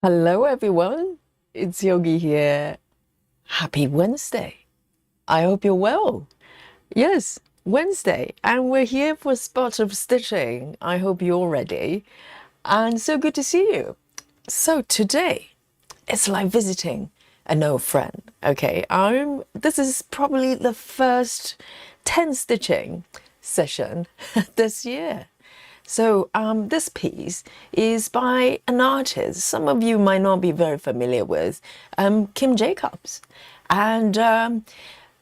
Hello, everyone. It's Yogi here. Happy Wednesday. I hope you're well. Yes, Wednesday, and we're here for a spot of stitching. I hope you're ready. And so good to see you. So today, it's like visiting an old friend. Okay, this is probably the first 10 stitching session this year. So this piece is by an artist some of you might not be very familiar with, Kim Jacobs. And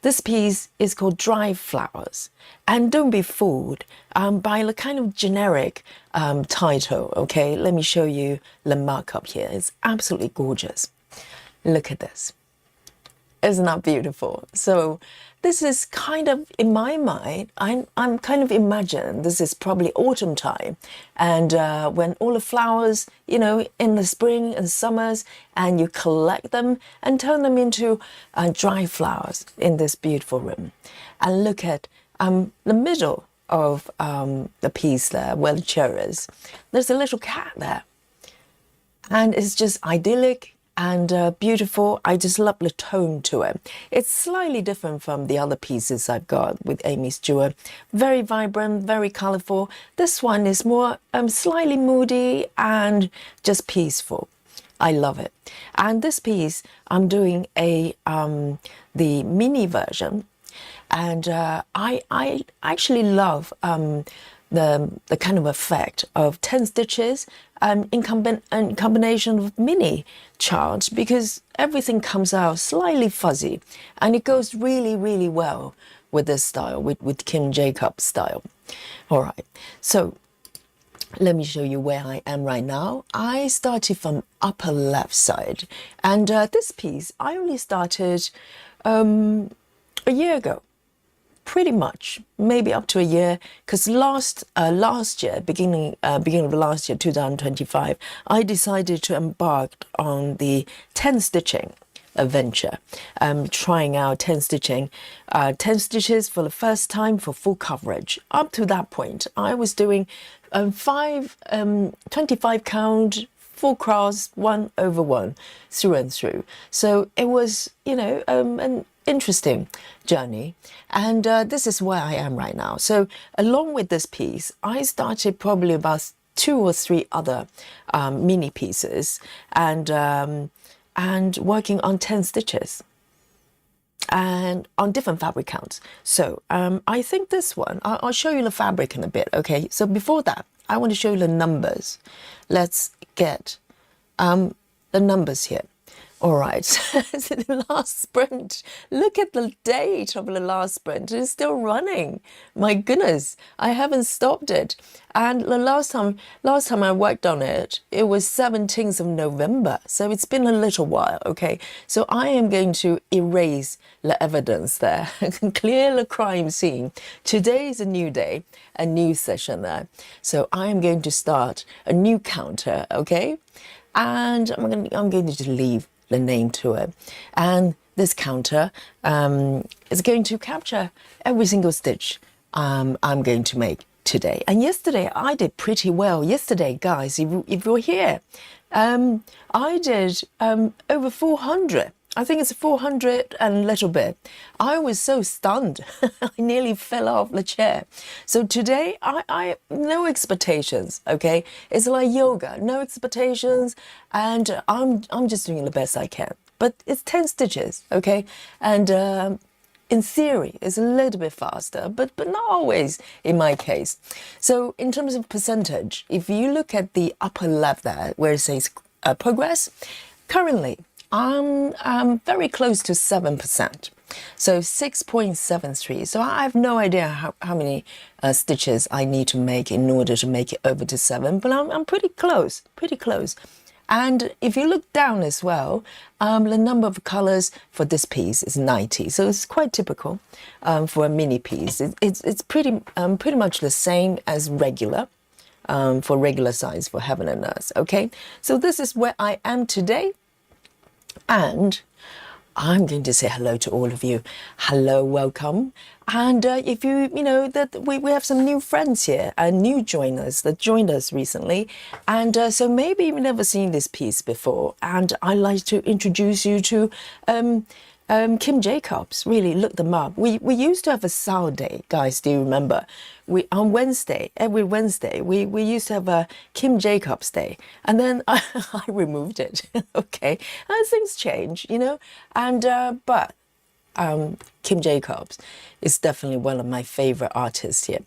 this piece is called Dry Flowers. And don't be fooled by the kind of generic title, okay? Let me show you the markup here. It's absolutely gorgeous. Look at this. Isn't that beautiful? So this is kind of, in my mind, I'm kind of imagine this is probably autumn time, and when all the flowers, in the spring and summers, and you collect them and turn them into dry flowers in this beautiful room. And look at the middle of the piece there, where the chair is. There's a little cat there, and it's just idyllic and beautiful. I just love the tone to it. It's slightly different from the other pieces I've got with Amy Stewart. Very vibrant, very colorful. This one is more slightly moody and just peaceful. I love it. And this piece, I'm doing the mini version, and I actually love the kind of effect of 10 stitches in combination with mini charts, because everything comes out slightly fuzzy, and it goes really, really well with this style, with Kim Jacobs style. All right, so let me show you where I am right now. I started from upper left side, and this piece I only started a year ago. Pretty much, maybe up to a year, because last year, beginning of last year, 2025, I decided to embark on the 10 stitching adventure, trying out 10 stitching, 10 stitches for the first time for full coverage. Up to that point, I was doing 25 count, full cross, 1/1 through and through. So it was, an interesting journey, and this is where I am right now. So along with this piece, I started probably about 2 or 3 other mini pieces, and working on 10 stitches and on different fabric counts. So I think this one, I'll show you the fabric in a bit. Okay, so before that, I want to show you the numbers. Let's get the numbers here. All right, so the last sprint, look at the date of the last sprint. It's still running. My goodness, I haven't stopped it. And the last time I worked on it, it was 17th of November. So it's been a little while, okay? So I am going to erase the evidence there, clear the crime scene. Today is a new day, a new session there. So I am going to start a new counter, okay? And I'm going to just leave the name to it, and this counter is going to capture every single stitch I'm going to make today. And yesterday I did pretty well. Yesterday, guys, if you're here, I did over 400. I think it's 400 and a little bit. I was so stunned. I nearly fell off the chair. So today, I no expectations, okay? It's like yoga, no expectations, and I'm just doing the best I can. But it's 10 stitches, okay? And in theory, it's a little bit faster, but not always in my case. So in terms of percentage, if you look at the upper left there, where it says progress, currently, I'm very close to 7%, so 6.73. So I have no idea how many stitches I need to make in order to make it over to 7, but I'm pretty close, pretty close. And if you look down as well, the number of colors for this piece is 90, so it's quite typical for a mini piece. It's pretty much the same as regular. For regular size for Heaven and Earth, okay? So this is where I am today. And I'm going to say hello to all of you. Hello, welcome. And if you know, that we have some new friends here and new joiners that joined us recently. And so maybe you've never seen this piece before. And I'd like to introduce you to Kim Jacobs. Really, look them up. We used to have a sound day, guys. Do you remember? On Wednesday, every Wednesday, we used to have a Kim Jacobs day, and then I removed it. Okay, and things change, you know. And but Kim Jacobs is definitely one of my favorite artists here.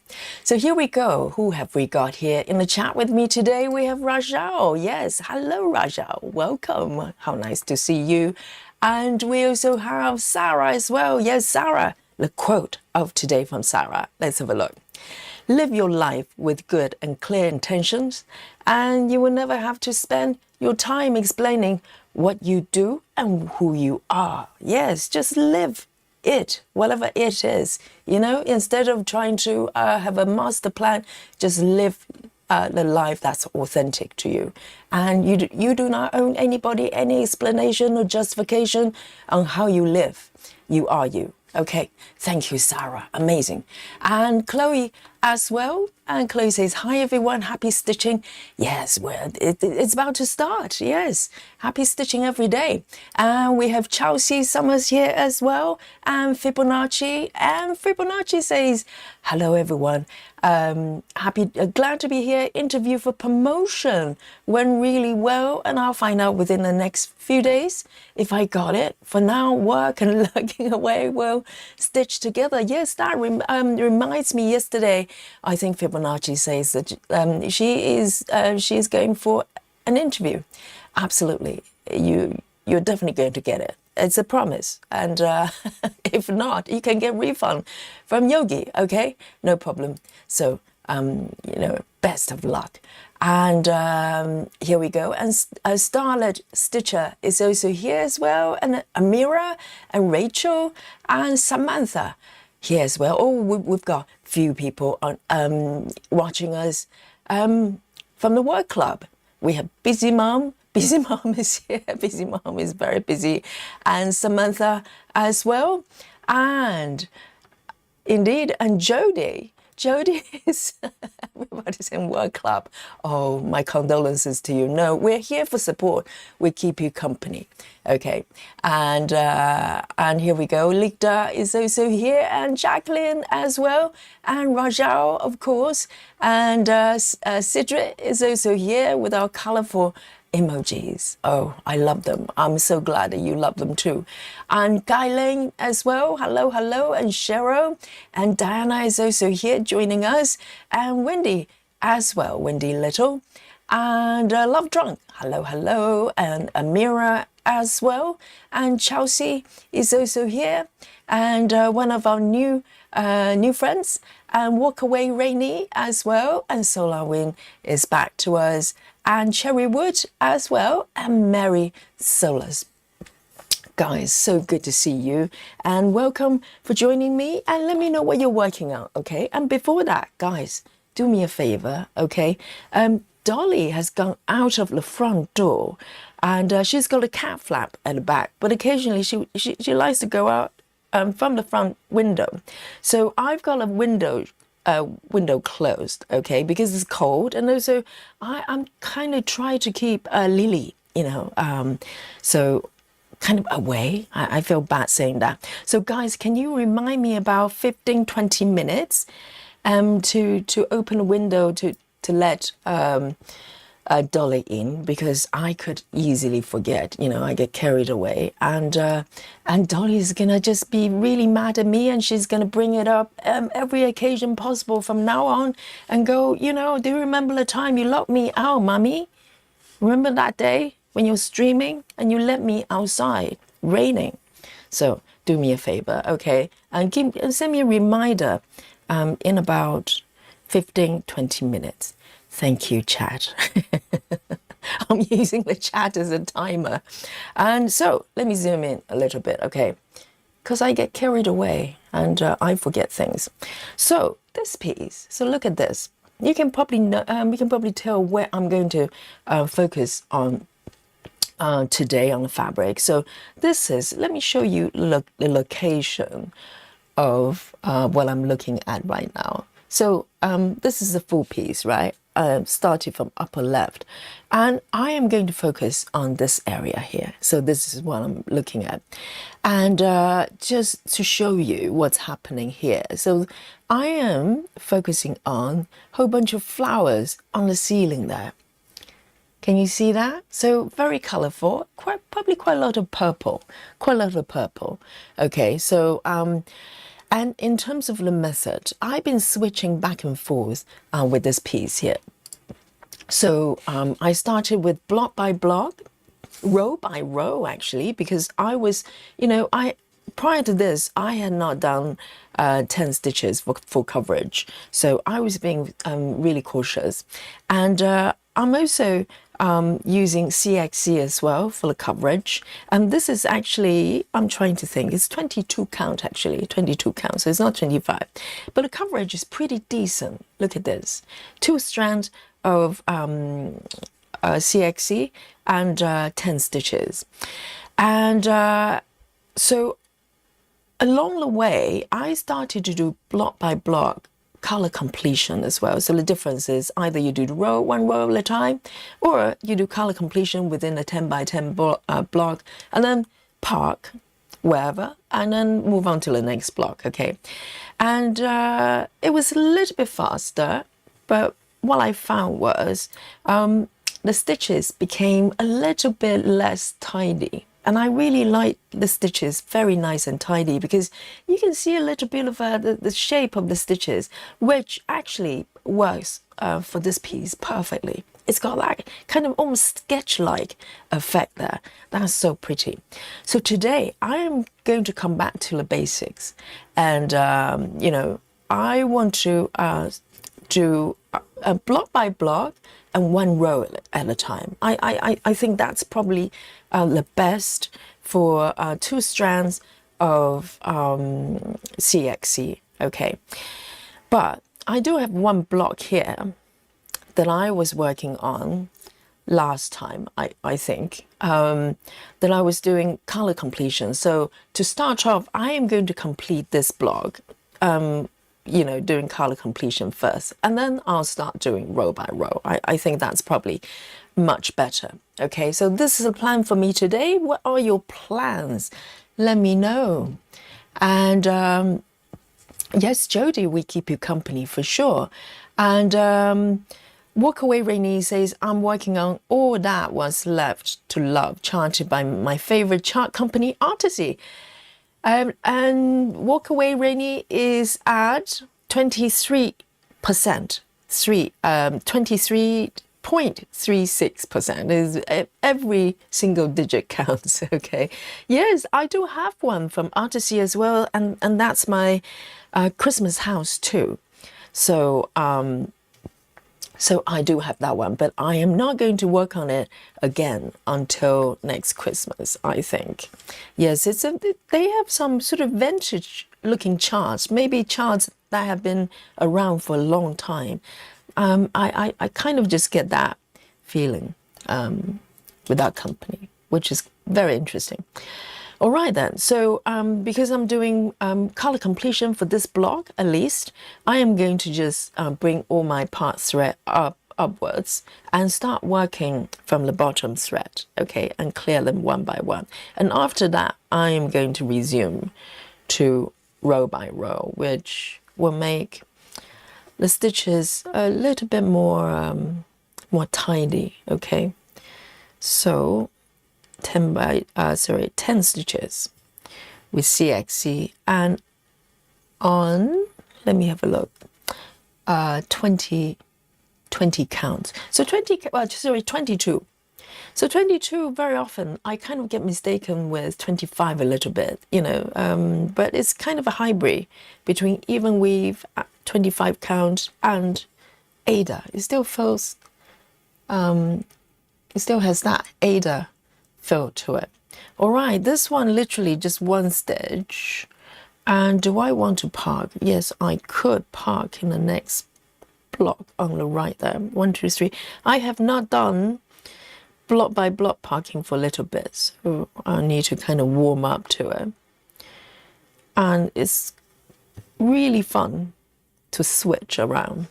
So here we go. Who have we got here in the chat with me today? We have Rajal. Yes, hello Rajal. Welcome. How nice to see you. And we also have Sarah as well. Yes, Sarah. The quote of today from Sarah. Let's have a look. Live your life with good and clear intentions, and you will never have to spend your time explaining what you do and who you are. Yes, just live it, whatever it is, you know, instead of trying to have a master plan, just live the life that's authentic to you. And you do not owe anybody any explanation or justification on how you live. You are you. Okay, thank you, Sarah. Amazing. And Chloe as well. And Chloe says, hi, everyone. Happy stitching. Yes, well, it's about to start. Yes, happy stitching every day. And we have Chelsea Summers here as well. And Fibonacci. And Fibonacci says, hello, everyone. Glad to be here. Interview for promotion went really well, and I'll find out within the next few days if I got it. For now, work and looking away will stitch together. Yes, that reminds me. Yesterday, I think Fibonacci says that she is going for an interview. Absolutely, you're definitely going to get it. It's a promise, and if not, you can get refund from Yogi. Okay, no problem. So you know, best of luck. And here we go. And Starlet Stitcher is also here as well, and Amira and Rachel and Samantha here as well. Oh, we've got few people on watching us from the work club. We have Busy Mom. Busy Mom is here. Busy Mom is very busy. And Samantha as well. And indeed, and Jody. Jody is, everybody's in work club. Oh, my condolences to you. No, we're here for support. We keep you company. Okay. And here we go. Ligda is also here, and Jacqueline as well, and Rajal, of course. And Sidrit is also here with our colorful emojis. Oh, I love them. I'm so glad that you love them too. And Gailing as well. Hello, hello. And Cheryl. And Diana is also here joining us. And Wendy as well. Wendy Little. And Love Drunk. Hello, hello. And Amira as well. And Chelsea is also here. And one of our new friends. And Walk Away Rainy as well. And Solar Wind is back to us. And Cherry Wood as well, and Mary Solas. Guys, so good to see you, and welcome for joining me, and let me know what you're working on, okay? And before that, guys, do me a favor, okay? Dolly has gone out of the front door, and she's got a cat flap at the back, but occasionally she likes to go out from the front window. So I've got a window closed, okay, because it's cold, and also I'm kind of trying to keep Lily, you know, so kind of away. I feel bad saying that. So guys, can you remind me about 15-20 minutes to open a window to let Dolly in, because I could easily forget, you know, I get carried away, and Dolly is gonna just be really mad at me, and she's gonna bring it up every occasion possible from now on, and go, you know, do you remember the time you locked me out, Mummy? Remember that day when you were streaming and you let me outside, raining? So do me a favor, okay, and send me a reminder in about 15-20 minutes. Thank you, chat. I'm using the chat as a timer. And so let me zoom in a little bit, okay? Because I get carried away and I forget things. So this piece, so look at this. You can probably tell where I'm going to focus on today on the fabric. So this is, let me show you the location. of what I'm looking at right now. So this is a full piece, right? Starting from upper left. And I am going to focus on this area here. So this is what I'm looking at. And just to show you what's happening here. So I am focusing on a whole bunch of flowers on the ceiling there. Can you see that? So very colorful, probably quite a lot of purple, Okay, so, and in terms of the method, I've been switching back and forth with this piece here. So I started with block by block, row by row, actually, because I was, prior to this, I had not done 10 stitches for full coverage. So I was being really cautious. And I'm also using CXC as well for the coverage. And this is actually, I'm trying to think, it's 22 count actually, 22 count, so it's not 25. But the coverage is pretty decent. Look at this. 2 strands of CXC and 10 stitches. And so along the way, I started to do block by block color completion as well. So the difference is either you do the row, one row at a time, or you do color completion within a 10 by 10 block, and then park wherever, and then move on to the next block, okay? And it was a little bit faster, but what I found was the stitches became a little bit less tidy. And I really like the stitches, very nice and tidy, because you can see a little bit of the shape of the stitches, which actually works for this piece perfectly. It's got that kind of almost sketch-like effect there. That's so pretty. So today I am going to come back to the basics, and I want to do a block by block and one row at a time. I think that's probably the best for 2 strands of CXC, okay? But I do have one block here that I was working on last time, I think, that I was doing color completion. So to start off, I am going to complete this block, doing color completion first, and then I'll start doing row by row. I think that's probably much better. Okay, so this is a plan for me today. What are your plans? Let me know. And yes, Jody, we keep you company for sure. And Walk Away Rainy says, I'm working on All That Was Left to Love, charted by my favorite chart company, Artisy. And Walk Away Rainy is at 23%, 23.36%. Is every single digit counts, okay? Yes, I do have one from Artisy as well, and that's my Christmas house too. So so I do have that one, but I am not going to work on it again until next Christmas, I think. Yes, they have some sort of vintage looking charts, maybe charts that have been around for a long time. I kind of just get that feeling with that company, which is very interesting. All right then, so because I'm doing color completion for this block at least, I am going to just bring all my part thread upwards and start working from the bottom thread, okay, and clear them one by one. And after that, I am going to resume to row by row, which will make the stitches a little bit more tidy, okay? So 10 stitches with CXC, and on, let me have a look, 20 counts. So 22. So 22, very often I kind of get mistaken with 25 a little bit, but it's kind of a hybrid between even weave, 25 count, and Ada. It still feels, it still has that Ada feel to it. All right, this one literally just one stitch. And do I want to park? Yes, I could park in the next block on the right there. 1, 2, 3. I have not done block by block parking for a little bit, so I need to kind of warm up to it. And it's really fun to switch around,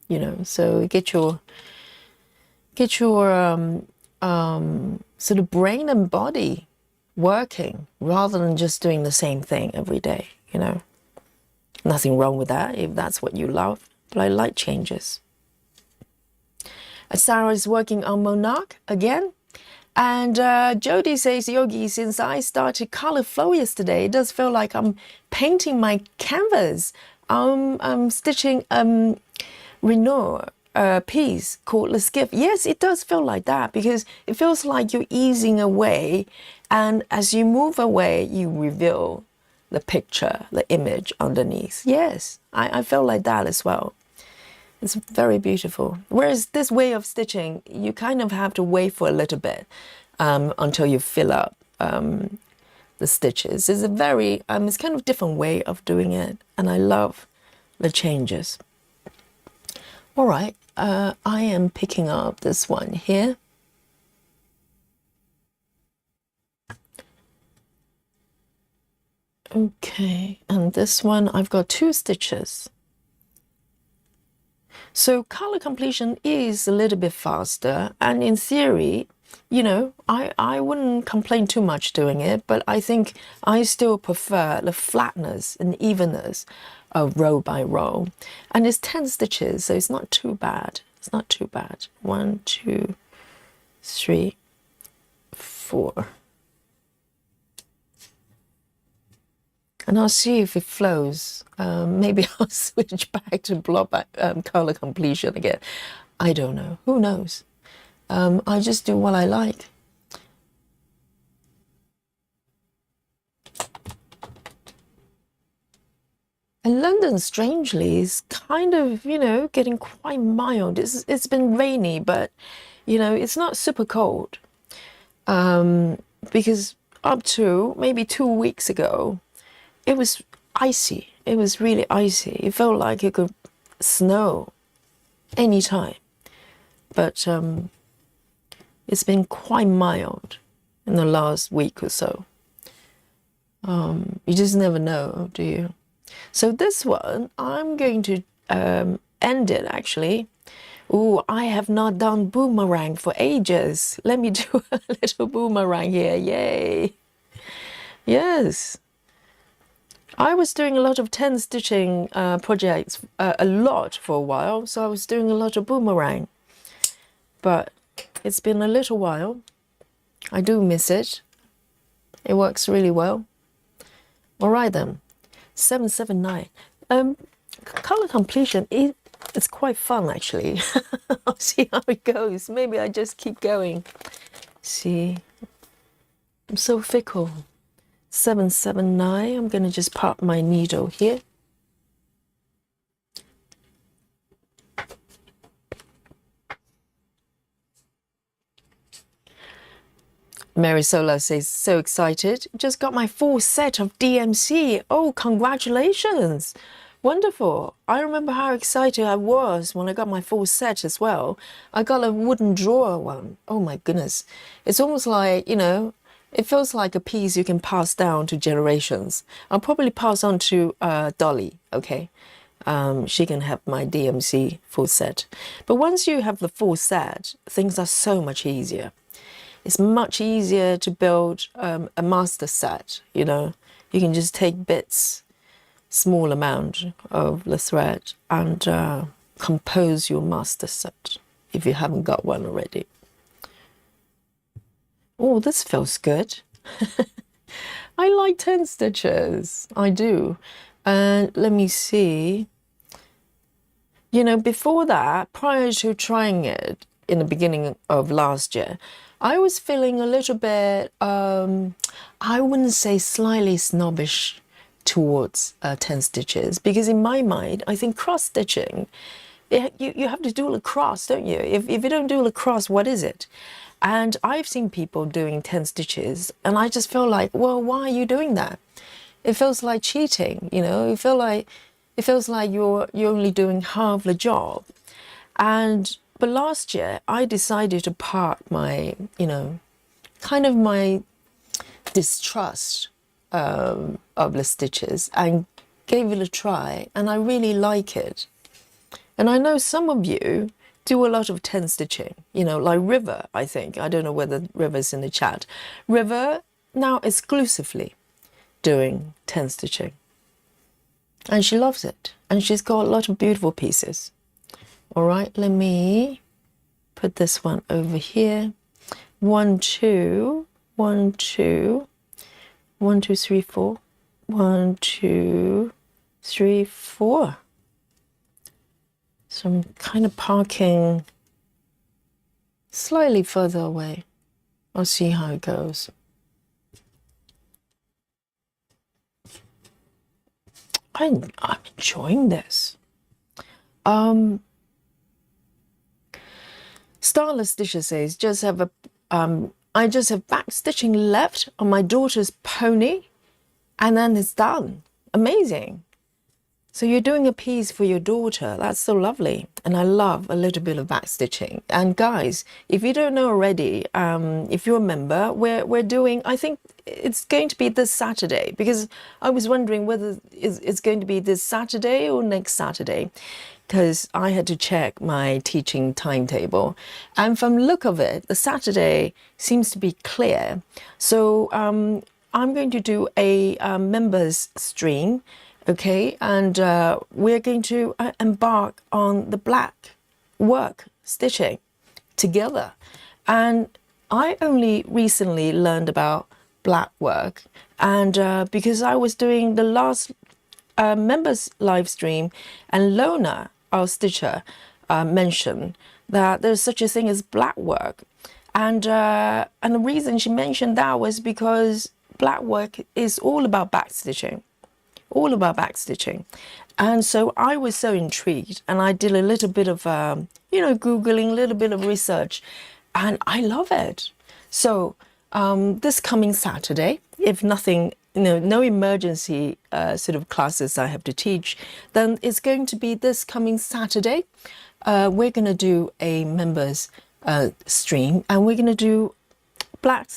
you know, so get your sort of brain and body working rather than just doing the same thing every day, you know. Nothing wrong with that if that's what you love, but I like changes. Sarah is working on Monarch again. And Jody says, Yogi, since I started color flow yesterday, it does feel like I'm painting my canvas. I'm stitching Renoir piece called The Skiff. Yes, it does feel like that because it feels like you're easing away. And as you move away, you reveal the picture, the image underneath. Yes, I feel like that as well. It's very beautiful. Whereas this way of stitching, you kind of have to wait for a little bit until you fill up the stitches. It's a very, it's kind of different way of doing it. And I love the changes. All right, I am picking up this one here. Okay, and this one, I've got 2 stitches. So color completion is a little bit faster, and in theory, you know, I wouldn't complain too much doing it, but I think I still prefer the flatness and evenness of row by row. And it's 10 stitches, so it's not too bad. It's not too bad. 1, 2, 3, 4. And I'll see if it flows. Maybe I'll switch back to block color completion again. I don't know. Who knows? I just do what I like. And London, strangely, is kind of, you know, getting quite mild. It's been rainy, but, you know, it's not super cold. Because up to maybe 2 weeks ago, it was icy. It was really icy. It felt like it could snow anytime. But it's been quite mild in the last week or so. You just never know, do you? So this one, I'm going to end it actually. Oh, I have not done boomerang for ages. Let me do a little boomerang here. Yay. Yes. I was doing a lot of 10 stitching projects a lot for a while, so I was doing a lot of boomerang. But it's been a little while. I do miss it. It works really well. All right then, 779. Color completion, it's quite fun actually. I'll see how it goes. Maybe I just keep going. See, I'm so fickle. 779, I'm going to just pop my needle here. Marisola says, so excited. Just got my full set of DMC. Oh, congratulations. Wonderful. I remember how excited I was when I got my full set as well. I got a wooden drawer one. Oh my goodness. It's almost like, you know, it feels like a piece you can pass down to generations. I'll probably pass on to Dolly, okay? She can have my DMC full set. But once you have the full set, things are so much easier. It's much easier to build a master set, you know. You can just take bits, small amount of the thread and compose your master set if you haven't got one already. Oh, this feels good. I like 10 stitches. I do. And let me see. You know, before that, prior to trying it in the beginning of last year, I was feeling a little bit, I wouldn't say slightly snobbish towards 10 stitches, because in my mind, I think cross stitching, you have to do a cross, don't you? If you don't do a cross, what is it? And I've seen people doing 10 stitches and I just feel like, well, why are you doing that? It feels like cheating, you know, it feels like you're only doing half the job. But last year I decided to part my, you know, kind of my distrust of the stitches and gave it a try, and I really like it. And I know some of you do a lot of 10 stitching, you know, like River, I think. I don't know whether River's in the chat. River now exclusively doing 10 stitching. And she loves it. And she's got a lot of beautiful pieces. All right, let me put this one over here. 1, 2, 1, 2, 1, 2, 3, 4. 1, 2, 3, 4. So I'm kind of parking slightly further away. I'll see how it goes. I'm enjoying this. Starless Stitcher says, I just have back stitching left on my daughter's pony, and then it's done. Amazing. So you're doing a piece for your daughter. That's so lovely. And I love a little bit of back stitching. And guys, if you don't know already, if you remember, we're doing, I think it's going to be this Saturday, because I was wondering whether it's going to be this Saturday or next Saturday, because I had to check my teaching timetable. And from the look of it, the Saturday seems to be clear. So I'm going to do a members stream. Okay, and we're going to embark on the black work stitching together. And I only recently learned about black work, and because I was doing the last members live stream, and Lona, our stitcher, mentioned that there's such a thing as black work, and the reason she mentioned that was because black work is all about back stitching. All about back stitching. And so I was so intrigued, and I did a little bit of Googling, a little bit of research, and I love it. So this coming Saturday, if nothing, no emergency sort of classes I have to teach, then it's going to be this coming Saturday. We're going to do a members stream, and we're going to do black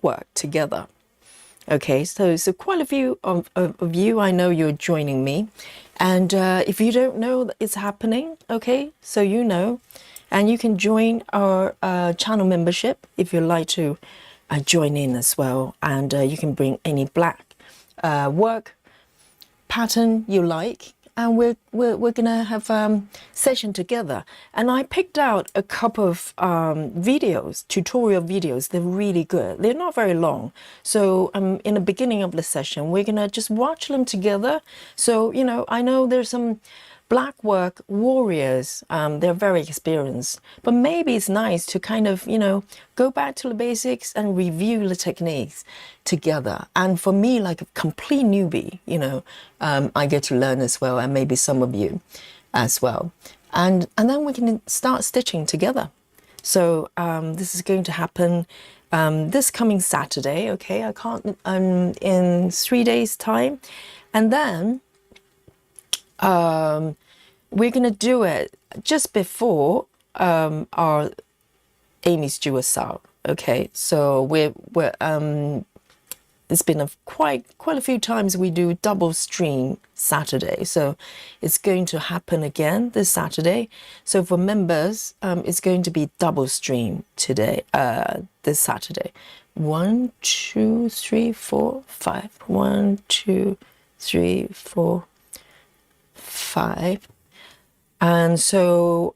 work together. Okay, so quite a few of you, I know you're joining me. And if you don't know that it's happening, okay, so you know, and you can join our channel membership if you'd like to join in as well. And you can bring any black work pattern you like. And we're gonna have session together. And I picked out a couple of videos, tutorial videos. They're really good. They're not very long. So in the beginning of the session, we're gonna just watch them together. So I know there's some black work warriors. They're very experienced, but maybe it's nice to kind of go back to the basics and review the techniques together. And for me, like a complete newbie, I get to learn as well, and maybe some of you as well. And then we can start stitching together. So this is going to happen this coming Saturday. Okay, I can't in 3 days time, and then we're gonna do it just before our Amy's Jewish Sal. Okay, so we're it's been quite a few times we do double stream Saturday, so it's going to happen again this Saturday. So for members, it's going to be double stream today, this Saturday. 1, 2, 3, 4, 5. 1, 2, 3, 4, 5. And so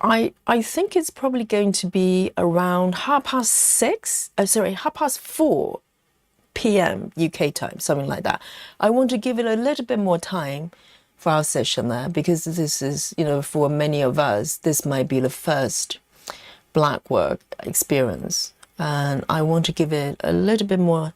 I think it's probably going to be around 4 p.m. UK time, something like that. I want to give it a little bit more time for our session there, because this is, for many of us, this might be the first black work experience, and I want to give it a little bit more,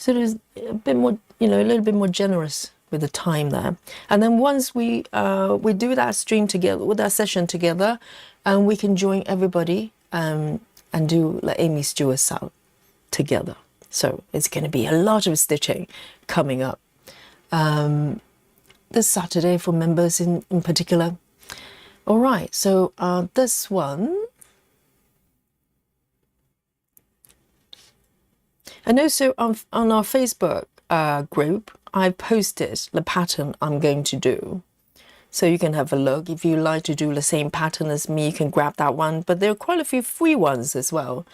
a little bit more generous with the time there. And then once we do that stream together, with that session together, and we can join everybody and do like Amy's Jewish Sal together. So it's going to be a lot of stitching coming up this Saturday for members in particular. All right, so this one. And also on our Facebook group, I posted the pattern I'm going to do. So you can have a look. If you like to do the same pattern as me, you can grab that one. But there are quite a few free ones as well.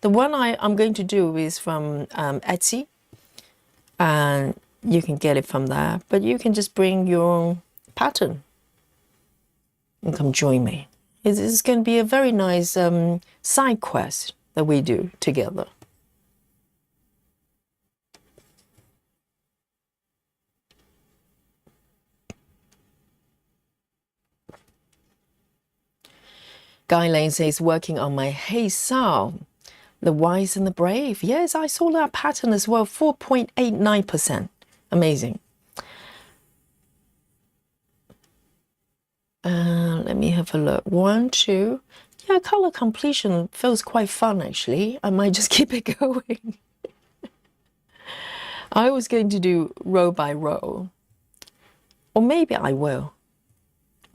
The one I'm going to do is from Etsy. And you can get it from there. But you can just bring your own pattern and come join me. It's going to be a very nice side quest that we do together. Guy Lane says, working on my Hey Sao, the wise and the brave. Yes, I saw that pattern as well, 4.89%. Amazing. Let me have a look. 1, 2. Yeah, color completion feels quite fun, actually. I might just keep it going. I was going to do row by row. Or maybe I will.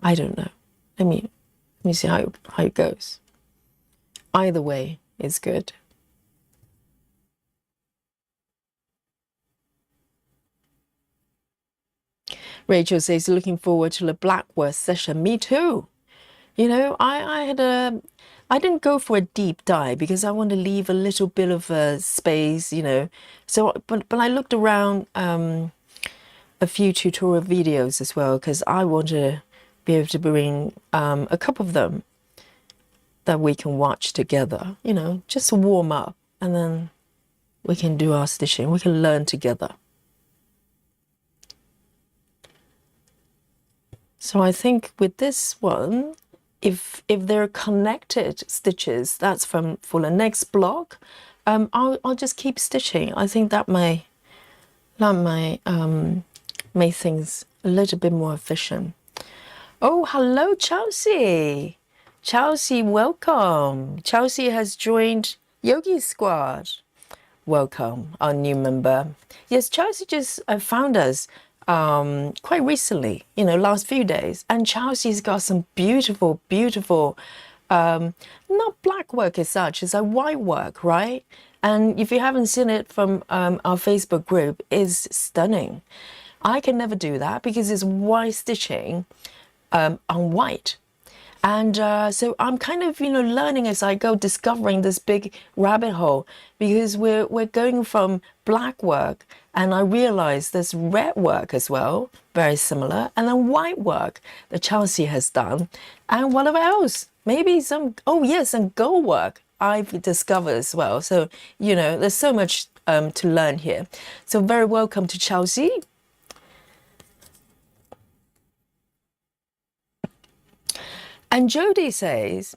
I don't know. Let me see how it goes. Either way is good. Rachel says, looking forward to the Blackworth session. Me too. You know, I didn't go for a deep dive because I want to leave a little bit of space, you know. So, but I looked around a few tutorial videos as well because I want to be able to bring a couple of them that we can watch together, you know, just to warm up, and then we can do our stitching. We can learn together. So I think with this one, if they're connected stitches, that's for the next block. I'll just keep stitching. I think that may make things a little bit more efficient. Oh, hello, Chelsea. Chelsea, welcome. Chelsea has joined Yogi Squad. Welcome, our new member. Yes, Chelsea just found us quite recently, you know, last few days. And Chelsea's got some beautiful, beautiful, not black work as such, it's a white work, right? And if you haven't seen it from our Facebook group, it's stunning. I can never do that because it's white stitching on white. And so I'm kind of, you know, learning as I go, discovering this big rabbit hole because we're going from black work, and I realized there's red work as well, very similar, and then white work that Chelsea has done, and whatever else, maybe some, oh yes, and gold work I've discovered as well. So, you know, there's so much to learn here. So very welcome to Chelsea. And Jody says,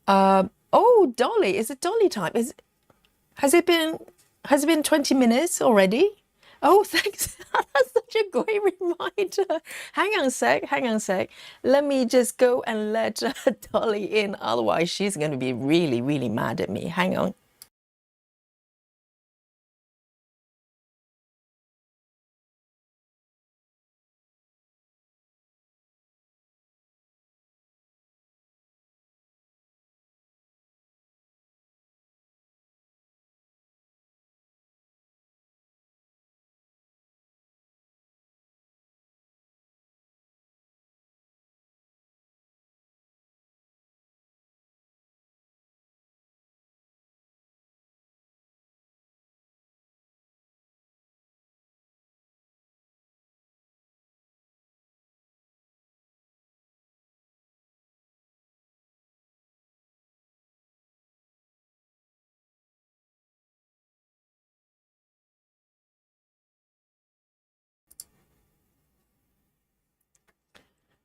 oh, Dolly, is it Dolly time? Has it been 20 minutes already? Oh, thanks. That's such a great reminder. Hang on a sec. Let me just go and let Dolly in. Otherwise, she's going to be really, really mad at me. Hang on.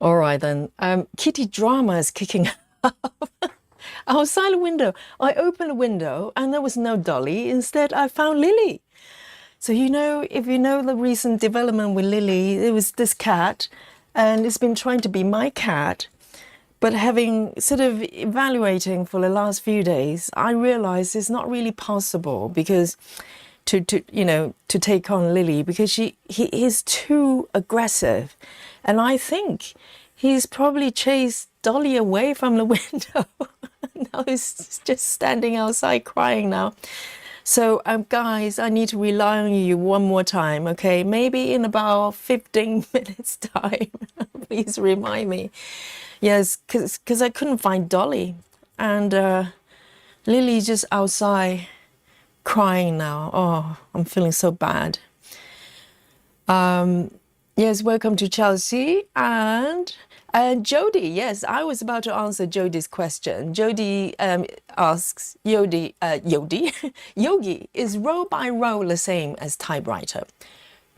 All right, then. Kitty drama is kicking off. Outside the window. I opened the window and there was no Dolly. Instead, I found Lily. So, you know, if you know the recent development with Lily, it was this cat, and it's been trying to be my cat. But having sort of evaluating for the last few days, I realized it's not really possible because to take on Lily because he is too aggressive. And I think he's probably chased Dolly away from the window. Now he's just standing outside crying now. So, guys, I need to rely on you one more time, okay? Maybe in about 15 minutes time. Please remind me. Yes, because I couldn't find Dolly. And Lily's just outside crying now. Oh, I'm feeling so bad. Yes, welcome to Chelsea and Jody. Yes, I was about to answer Jody's question. Jody asks, Yogi, is row by row the same as typewriter?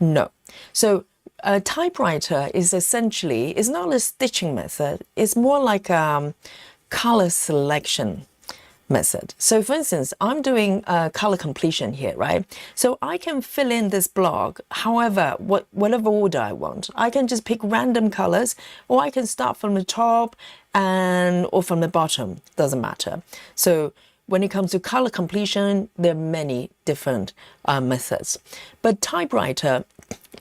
No. So typewriter is essentially, it's not a stitching method. It's more like color selection method. So for instance, I'm doing color completion here, right? So I can fill in this block however, whatever order I want. I can just pick random colors, or I can start from the top or from the bottom, doesn't matter. So when it comes to color completion, there are many different methods. But typewriter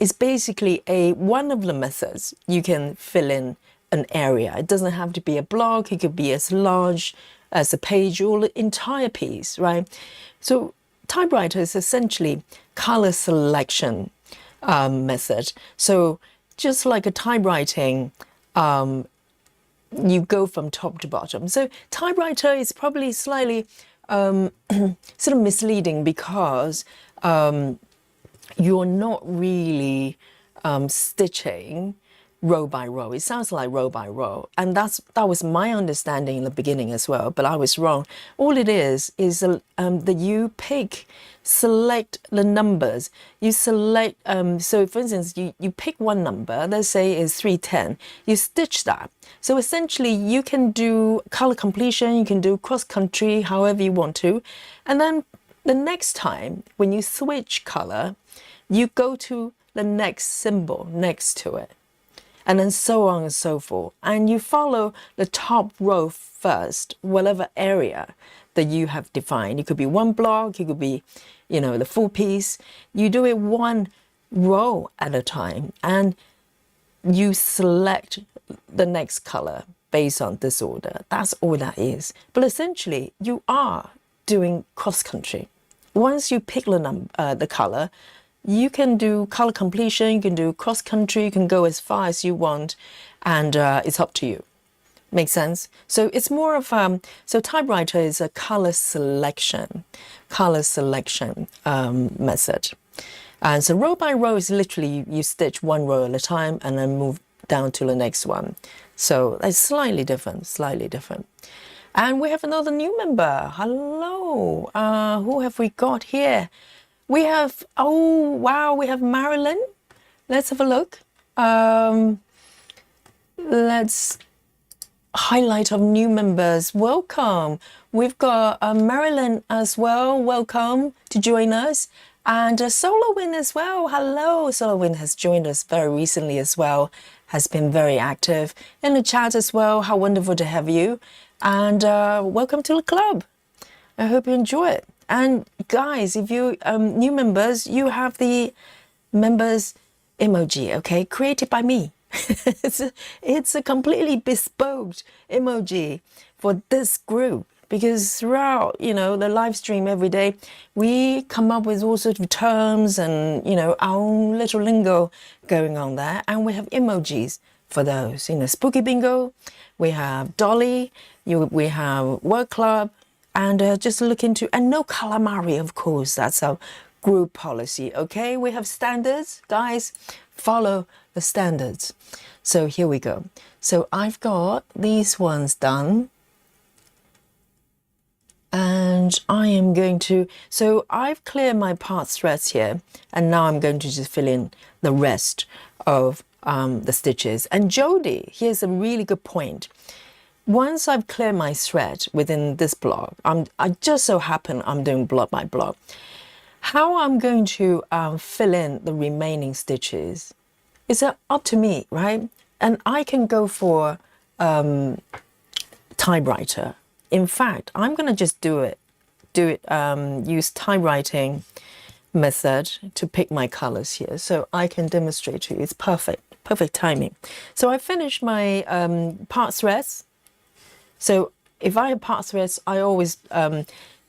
is basically one of the methods you can fill in an area. It doesn't have to be a block, it could be as large as a page or the entire piece, right? So typewriter is essentially color selection method. So just like a typewriting, you go from top to bottom. So typewriter is probably slightly sort of misleading because you're not really stitching row by row. It sounds like row by row, and that was my understanding in the beginning as well, but I was wrong. All it is that you select the numbers. You select, so for instance, you pick one number, let's say is 310, you stitch that. So essentially you can do color completion, you can do cross country, however you want to, and then the next time when you switch color, you go to the next symbol next to it, and then so on and so forth. And you follow the top row first, whatever area that you have defined. It could be one block, it could be, the full piece. You do it one row at a time, and you select the next color based on this order. That's all that is. But essentially, you are doing cross country. Once you pick the color, you can do color completion, you can do cross country, you can go as far as you want, and it's up to you. Makes sense? So it's more of so typewriter is a color selection method. And so row by row is literally you stitch one row at a time and then move down to the next one. So it's slightly different. And we have another new member. Hello. Who have we got here? We have, oh, wow, we have Marilyn. Let's have a look. Let's highlight of new members. Welcome. We've got Marilyn as well. Welcome to join us. And SolarWind as well. Hello. SolarWind has joined us very recently as well. Has been very active in the chat as well. How wonderful to have you. And welcome to the club. I hope you enjoy it. And guys, if you new members, you have the members emoji, okay, created by me. it's a completely bespoke emoji for this group, because throughout the live stream every day, we come up with all sorts of terms and our own little lingo going on there, and we have emojis for those. Spooky Bingo, we have Dolly, we have Work Club. And just look into, and no calamari, of course, that's our group policy, okay? We have standards, guys, follow the standards. So here we go. So I've got these ones done. And I am going to, so I've cleared my part threads here, and now I'm going to just fill in the rest of the stitches. And Jody, here's a really good point. Once I've cleared my thread within this block, I just so happen I'm doing block by block. How I'm going to fill in the remaining stitches is up to me, right? And I can go for typewriter. In fact, I'm going to just use typewriting method to pick my colors here, so I can demonstrate to you. It's perfect timing. So I finished my part threads. So if I have part threads, I always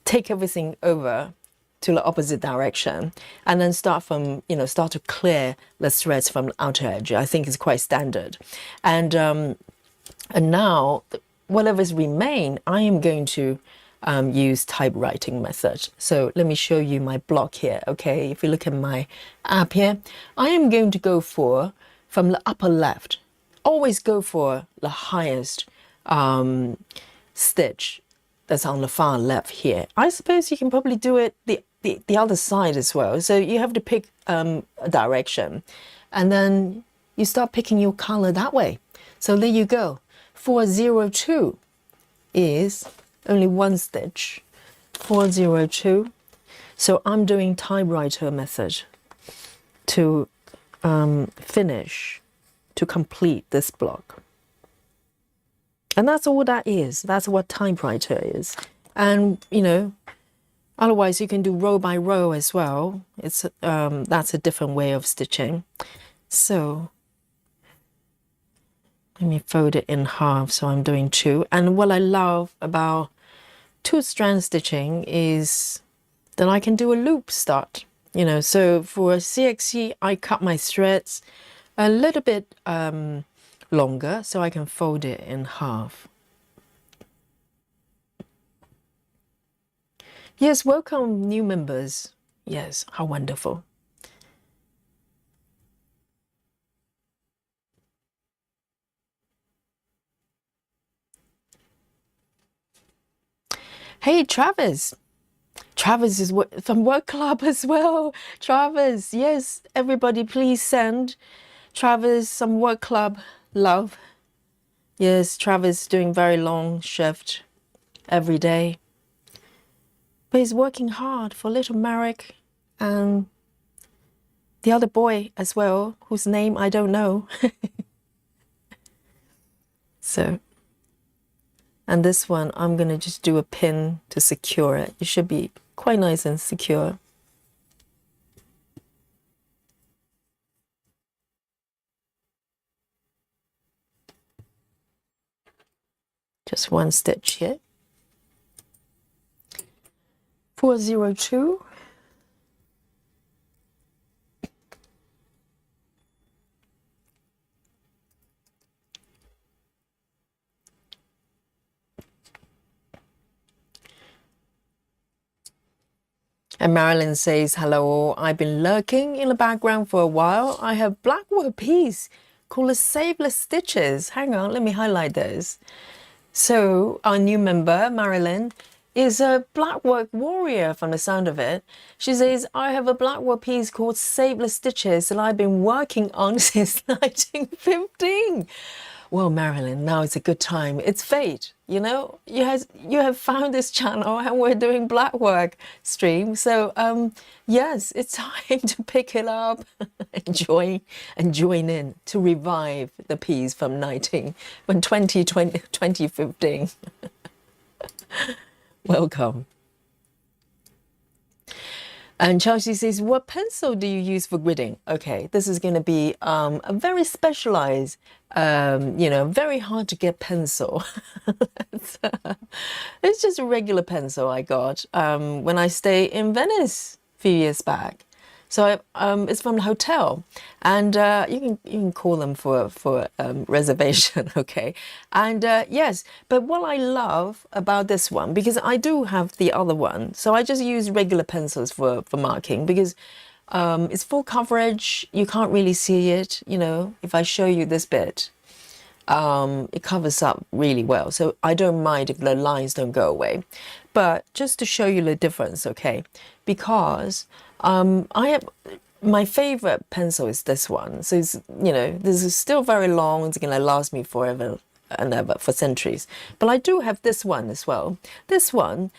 take everything over to the opposite direction, and then start from, start to clear the threads from the outer edge. I think it's quite standard. And now, whatever's remain, I am going to use typewriting method. So let me show you my block here. Okay, if you look at my app here, I am going to go for, from the upper left, always go for the highest stitch that's on the far left here. I suppose you can probably do it the other side as well. So you have to pick a direction, and then you start picking your color that way. So there you go. 402 is only one stitch. 402. So I'm doing typewriter method to finish, to complete this block. And that's all that is. That's what typewriter is. And, otherwise you can do row by row as well. It's that's a different way of stitching. So let me fold it in half. So I'm doing 2. And what I love about 2-strand stitching is that I can do a loop start. So for CXC, I cut my threads a little bit longer, so I can fold it in half. Yes, welcome new members. Yes, how wonderful. Hey, Travis. Travis is from work club as well. Travis, yes, everybody please send Travis some work club love. Yes, Travis doing very long shift every day. But he's working hard for little Marek and the other boy as well, whose name I don't know. So, and this one, I'm going to just do a pin to secure it. It should be quite nice and secure. Just one stitch here. 402. And Marilyn says, hello, I've been lurking in the background for a while. I have black work piece called a Saveless Stitches. Hang on, let me highlight this. So our new member, Marilyn, is a blackwork warrior from the sound of it. She says, I have a blackwork piece called Saveless Stitches that I've been working on since 1915. Well, Marilyn, now it's a good time. It's fate, you have found this channel and we're doing blackwork stream. So yes, it's time to pick it up and join in to revive the piece from 2015. Welcome. And Chelsea says, what pencil do you use for gridding? Okay, this is going to be a very specialized, very hard to get pencil. It's just a regular pencil I got when I stayed in Venice a few years back. So it's from the hotel, and you can call them for reservation, okay? And yes, but what I love about this one, because I do have the other one, so I just use regular pencils for marking, because it's full coverage. You can't really see it, if I show you this bit, it covers up really well. So I don't mind if the lines don't go away. But just to show you the difference, okay? Because I have my favorite pencil is this one. So it's, this is still very long. It's going to last me forever and ever, for centuries. But I do have this one as well. This one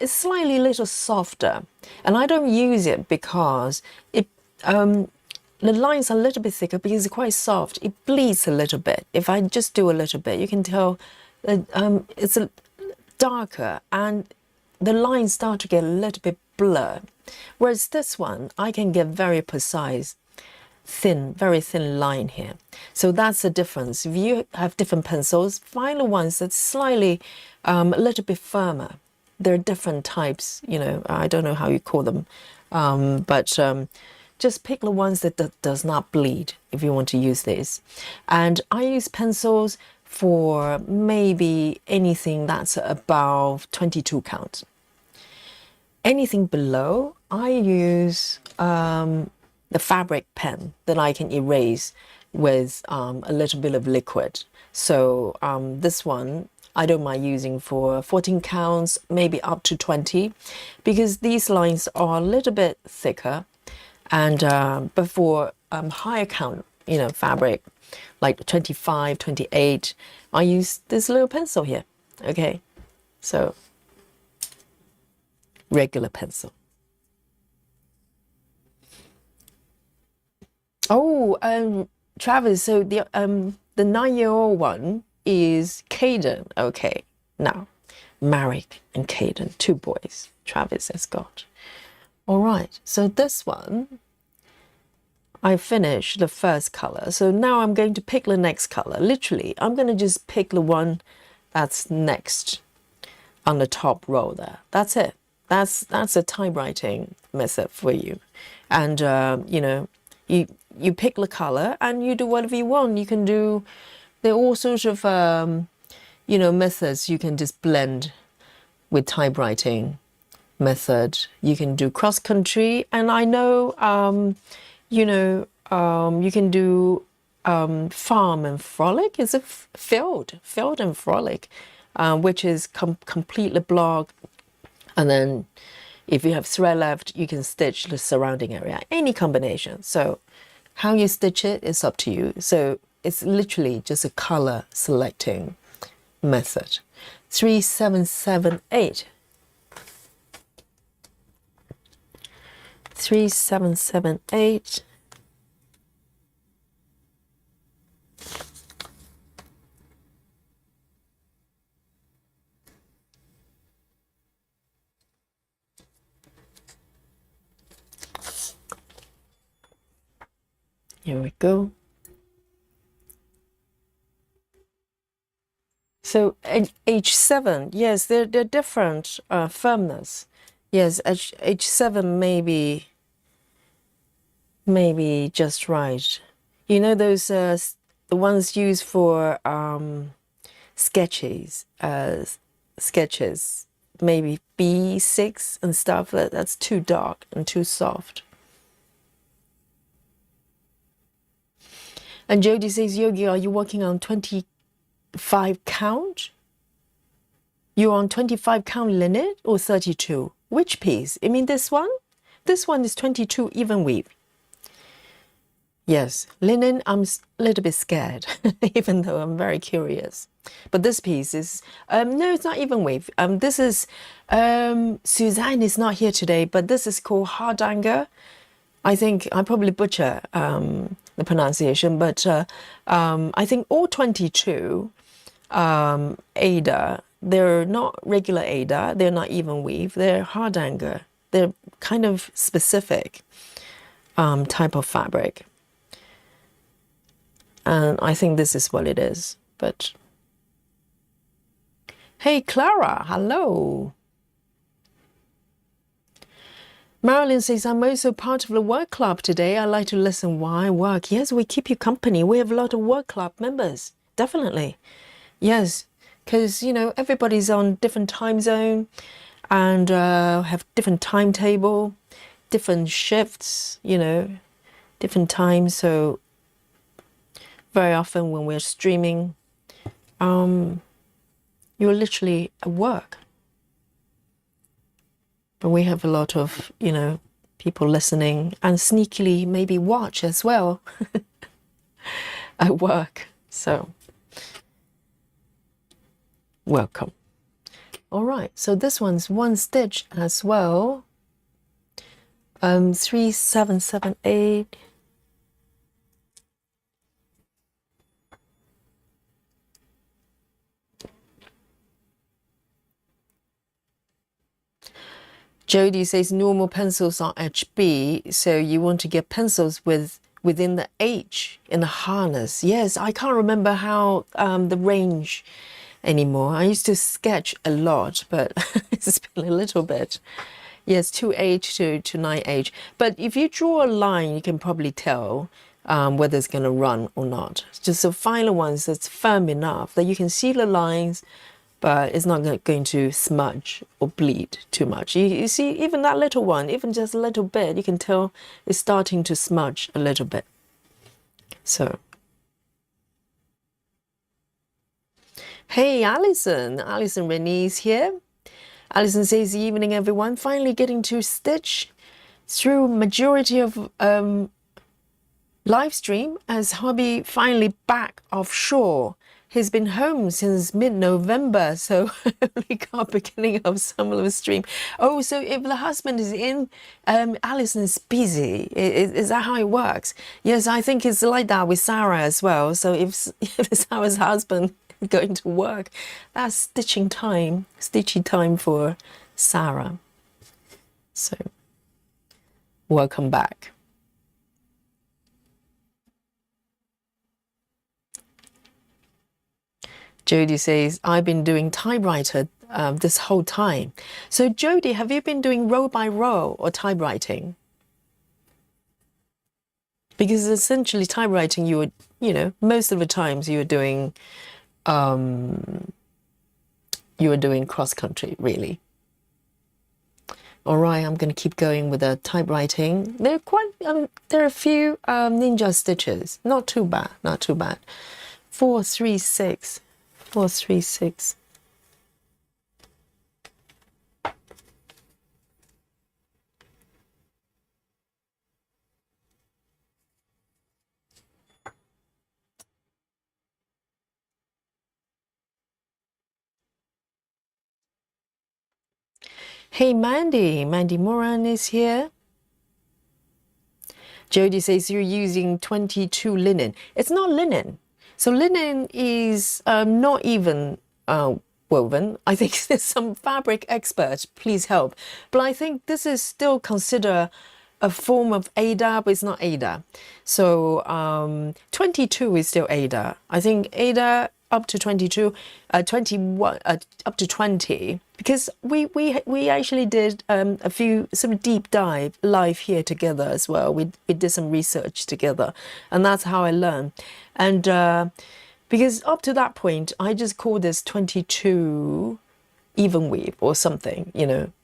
is slightly a little softer, and I don't use it because it the lines are a little bit thicker because it's quite soft. It bleeds a little bit. If I just do a little bit, you can tell that it's darker and the lines start to get a little bit blurred. Whereas this one, I can get very precise, thin, very thin line here. So that's the difference. If you have different pencils, find the ones that's slightly a little bit firmer, there are different types, you know, I don't know how you call them, but just pick the ones that does not bleed if you want to use this. And I use pencils for maybe anything that's above 22 count. Anything below, I use the fabric pen that I can erase with a little bit of liquid. So this one, I don't mind using for 14 counts, maybe up to 20, because these lines are a little bit thicker. And but for higher count, you know, fabric, like 25, 28, I use this little pencil here. Okay, so regular pencil. Oh, Travis, so the 9-year-old one is Caden. Okay, now Marek and Caden, 2 boys. Travis has got. All right, so this one, I finished the first color. So now I'm going to pick the next color. Literally, I'm going to just pick the one that's next on the top row there. That's it. That's a typewriting method for you. And, you know, you pick the color and you do whatever you want. You can do, there are all sorts of, you know, methods you can just blend with typewriting method. You can do cross country, and I know, you know, you can do farm and frolic. Is it field and frolic, which is complete the block, and then if you have thread left, you can stitch the surrounding area. Any combination. So how you stitch it is up to you. So it's literally just a color selecting method. 3778. 3778. Here we go. So H7, yes, they're different firmness. Yes, H7 maybe just right. You know those the ones used for sketches, maybe B6 and stuff. That's too dark and too soft. And Jody says, Yogi, are you working on 25 count? You're on 25 count linen or 32? Which piece? I mean this one? This one is 22 even weave. Yes, linen, I'm a little bit scared, even though I'm very curious. But this piece is, no, it's not even weave. This is, Suzanne is not here today, but this is called hardanger. I think I probably butcher the pronunciation, but I think all 22 Ada, they're not regular Ada, they're not even weave, they're hardanger. They're kind of specific type of fabric. And I think this is what it is, but... Hey, Clara, hello. Marilyn says, I'm also part of the work club today. I like to listen while I work. Yes, we keep you company. We have a lot of work club members, definitely. Yes, because, you know, everybody's on different time zone and have different timetable, different shifts, you know, different times. So very often when we're streaming, you're literally at work. But we have a lot of, you know, people listening and sneakily maybe watch as well at work. So, welcome. All right, so this one's 1 stitch as well. 3778. Jody says normal pencils are HB, so you want to get pencils within the H in the harness. Yes, I can't remember how the range anymore. I used to sketch a lot, but it's been a little bit. Yes, 2H to 9H. But if you draw a line, you can probably tell whether it's going to run or not. It's just the final ones that's firm enough that you can see the lines, but it's not going to smudge or bleed too much. You see, even that little one, even just a little bit, you can tell it's starting to smudge a little bit. So, hey, Alison Rennie's here. Alison says, evening, everyone. Finally getting to stitch through majority of live stream as hubby finally back offshore. He's been home since mid-November, so only got beginning of some of the stream. Oh, so if the husband is in, Alison is busy. Is that how it works? Yes, I think it's like that with Sarah as well. So if Sarah's husband is going to work, that's stitchy time for Sarah. So welcome back. Jody says, I've been doing typewriter this whole time. So Jody, have you been doing row by row or typewriting? Because essentially typewriting, you would, most of the times you were doing cross country, really. All right, I'm going to keep going with the typewriting. There are a few ninja stitches. Not too bad, not too bad. 436. 436. Hey, Mandy Moran is here. Jody says you're using 22 linen. It's not linen. So linen is not even woven. I think there's some fabric experts, please help. But I think this is still considered a form of Aida, but it's not Aida. So 22 is still Aida. I think Aida up to 22, 21, up to 20, because we actually did a few sort of deep dive live here together as well. We did some research together, and that's how I learned. And because up to that point, I just call this 22 even weave or something,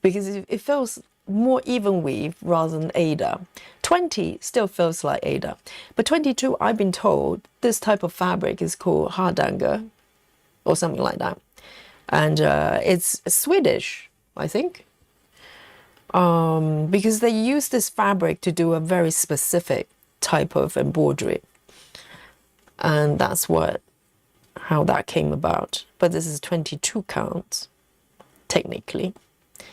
because it feels more even weave rather than Aida. 20 still feels like Aida, but 22, I've been told this type of fabric is called hardanger or something like that, and it's Swedish, I think, because they use this fabric to do a very specific type of embroidery, and that's how that came about. But this is 22 counts technically,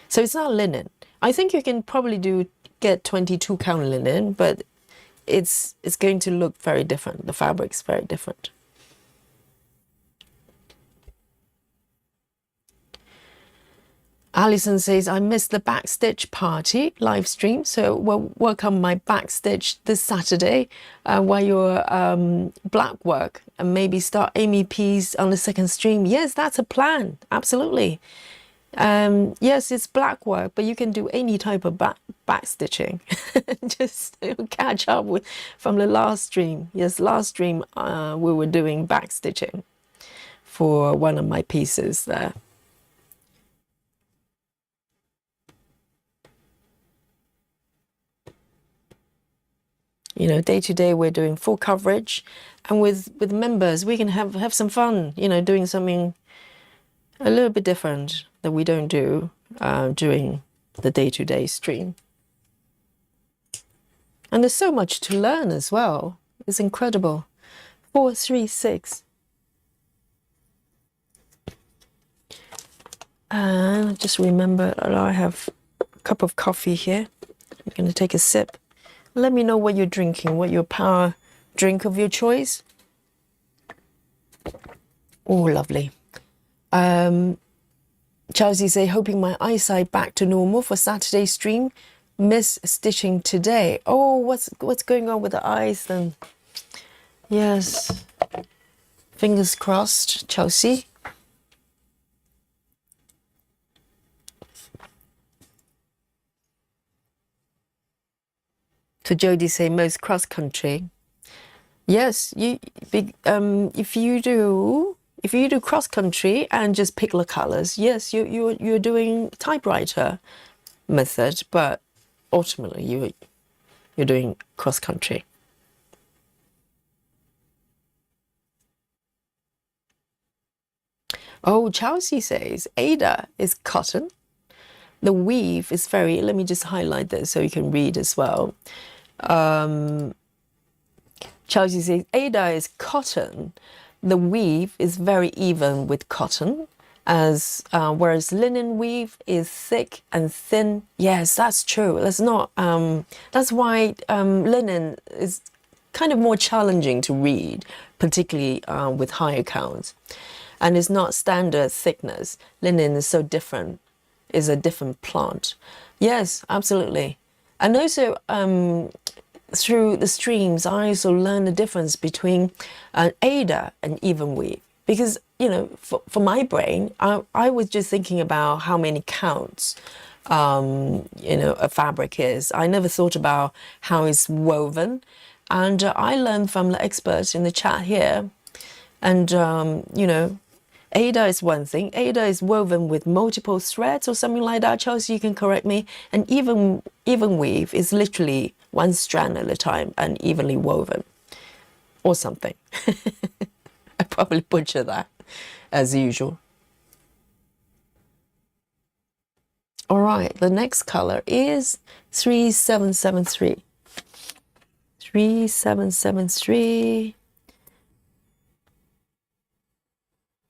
so it's not linen. I think you can probably get 22 count linen, but it's going to look very different. The fabric's very different. Alison says, I missed the backstitch party live stream, so we'll work on my backstitch this Saturday while you're black work, and maybe start Amy P's on the second stream. Yes, that's a plan. Absolutely. Yes, it's black work, but you can do any type of back stitching. Just catch up from the last stream. Yes, last stream we were doing back stitching for one of my pieces there. Day to day we're doing full coverage, and with members we can have some fun, doing something a little bit different that we don't do during the day-to-day stream. And there's so much to learn as well. It's incredible. 436. And just remember that I have a cup of coffee here. I'm going to take a sip. Let me know what you're drinking, what your power drink of your choice. Oh, lovely. Chelsea say, hoping my eyesight back to normal for Saturday stream. Miss stitching today. Oh, what's going on with the eyes then? Yes. Fingers crossed, Chelsea. So Jody say most cross country. Yes, if you do cross country and just pick the colors, yes, you're doing typewriter method, but ultimately you're doing cross country. Oh, Chelsea says Ada is cotton. The weave is very, let me just highlight this so you can read as well. Chelsea says Ada is cotton. The weave is very even with cotton, as whereas linen weave is thick and thin. Yes, that's true. That's not. That's why linen is kind of more challenging to read, particularly with higher counts, and it's not standard thickness. Linen is so different. Is a different plant. Yes, absolutely, and also. Through the streams, I also learned the difference between an Ada and even weave. Because, you know, for my brain, I was just thinking about how many counts, you know, a fabric is. I never thought about how it's woven. And I learned from the experts in the chat here. And, you know, Ada is one thing. Ada is woven with multiple threads or something like that. Chelsea, you can correct me. And even weave is literally one strand at a time and evenly woven or something. I probably butcher that as usual. All right, the next color is 3773. 3773.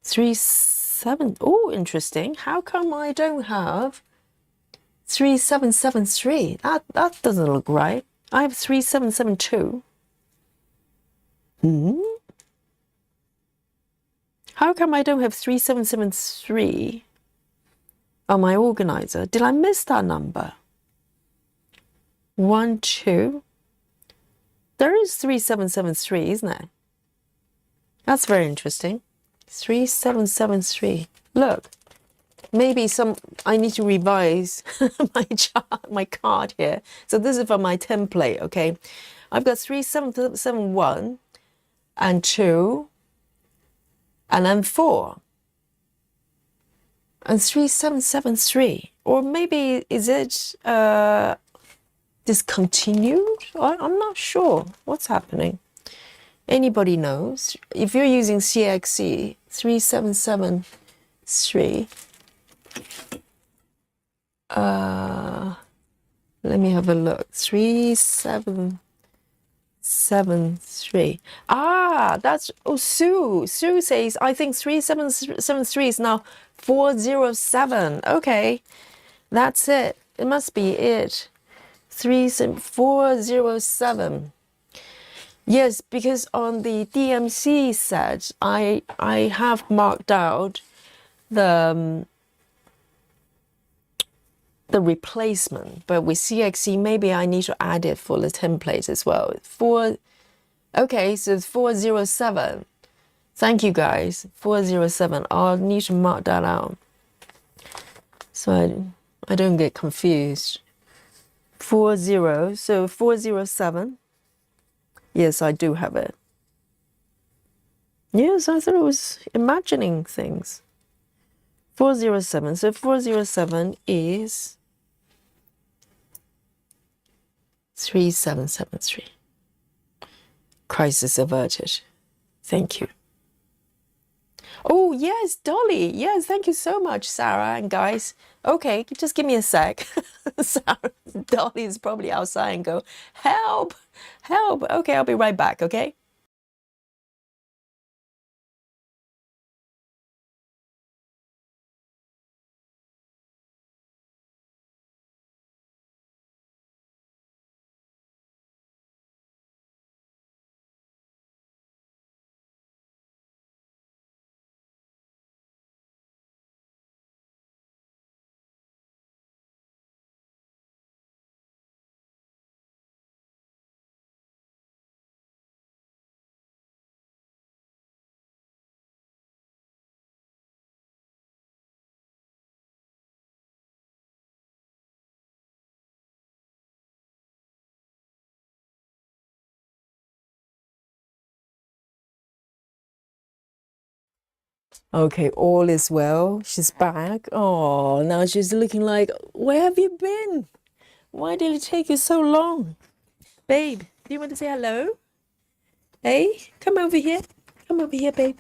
37. Oh, interesting. How come I don't have 3773? That doesn't look right. I have 3772. How come I don't have 3773 on my organizer? Did I miss that number? 1, 2. There is 3773, isn't there? That's very interesting. 3773. Look, maybe I need to revise my card here. So this is for my template, okay? I've got 3771 and 2 and then 4 and 3773. Or maybe is it discontinued? I'm not sure what's happening. Anybody knows? If you're using CXC 3773, let me have a look. 3773. That's Sue. Sue says I think 3773 is now 407. Okay, that's it. It must be it. 407. Yes, because on the DMC set, I have marked out the replacement, but with CXC, maybe I need to add it for the template as well. Okay, so it's 407. Thank you guys, 407. I'll need to mark that out so I don't get confused. 40, so 407. Yes, I do have it. Yes, I thought it was imagining things. 407. So 407 is 3773. Crisis averted. Thank you. Oh, yes, Dolly. Yes, thank you so much, Sarah and guys. Okay, just give me a sec. Sarah, Dolly is probably outside and go, help, help. Okay, I'll be right back, okay? Okay, all is well. She's back. Oh, now she's looking like, where have you been? Why did it take you so long? Babe, do you want to say hello? Hey, come over here. Come over here, babe.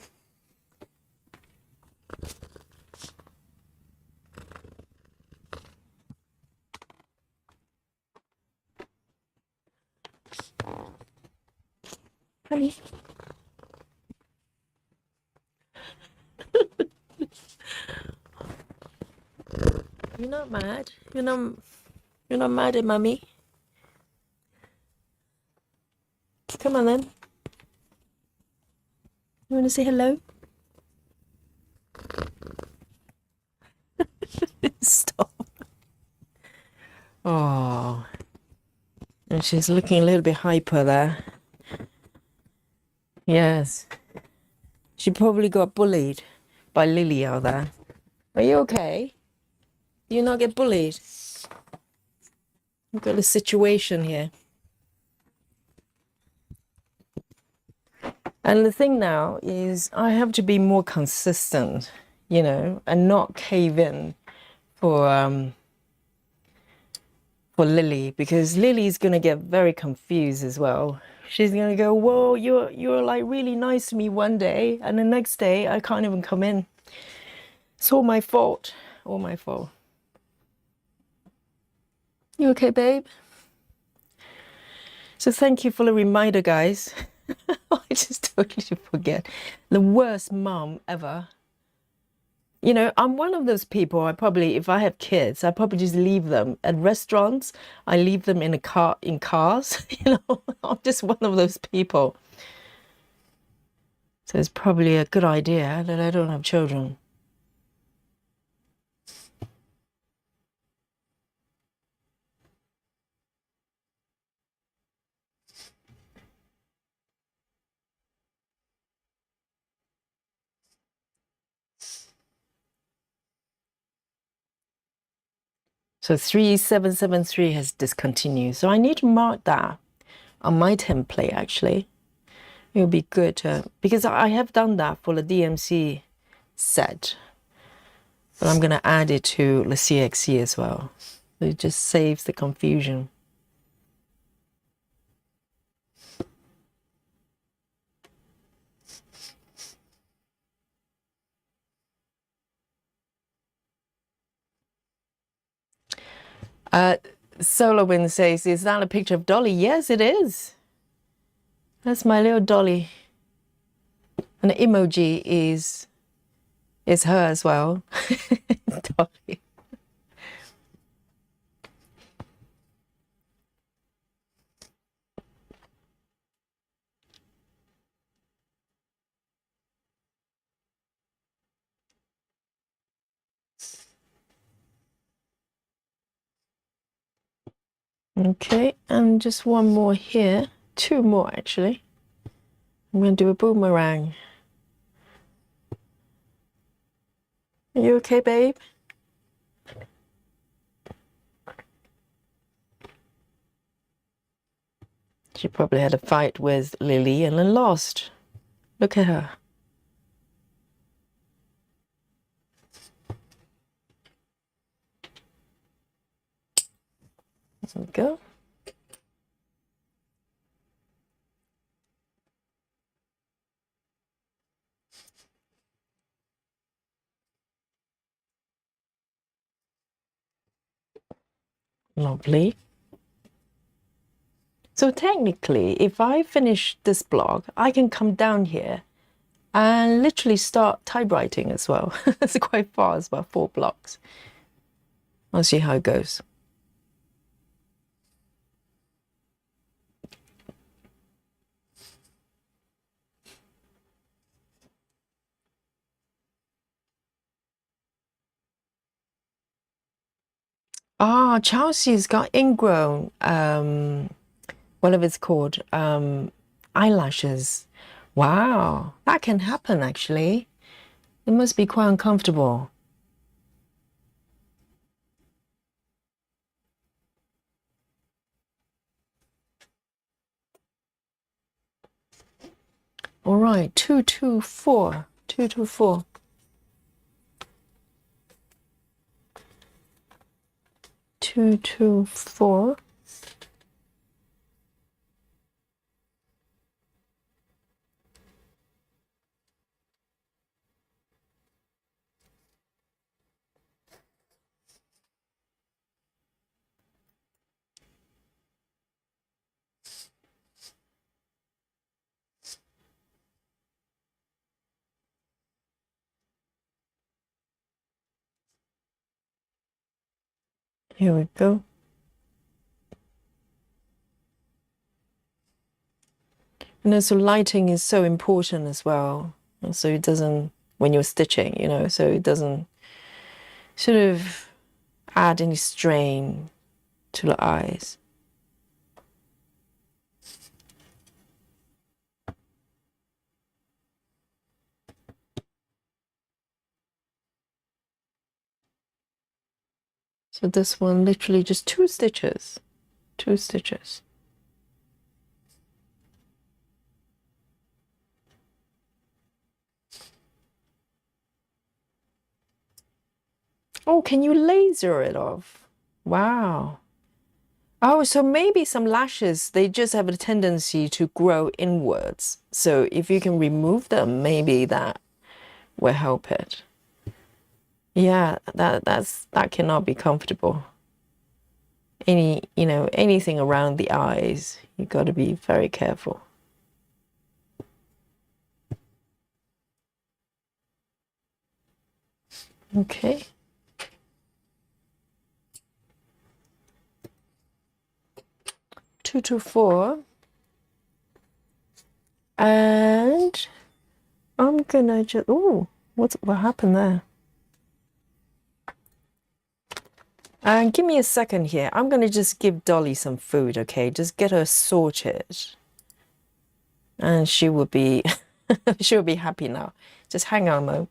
Honey. You're not mad? You're not mad at mommy? Come on then. You want to say hello? Stop. Oh. And she's looking a little bit hyper there. Yes. She probably got bullied by Lily out there. Are you okay? Do you not get bullied? We've got a situation here. And the thing now is I have to be more consistent, you know, and not cave in for Lily, because Lily's gonna get very confused as well. She's gonna go, whoa, you're like really nice to me one day, and the next day I can't even come in. It's all my fault. All my fault. You okay, babe? So thank you for the reminder, guys. I just totally forget. The worst mom ever. You know, I'm one of those people, I probably, if I have kids, I probably just leave them at restaurants. I leave them in a car, in cars, you know. I'm just one of those people. So it's probably a good idea that I don't have children. So 3773 has discontinued. So I need to mark that on my template, actually. It would be good to, because I have done that for the DMC set, but I'm going to add it to the CXC as well. It just saves the confusion. SolarWind says, is that a picture of Dolly? Yes, it is. That's my little Dolly. And the emoji is her as well. Dolly. Okay, and just one more here. Two more, actually. I'm going to do a boomerang. Are you okay, babe? She probably had a fight with Lily and then lost. Look at her. There we go. Lovely. So technically, if I finish this blog, I can come down here and literally start typewriting as well. It's quite far, it's about 4 blocks. I'll see how it goes. Ah, Chelsea's got ingrown, whatever it's called, eyelashes. Wow, that can happen actually. It must be quite uncomfortable. All right, 224, 224. 2 to 4. Here we go. And also lighting is so important as well. So it doesn't, when you're stitching, you know, so it doesn't sort of add any strain to the eyes. So this one literally just 2 stitches. 2 stitches. Oh, can you laser it off? Wow. Oh, so maybe some lashes, they just have a tendency to grow inwards. So if you can remove them, maybe that will help it. Yeah, that cannot be comfortable. Anything around the eyes, you got to be very careful. Okay. Two to 4. And I'm gonna just, oh, what happened there? And give me a second here. I'm gonna just give Dolly some food, okay? Just get her sorted. And she will be she'll be happy now. Just hang on, Mo.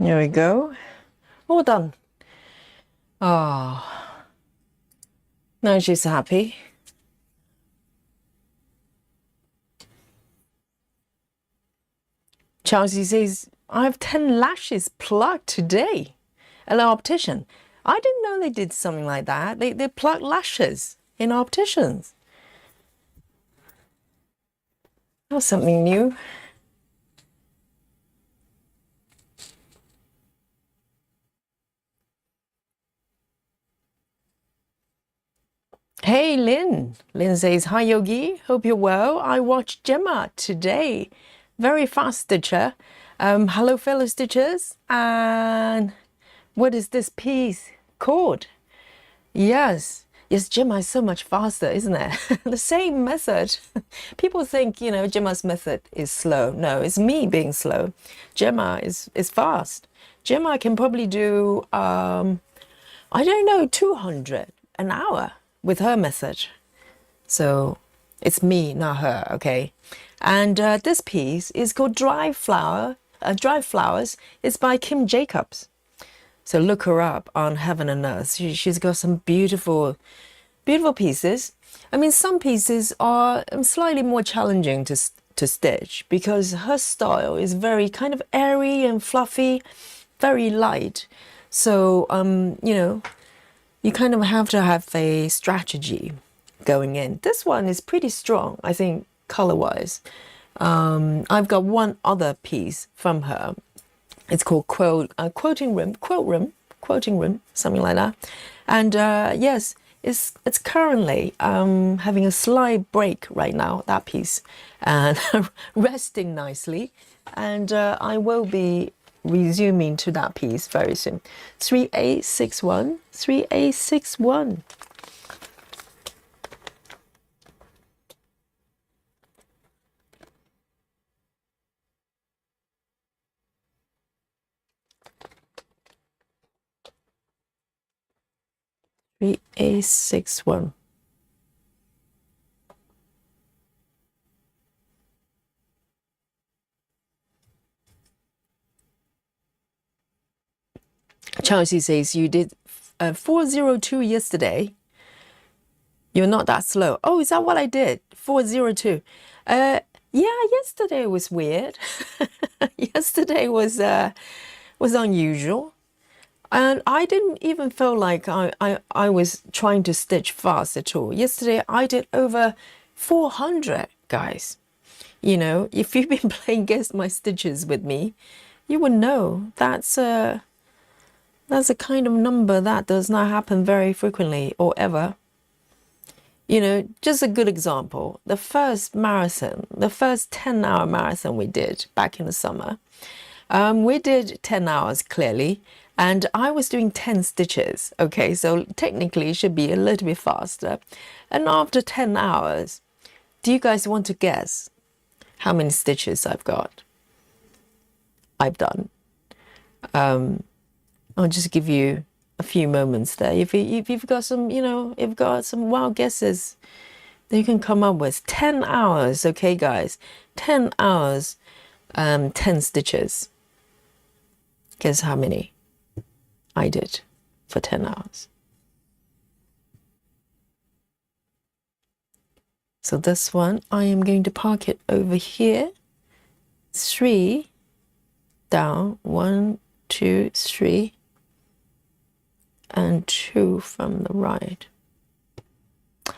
There we go. All done. Oh, now she's happy. Chelsea says, I have 10 lashes plucked today. Hello, optician. I didn't know they did something like that. They plug lashes in opticians. That was something new. Hey, Lynn. Lynn says, hi, Yogi. Hope you're well. I watched Gemma today. Very fast stitcher. Hello, fellow stitchers. And what is this piece called? Yes. Yes, Gemma is so much faster, isn't it? The same method. People think, you know, Gemma's method is slow. No, it's me being slow. Gemma is fast. Gemma can probably do, I don't know, 200 an hour with her method. So it's me, not her, okay? And this piece is called Dry Flowers. It's by Kim Jacobs. So look her up on Heaven and Earth. She's got some beautiful, beautiful pieces. I mean, some pieces are slightly more challenging to stitch because her style is very kind of airy and fluffy, very light. So, you know, you kind of have to have a strategy going in. This one is pretty strong, I think, color-wise. I've got one other piece from her. It's called Quoting Room, something like that. And yes, it's currently having a slight break right now, that piece, and resting nicely. And I will be resuming to that piece very soon. 3861, 3861. A61. Chelsea says you did 402 yesterday. You're not that slow. Oh, is that what I did? 402. Yeah, yesterday was weird. Yesterday was unusual. And I didn't even feel like I was trying to stitch fast at all. Yesterday, I did over 400, guys. You know, if you've been playing Guess My Stitches with me, you would know that's a kind of number that does not happen very frequently or ever. You know, just a good example. The first marathon, the first 10-hour marathon we did back in the summer, we did 10 hours clearly. And I was doing 10 stitches, okay? So technically it should be a little bit faster. And after 10 hours, do you guys want to guess how many stitches I've done? I'll just give you a few moments there. If you've got some, you know, if you've got some wild guesses that you can come up with. 10 hours, okay, guys? 10 hours, 10 stitches. Guess how many I did for 10 hours. So this one, I am going to park it over here. 3 down, 1, 2, 3, and 2 from the right.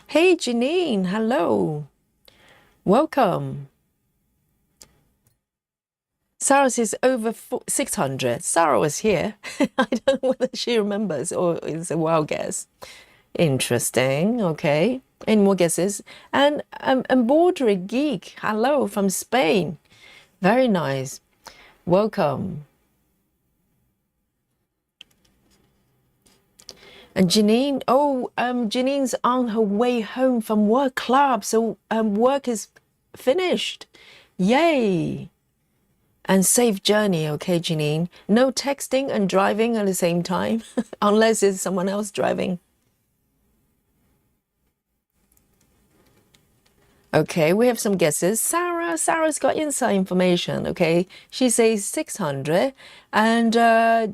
Hey, Janine, hello. Welcome. Sarah says over 600. Sarah was here. I don't know whether she remembers or it's a wild guess. Interesting. Okay. Any more guesses? And Embroidery Geek. Hello from Spain. Very nice. Welcome. And Janine, Janine's on her way home from work club. So work is finished. Yay. And safe journey, okay, Janine? No texting and driving at the same time, unless it's someone else driving. Okay, we have some guesses. Sarah's got inside information, okay? She says 600, and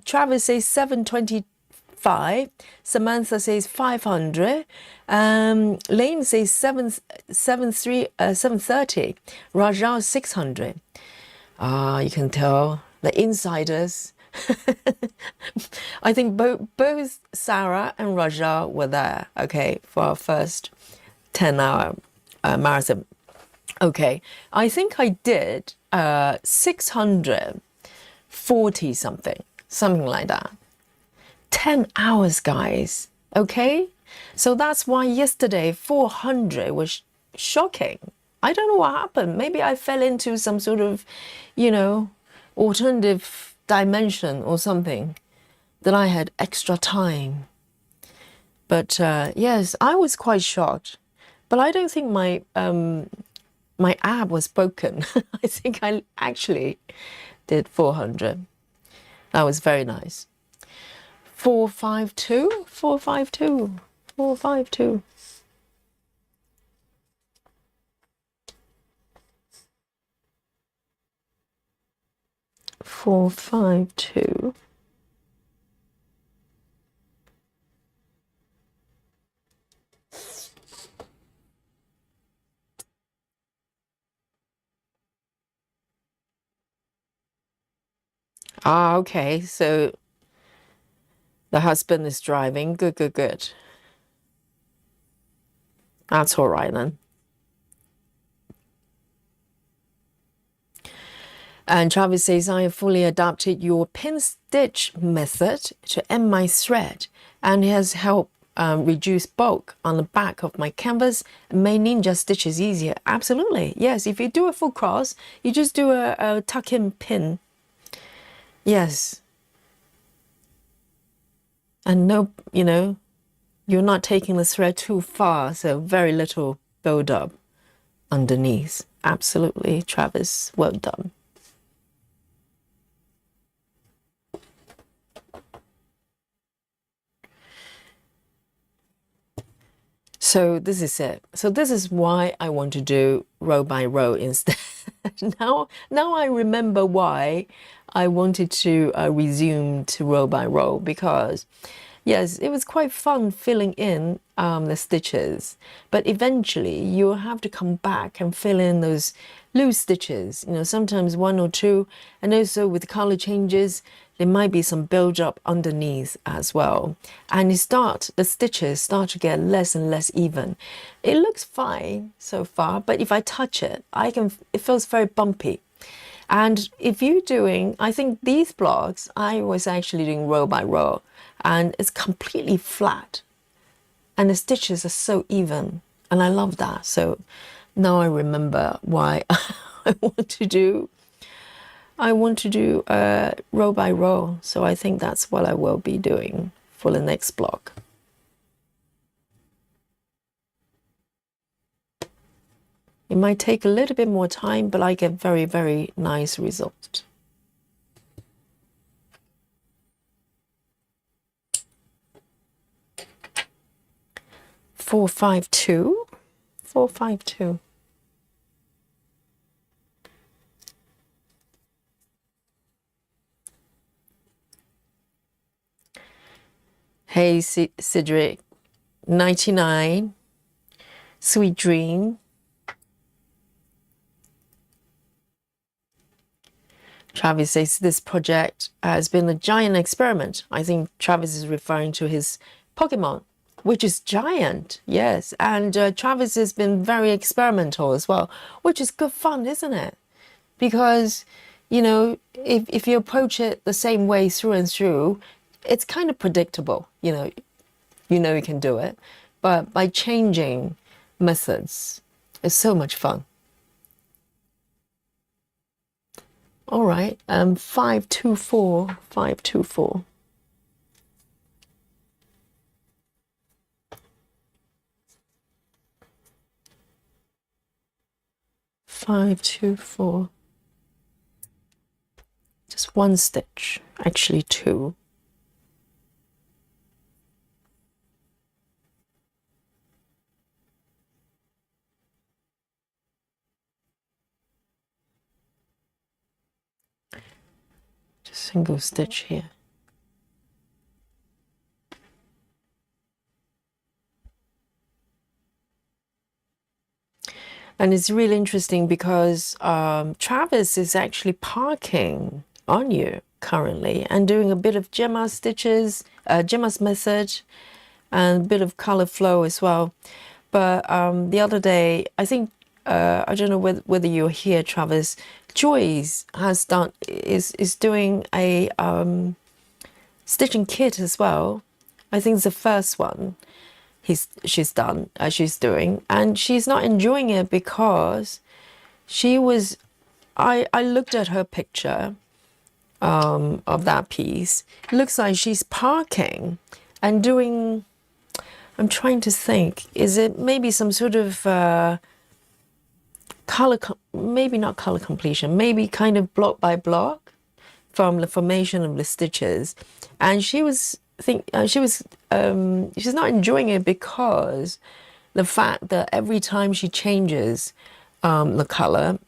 Travis says 725. Samantha says 500. Lane says 730. Rajal 600. Ah, you can tell the insiders. I think both Sarah and Raja were there, okay, for our first 10-hour marathon. Okay, I think I did 640 something like that. 10 hours, guys, okay? So that's why yesterday 400 was shocking. I don't know what happened. Maybe I fell into some sort of, alternative dimension or something, that I had extra time. But yes, I was quite shocked. But I don't think my ab was broken. I think I actually did 400. That was very nice. 452, 452, 452. 452. Ah, okay. So the husband is driving. Good, good, good. That's all right then. And Travis says, I have fully adapted your pin stitch method to end my thread, and it has helped reduce bulk on the back of my canvas and made ninja stitches easier. Absolutely. Yes, if you do a full cross, you just do a tuck-in pin. Yes. And no, you're not taking the thread too far, so very little build up underneath. Absolutely, Travis, well done. So this is it. So this is why I want to do row by row instead. now I remember why I wanted to resume to row by row, because yes, it was quite fun filling in the stitches, but eventually you'll have to come back and fill in those loose stitches, sometimes one or two, and also with color changes, there might be some build up underneath as well. And the stitches start to get less and less even. It looks fine so far, but if I touch it, it feels very bumpy. And if you're doing, I think these blocks, I was actually doing row by row, and it's completely flat. And the stitches are so even, and I love that. So now I remember why I want to do row by row. So I think that's what I will be doing for the next block. It might take a little bit more time, but I get very, very nice results. Four, 5, 2, 4, 5, 2. Hey, Cedric, 99, Sweet Dream. Travis says this project has been a giant experiment. I think Travis is referring to his Pokemon, which is giant, yes. And Travis has been very experimental as well, which is good fun, isn't it? Because, if you approach it the same way through and through, it's kind of predictable, you can do it. But by changing methods, it's so much fun. All right, 524, 524. 524. Just one stitch, actually two. Just single stitch here. And it's really interesting because Travis is actually parking on you. currently, and doing a bit of Gemma stitches, Gemma's method, and a bit of color flow as well. But the other day, I think, I don't know whether you're here, Travis, Joyce is doing a stitching kit as well. I think it's the first one she's doing, and she's not enjoying it because I looked at her picture of that piece. It looks like she's parking and doing, I'm trying to think, is it maybe some sort of maybe not color completion, maybe kind of block by block from the formation of the stitches. And she's not enjoying it because the fact that every time she changes the color,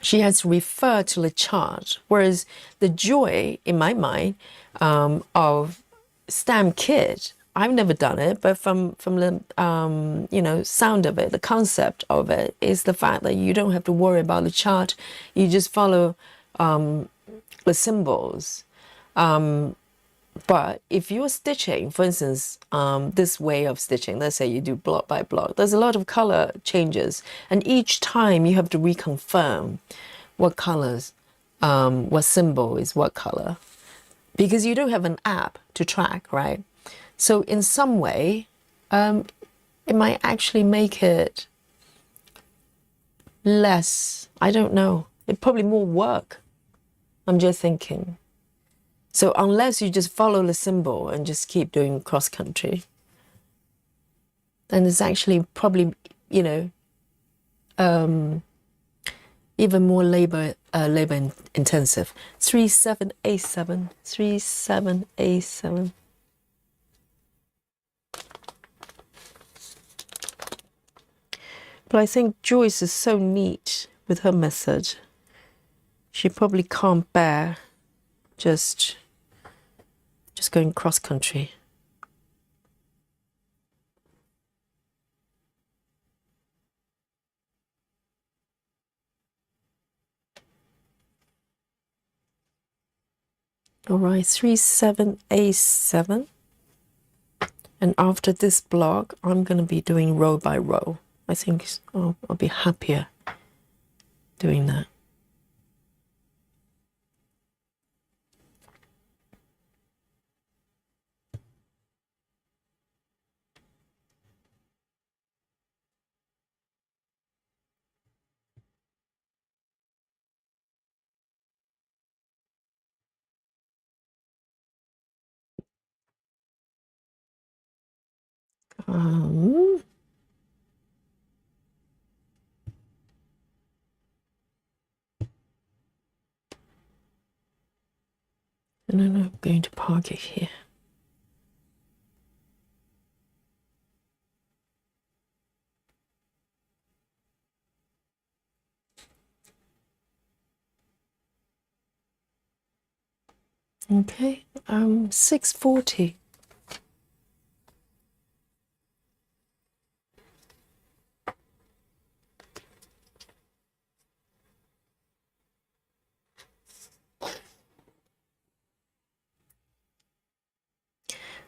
she has to refer to the chart. Whereas the joy in my mind of stamp kit, I've never done it, but from the sound of it, the concept of it is the fact that you don't have to worry about the chart. You just follow the symbols. But if you're stitching, for instance, this way of stitching, let's say you do block by block, there's a lot of color changes. And each time you have to reconfirm what colors, what symbol is what color, because you don't have an app to track, right? So in some way, it might actually make it less, I don't know, it probably more work. I'm just thinking. So unless you just follow the symbol and just keep doing cross country, then it's actually probably, even more labor intensive. 3787, 3787. But I think Joyce is so neat with her method. She probably can't bear just going cross country. All right, 3787. And after this block, I'm going to be doing row by row. I think I'll be happier doing that. And then I'm going to park it here. Okay, 640.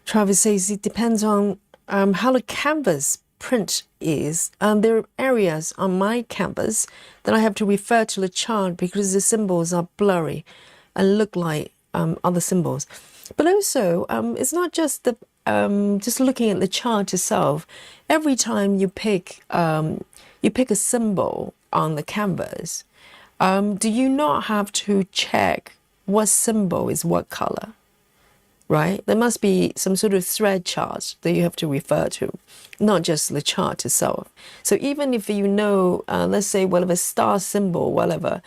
Travis says it depends on how the canvas print is. There are areas on my canvas that I have to refer to the chart because the symbols are blurry and look like other symbols. But also, it's not just the just looking at the chart itself. Every time you pick a symbol on the canvas, do you not have to check what symbol is what color? Right? There must be some sort of thread chart that you have to refer to, not just the chart itself. So even if you know, let's say whatever star symbol, whatever,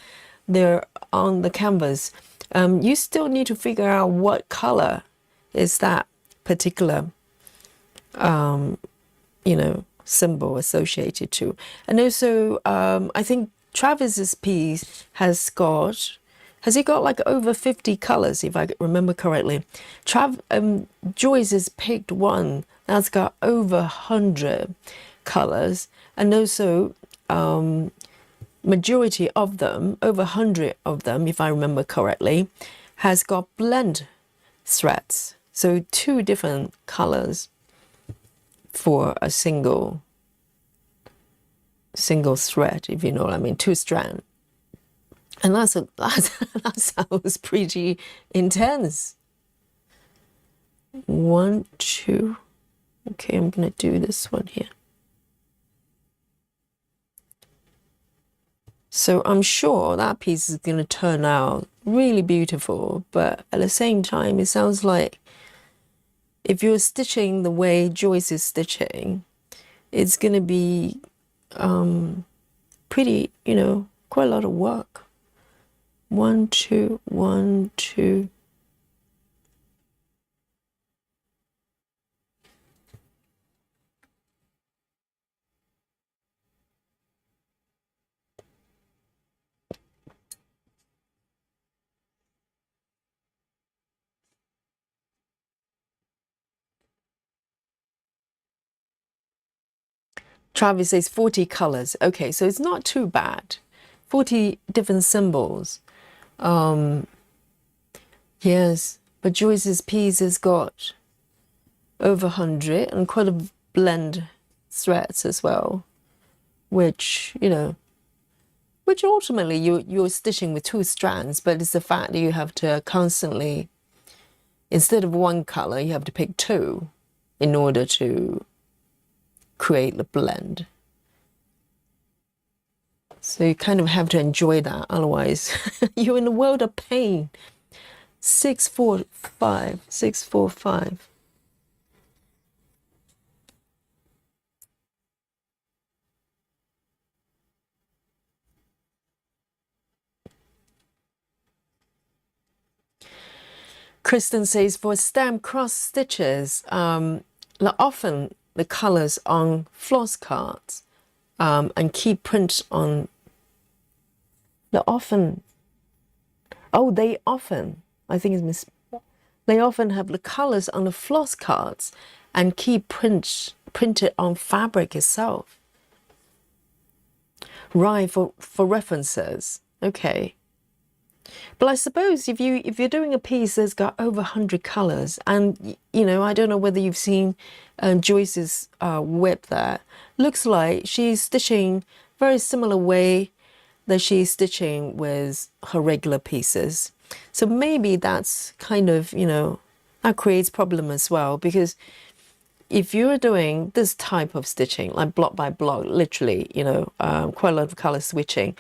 they're on the canvas, you still need to figure out what color is that particular, symbol associated to. And also, I think Travis's piece has he got like over 50 colors, if I remember correctly. Joyce has picked one that's got over 100 colors, and also majority of them, over 100 of them, if I remember correctly, has got blend threads. So 2 different colors for a single thread, if you know what I mean, 2 strands. And that sounds pretty intense. 1, 2. Okay, I'm gonna do this one here. So I'm sure that piece is gonna turn out really beautiful, but at the same time, it sounds like if you're stitching the way Joyce is stitching, it's gonna be pretty, you know, quite a lot of work. 1, 2, 1, 2. Travis says 40 colors. Okay, so it's not too bad. 40 different symbols. Yes, but Joyce's piece has got over 100 and quite a blend threads as well, which, you know, which ultimately you're stitching with 2 strands, but it's the fact that you have to constantly, instead of 1 color, you have to pick 2 in order to create the blend. So you kind of have to enjoy that, otherwise you're in a world of pain. 6, 4, 5, 6, 4, 5. Kristen says for stamp cross stitches, often the colors on floss cards and key print on the often. Oh, they often. I think it's miss. They often have the colors on the floss cards and key printed on fabric itself. Right, for references. Okay. But I suppose if you're doing a piece that's got over 100 colors, and you know, I don't know whether you've seen Joyce's whip there. Looks like she's stitching very similar way that she's stitching with her regular pieces. So maybe that's kind of, you know, that creates problem as well, because if you're doing this type of stitching, like block by block, literally, you know, quite a lot of color switching,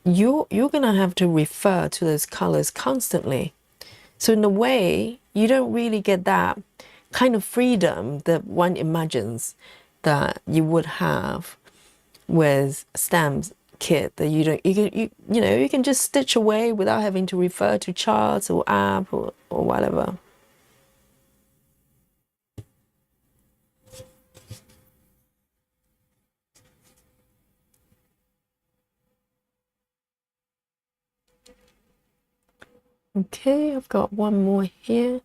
you're gonna have to refer to those colors constantly. So in a way, you don't really get that kind of freedom that one imagines that you would have with stamps kit, that you know, you can just stitch away without having to refer to charts or app or whatever. Okay, I've got one more here.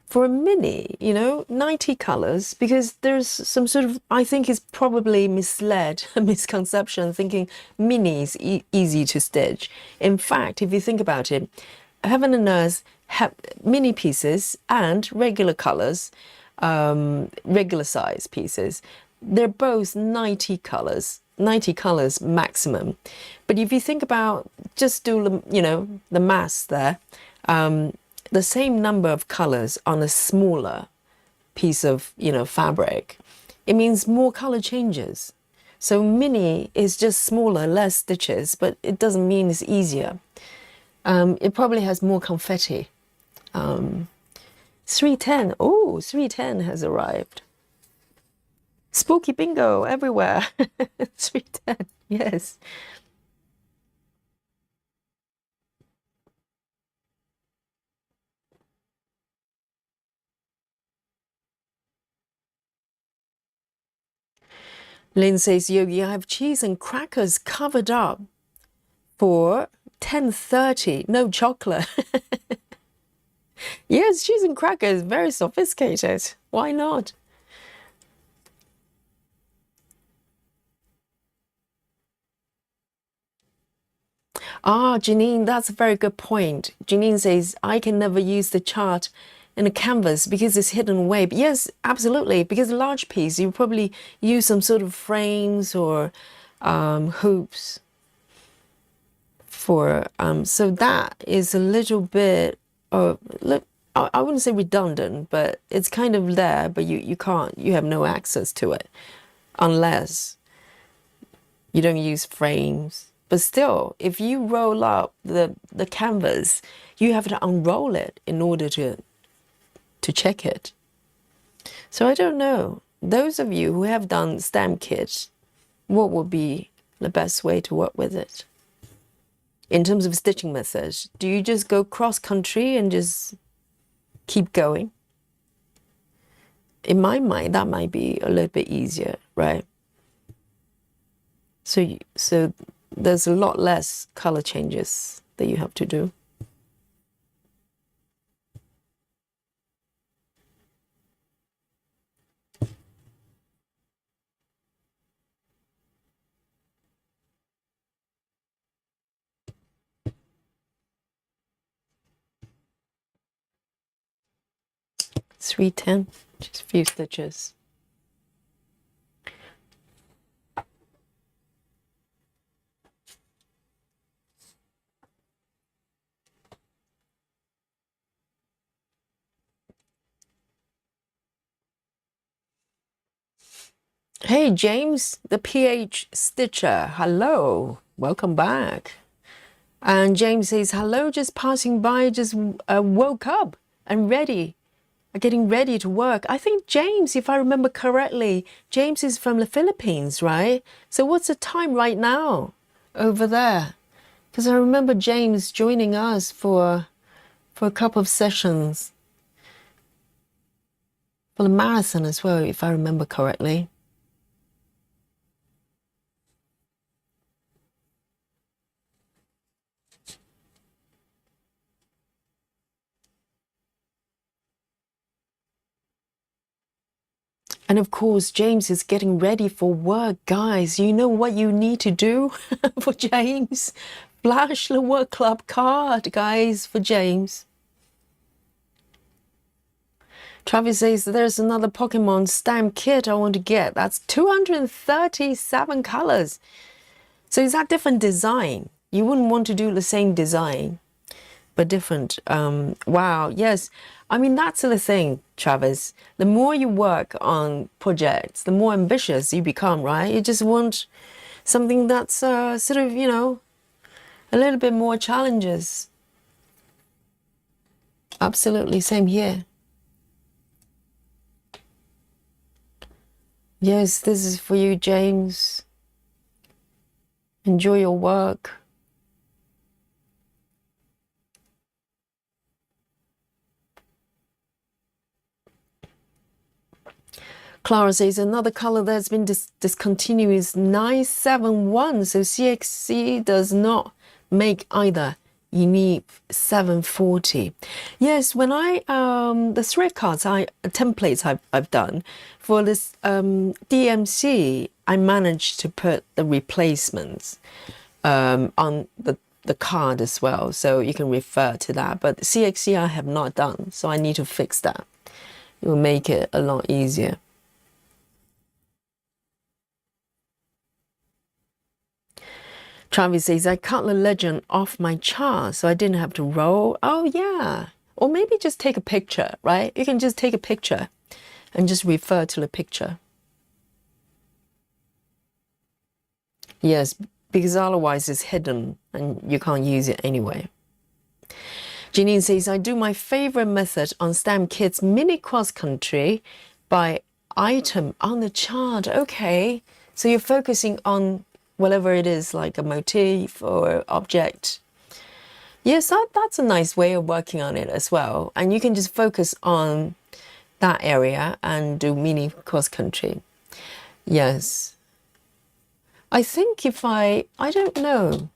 For a mini, you know, 90 colors, because there's some sort of, I think it's probably misled, a misconception, thinking mini is easy to stitch. In fact, if you think about it, Heaven and Earth have mini pieces and regular colors, regular size pieces. They're both 90 colors maximum. But if you think about, just do the, you know, the maths there, the same number of colors on a smaller piece of, you know, fabric, it means more color changes. So mini is just smaller, less stitches, but it doesn't mean it's easier. It probably has more confetti. 310. Oh, 310 has arrived. Spooky bingo everywhere. 310, yes. Lynn says, Yogi, I have cheese and crackers covered up for 10:30. No chocolate. Yes, cheese and crackers, very sophisticated. Why not? Ah, Janine, that's a very good point. Janine says, I can never use the chart in a canvas because it's hidden away. But yes, absolutely. Because a large piece, you probably use some sort of frames or hoops for, so that is a little bit, I wouldn't say redundant, but it's kind of there, but you can't, you have no access to it unless you don't use frames. But still, if you roll up the canvas, you have to unroll it in order to check it. So I don't know. Those of you who have done stamp kits, what would be the best way to work with it? In terms of stitching methods, do you just go cross country and just keep going? In my mind, that might be a little bit easier, right? So there's a lot less color changes that you have to do. It's 310, just a few stitches. Hey, James, the PH Stitcher. Hello, welcome back. And James says, hello, just passing by, just woke up and getting ready to work. I think James, if I remember correctly, James is from the Philippines, right? So what's the time right now over there? Because I remember James joining us for a couple of sessions for the marathon as well, if I remember correctly. And of course, James is getting ready for work. Guys, you know what you need to do for James? Flash the work club card, guys, for James. Travis says, there's another Pokemon stamp kit I want to get. That's 237 colors. So is that different design? You wouldn't want to do the same design, but different. Wow, yes. I mean, that's the thing, Travis. The more you work on projects, the more ambitious you become, right? You just want something that's sort of, you know, a little bit more challenges. Absolutely, same here. Yes, this is for you, James. Enjoy your work. Clara says another color that's been discontinued is 971. So CXC does not make either. You need 740. Yes, when I the thread cards templates I've done for this DMC, I managed to put the replacements on the card as well, so you can refer to that. But CXC I have not done, so I need to fix that. It will make it a lot easier. Travis says, I cut the legend off my chart so I didn't have to roll. Oh, yeah. Or maybe just take a picture, right? You can just take a picture and just refer to the picture. Yes, because otherwise it's hidden and you can't use it anyway. Janine says, I do my favorite method on stamp kits, mini cross country by item on the chart. Okay, so you're focusing on whatever it is, like a motif or object. Yes, that's a nice way of working on it as well. And you can just focus on that area and do mini cross country. Yes. I think if I don't know.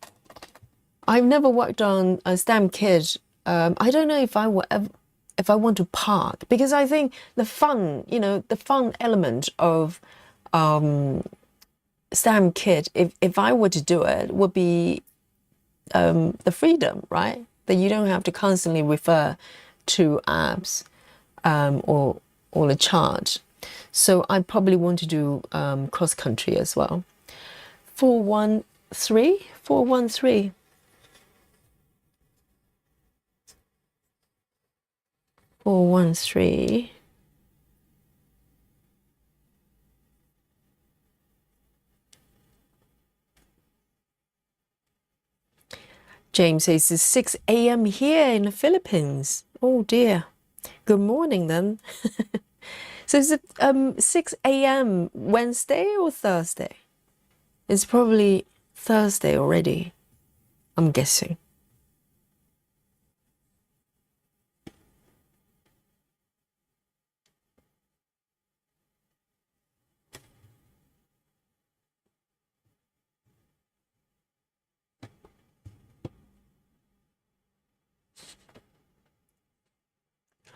I've never worked on a stamp kit. I don't know if I will ever, if I want to park, because I think the fun, you know, the fun element of stamp kit, if I were to do it, would be the freedom, right? That you don't have to constantly refer to apps or the chart. So I probably want to do cross country as well. 413, 413. 413. James says it's 6 a.m. here in the Philippines. Oh dear. Good morning then. So is it 6 a.m. Wednesday or Thursday? It's probably Thursday already, I'm guessing.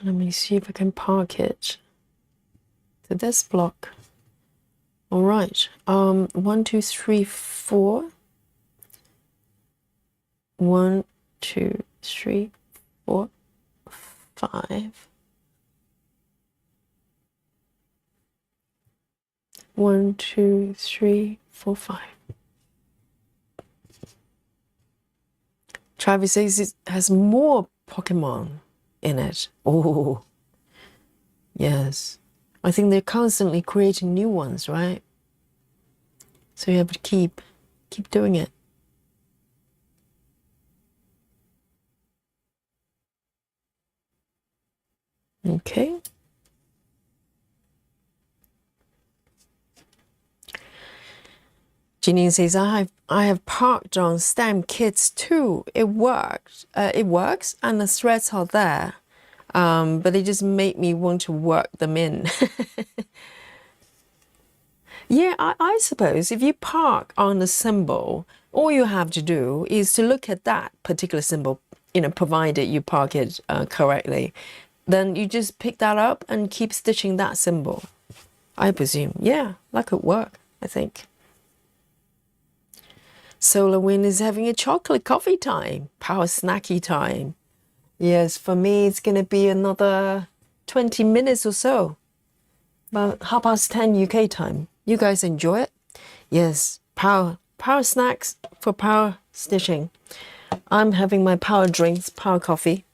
Let me see if I can park it to this block. All right. 1, 2, 3, 4. 1, 2, 3, 4, 5. 1, 2, 3, 4, 5. Travis says it has more Pokemon in it. Oh, yes. I think they're constantly creating new ones, right? So you have to keep doing it. Okay. Janine says, I have parked on stamp kits too. It worked. It works and the threads are there. But they just make me want to work them in. Yeah, I suppose if you park on a symbol, all you have to do is to look at that particular symbol, provided you park it correctly. Then you just pick that up and keep stitching that symbol, I presume. Yeah, that could work, I think. Solar Wind is having a chocolate coffee time, power snacky time. Yes, for me, it's going to be another 20 minutes or so. About 10:30 UK time. You guys enjoy it? Yes, power snacks for power stitching. I'm having my power drinks, power coffee.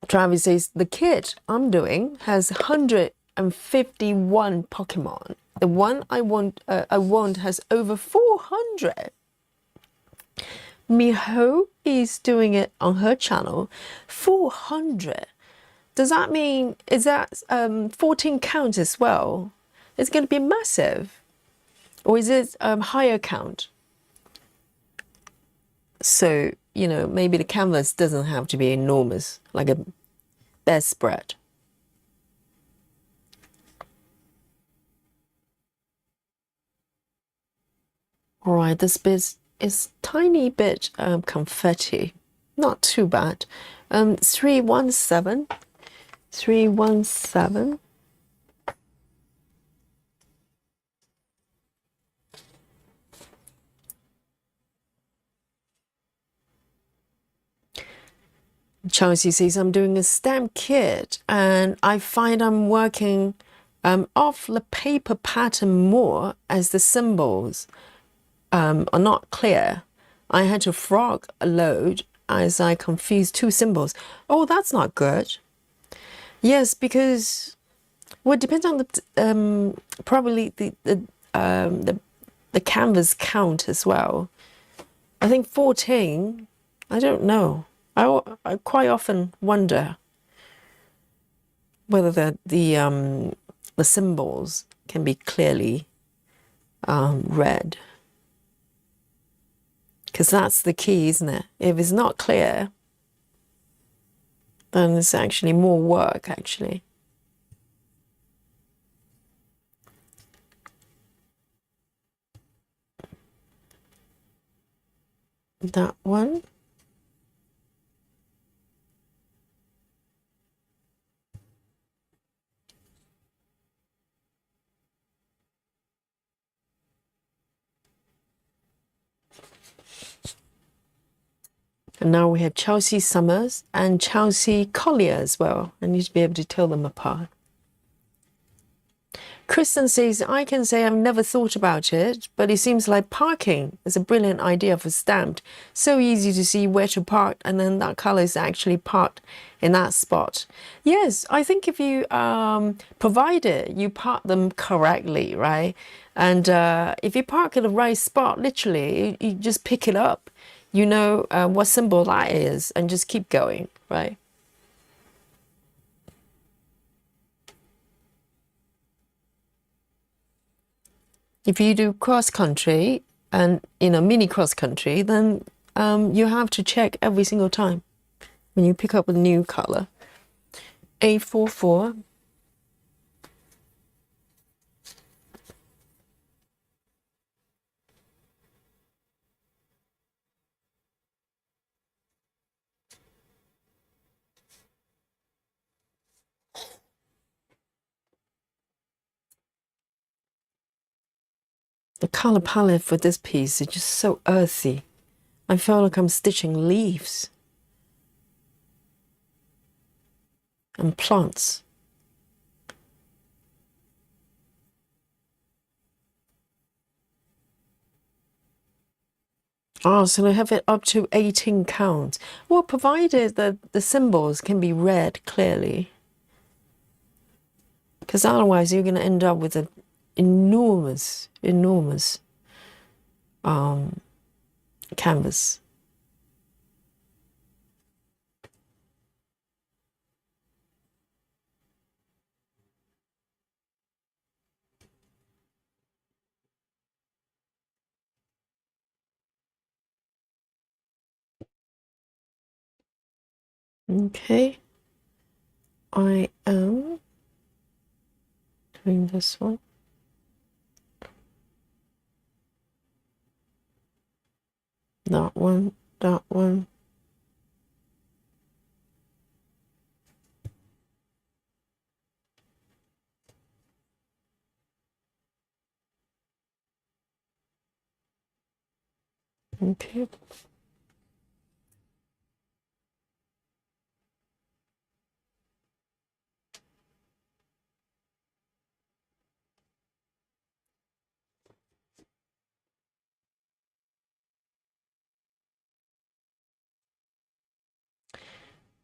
Travis says, the kit I'm doing has 151 Pokemon. The one I want has over 400. Miho is doing it on her channel. 400. Does that mean, is that 14 count as well? It's going to be massive. Or is it higher count? So, maybe the canvas doesn't have to be enormous, like a bedspread. All right, this bit is tiny bit confetti. Not too bad. 317. 317. Chelsea says, I'm doing a stamp kit and I find I'm working off the paper pattern more as the symbols are not clear. I had to frog a load as I confused two symbols. Oh, that's not good. Yes, because it depends on the probably the canvas count as well. I think 14. I don't know. I quite often wonder whether the symbols can be clearly read, because that's the key, isn't it? If it's not clear, then it's actually more work, actually. That one. And now we have Chelsea Summers and Chelsea Collier as well. I need to be able to tell them apart. Kristen says, I can say I've never thought about it, but it seems like parking is a brilliant idea for stamped. So easy to see where to park, and then that color is actually parked in that spot. Yes, I think if you provided you park them correctly, right? And if you park in the right spot, literally, you just pick it up. You know what symbol that is, and just keep going, right? If you do cross country and mini cross country, then you have to check every single time when you pick up a new color. A44. The color palette for this piece is just so earthy. I feel like I'm stitching leaves and plants. Oh, so I have it up to 18 counts. Well, provided that the symbols can be read clearly. Because otherwise you're going to end up with an enormous canvas. Okay, I am doing this one. That one, that one. Okay.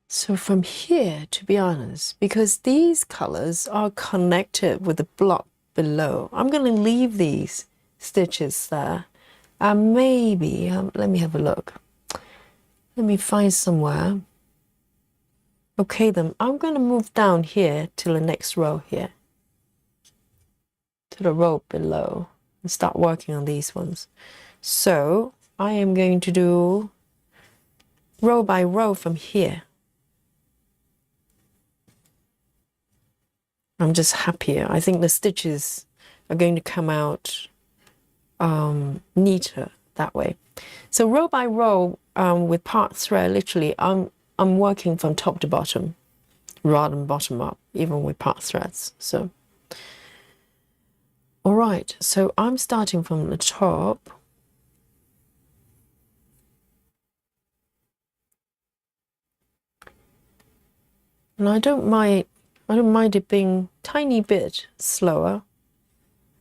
So from here, to be honest, because these colors are connected with the block below, I'm going to leave these stitches there. And maybe, let me have a look. Let me find somewhere. Okay, then I'm going to move down here to the next row here, to the row below, and start working on these ones. So I am going to do row by row from here. I'm just happier. I think the stitches are going to come out neater that way. So row by row with part thread, literally, I'm working from top to bottom rather than bottom up, even with part threads. So, all right. So I'm starting from the top. And I don't mind it being tiny bit slower,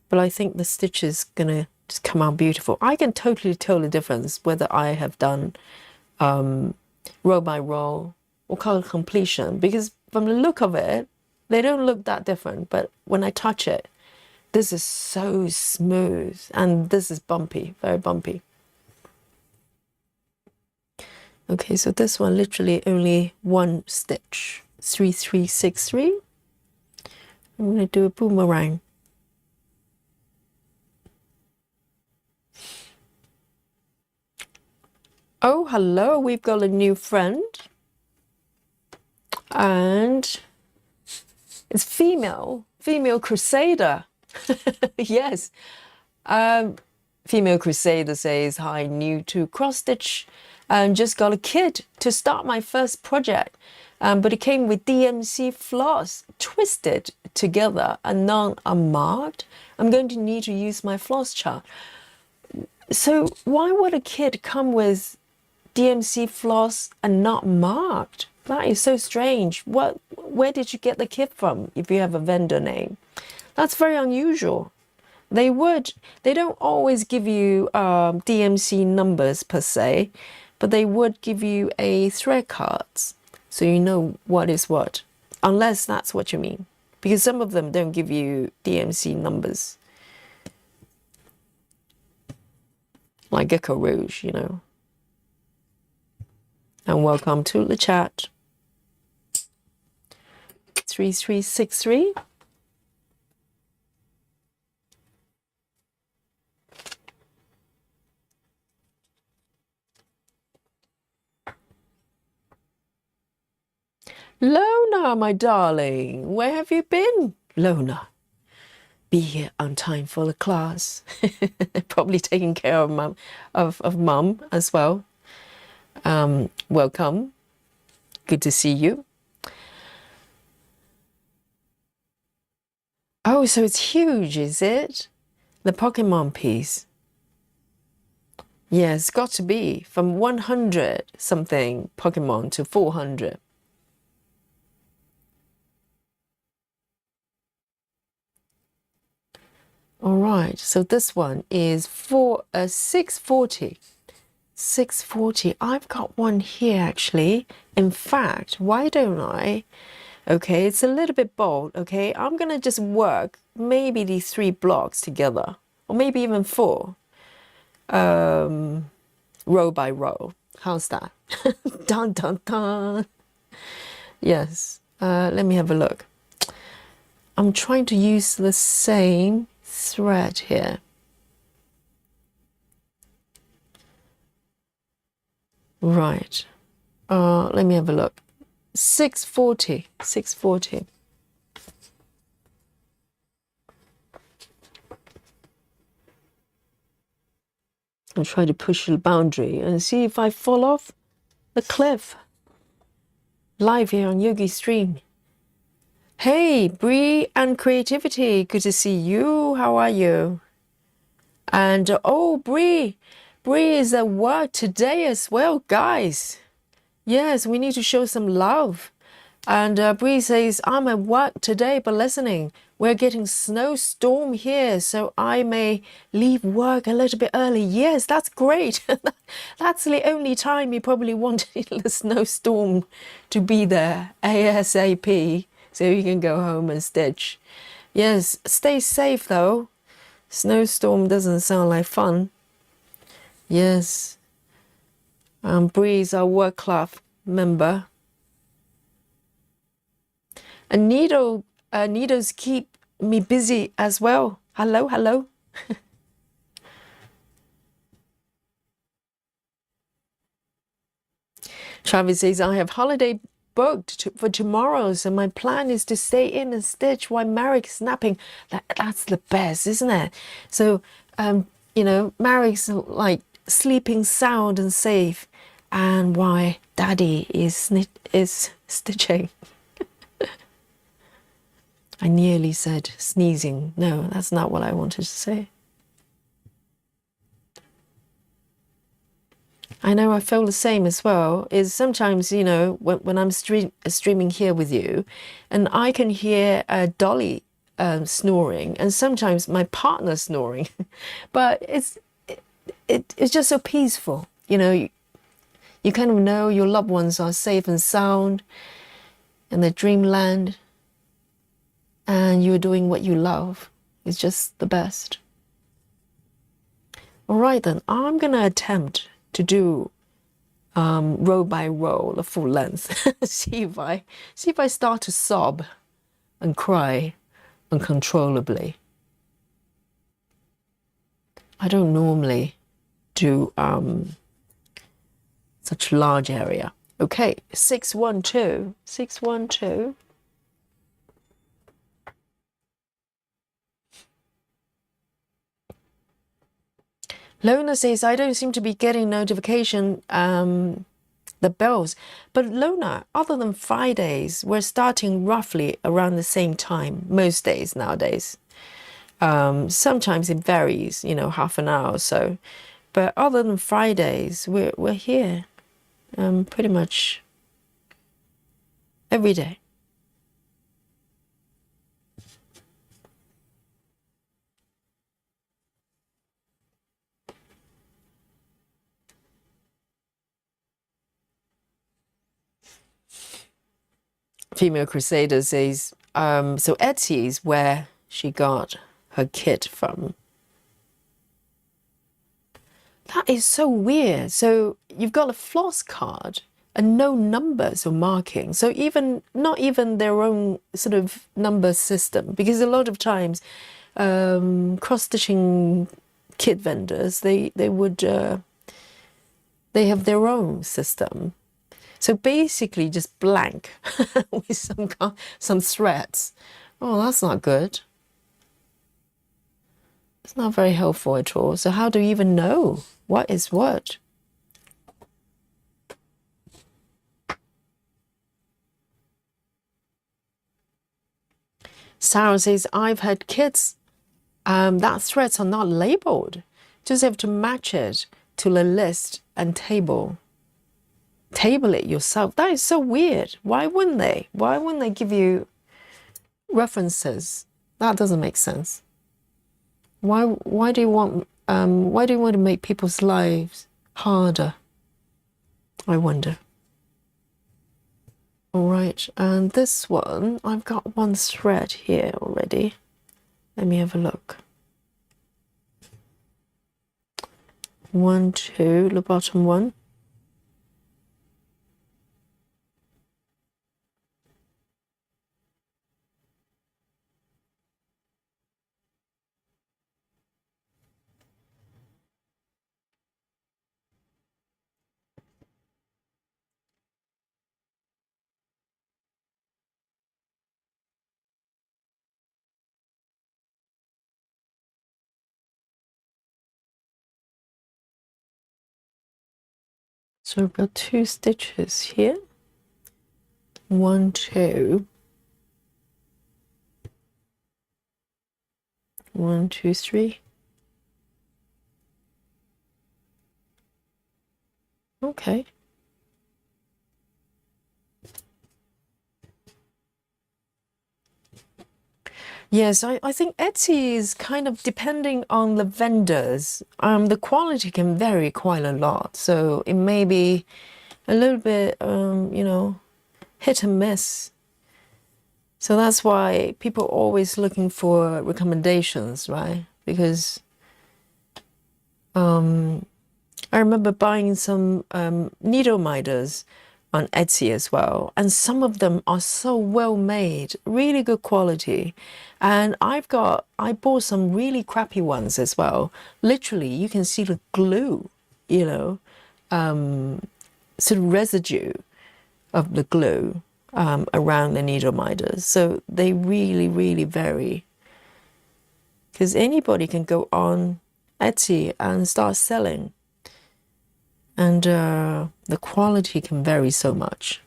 but I think the stitch is gonna just come out beautiful. I can totally tell the difference whether I have done row by row or color completion, because from the look of it, they don't look that different. But when I touch it, this is so smooth and this is bumpy, very bumpy. Okay, so this one literally only one stitch. 3363. I'm going to do a boomerang. Oh, hello, we've got a new friend. And it's female crusader. Yes. Female crusader says, hi, new to cross stitch and just got a kit to start my first project. But it came with DMC floss twisted together and none are marked. I'm going to need to use my floss chart. So why would a kit come with DMC floss are not marked. That is so strange. Where did you get the kit from if you have a vendor name? That's very unusual. They don't always give you DMC numbers per se, but they would give you a thread cards so you know what is what, unless that's what you mean, because some of them don't give you DMC numbers, like Gecko Rouge, you know. And welcome to the chat. 3363. Lona, my darling, where have you been? Lona, be here on time for the class. Probably taking care of mum as well. Welcome. Good to see you. Oh, so it's huge, is it? The Pokemon piece. Yeah, it's got to be from 100 something Pokemon to 400. All right, so this one is for 640. 640. I've got one here actually. In fact, why don't I? Okay, it's a little bit bold. Okay, I'm gonna just work maybe these 3 blocks together, or maybe even 4, row by row. How's that? Dun dun dun. Yes. Let me have a look. I'm trying to use the same thread here. Right. Let me have a look. 640. 640. I'll try to push the boundary and see if I fall off the cliff. Live here on Yogi Stream. Hey, Bree and Creativity, good to see you. How are you? And oh, Bree is at work today as well, guys. Yes, we need to show some love. And Bree says, I'm at work today, but listening. We're getting snowstorm here, so I may leave work a little bit early. Yes, that's great. That's the only time you probably wanted the snowstorm to be there, ASAP, so you can go home and stitch. Yes, stay safe though. Snowstorm doesn't sound like fun. Yes. Bree's our work club member. And needles keep me busy as well. Hello, hello. Travis says, I have holiday booked for tomorrow, so my plan is to stay in and stitch while Marek's napping. That's the best, isn't it? So, you know, Marek's like sleeping sound and safe, and why Daddy is stitching. I nearly said sneezing. No, that's not what I wanted to say. I know I feel the same as well. Is sometimes, you know, when I'm streaming here with you, and I can hear Dolly snoring, and sometimes my partner snoring, but it's just so peaceful. You know, you kind of know your loved ones are safe and sound in their dreamland, and you're doing what you love. It's just the best. All right then, I'm gonna attempt to do row by row, the full length. see if I start to sob and cry uncontrollably. I don't normally do such large area. Okay, 612, 612. Lona says, I don't seem to be getting notification, the bells. But Lona, other than Fridays, we're starting roughly around the same time, most days nowadays. Sometimes it varies, you know, half an hour or so. But other than Fridays, we're here. pretty much every day. Female Crusader says, so Etsy is where she got her kit from. That is so weird. So you've got a floss card and no numbers or marking. So not even their own sort of number system, because a lot of times cross-stitching kit vendors, they have their own system. So basically just blank with some threads. Oh, that's not good. It's not very helpful at all. So how do you even know what is what? Sarah says, I've had kits that threads are not labeled. Just have to match it to the list and table it yourself. That is so weird. Why wouldn't they? Why wouldn't they give you references? That doesn't make sense. Why do you want to make people's lives harder? I wonder. All right, and this one, I've got one thread here already. Let me have a look. 1, 2, the bottom one. So I've got 2 stitches here. 1, 2. 1, 2, 3. Okay. Yes, I think Etsy is kind of depending on the vendors. The quality can vary quite a lot. So it may be a little bit, hit and miss. So that's why people are always looking for recommendations, right? Because I remember buying some needle minders on Etsy as well, and some of them are so well made, really good quality. And I bought some really crappy ones as well. Literally, you can see the glue, sort of residue of the glue around the needle minders. So they really, really vary. Because anybody can go on Etsy and start selling. And the quality can vary so much.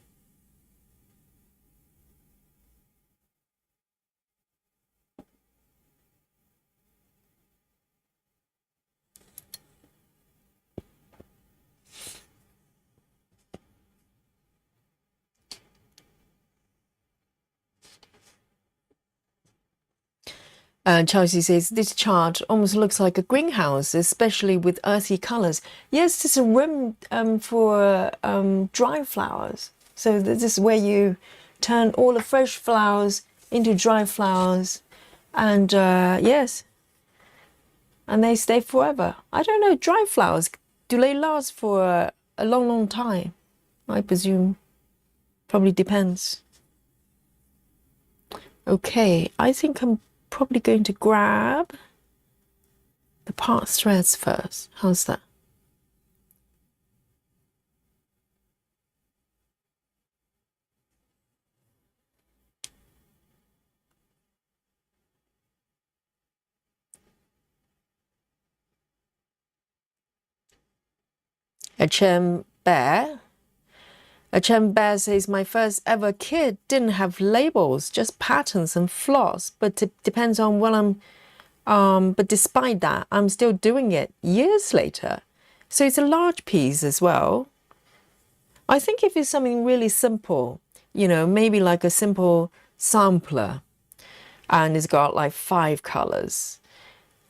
Chelsea says, this chart almost looks like a greenhouse, especially with earthy colors. Yes, it's a room for dry flowers. So this is where you turn all the fresh flowers into dry flowers. And yes, and they stay forever. I don't know, dry flowers, do they last for a long, long time? I presume. Probably depends. Okay, I think I'm probably going to grab the part threads first. How's that? Achem Bear says, my first ever kit didn't have labels, just patterns and floss, but it depends on what but despite that, I'm still doing it years later. So it's a large piece as well. I think if it's something really simple, you know, maybe like a simple sampler and it's got like 5 colors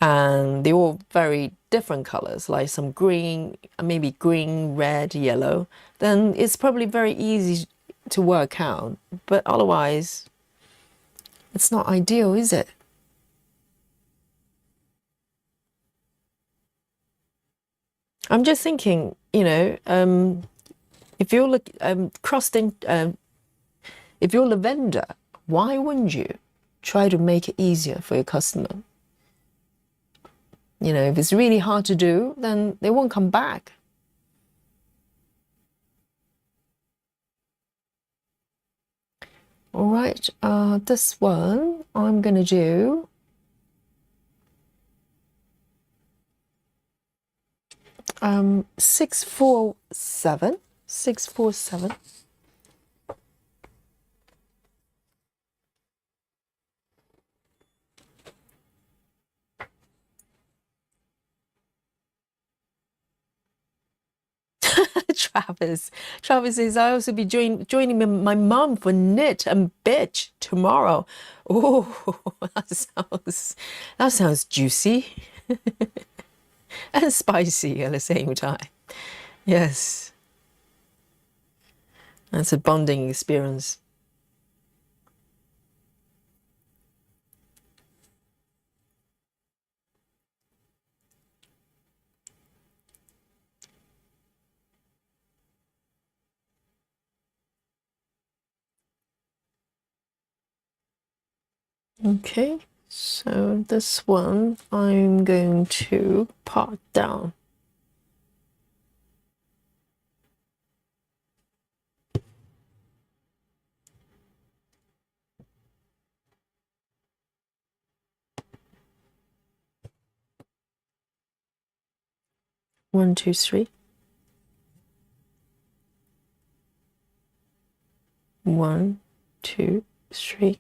and they're all very different colors, like some green, maybe green, red, yellow, then it's probably very easy to work out. But otherwise, it's not ideal, is it? I'm just thinking, you know, if you're look crossed in, if you're the vendor, why wouldn't you try to make it easier for your customer? You know, if it's really hard to do, then they won't come back. All right, this one I'm gonna do 647, 647. Travis says I also be joining my mum for knit and bitch tomorrow. Oh, that sounds juicy and spicy at the same time. Yes, that's a bonding experience. Okay, so this one I'm going to part down. One, two, three. 1, 2, 3.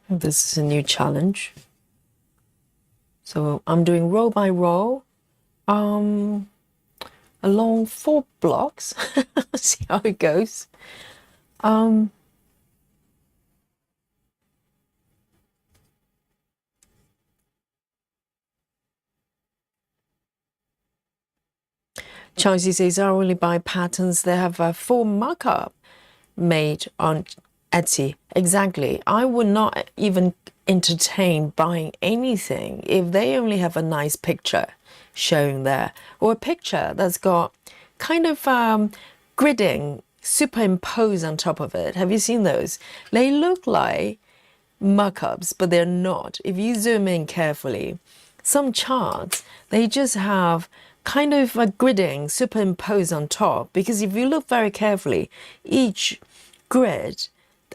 This is a new challenge. So I'm doing row by row, along 4 blocks. See how it goes. Chelsea says I only buy patterns that have a full markup made on Etsy. Exactly. I would not even entertain buying anything if they only have a nice picture showing there, or a picture that's got kind of gridding superimposed on top of it. Have you seen those? They look like markups, but they're not. If you zoom in carefully, some charts, they just have kind of a gridding superimposed on top, because if you look very carefully, each grid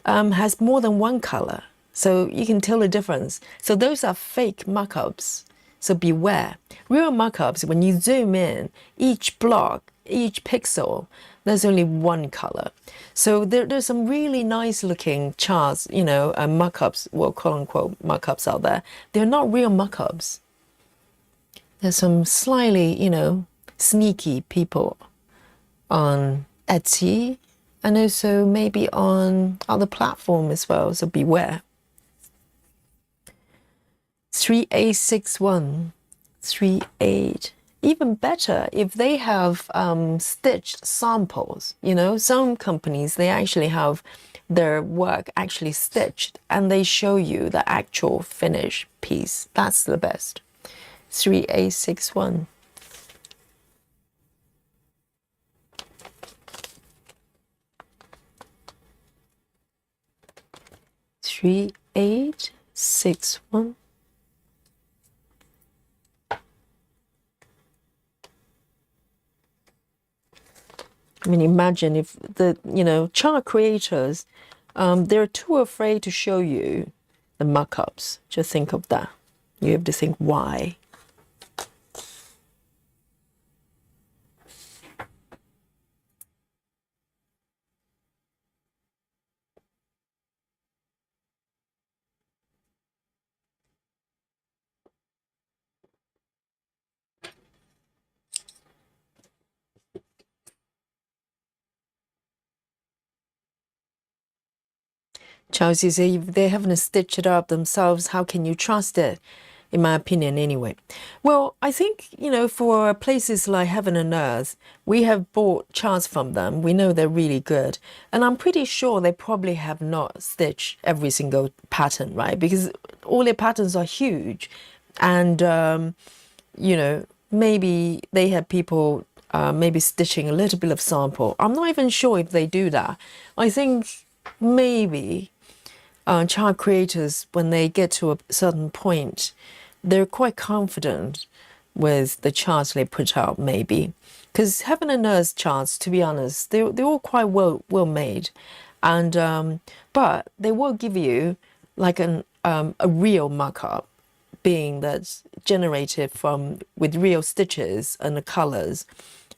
has more than one color, so you can tell the difference. So those are fake markups, so beware. Real markups, when you zoom in, each block, each pixel, there's only one color. So there's some really nice looking charts, you know, markups, well, quote unquote markups out there. They're not real markups. There's some slightly, you know, sneaky people on Etsy and also maybe on other platforms as well, so beware. 3861, 38. Even better if they have stitched samples. You know, some companies, they actually have their work actually stitched and they show you the actual finished piece. That's the best. 3861. Three, 8, 6, 1. I mean, imagine if the, you know, chart creators, they're too afraid to show you the markups. Just think of that. You have to think why. Chelsea says, if they haven't stitched it up themselves, how can you trust it? In my opinion, anyway. Well, I think, for places like Heaven and Earth, we have bought charts from them. We know they're really good. And I'm pretty sure they probably have not stitched every single pattern, right? Because all their patterns are huge. And, maybe they have people maybe stitching a little bit of sample. I'm not even sure if they do that. I think maybe child creators, when they get to a certain point, they're quite confident with the charts they put out, maybe. Because Heaven and Earth charts, to be honest, they're all quite well made. And but they will give you like a real markup, being that's generated with real stitches and the colors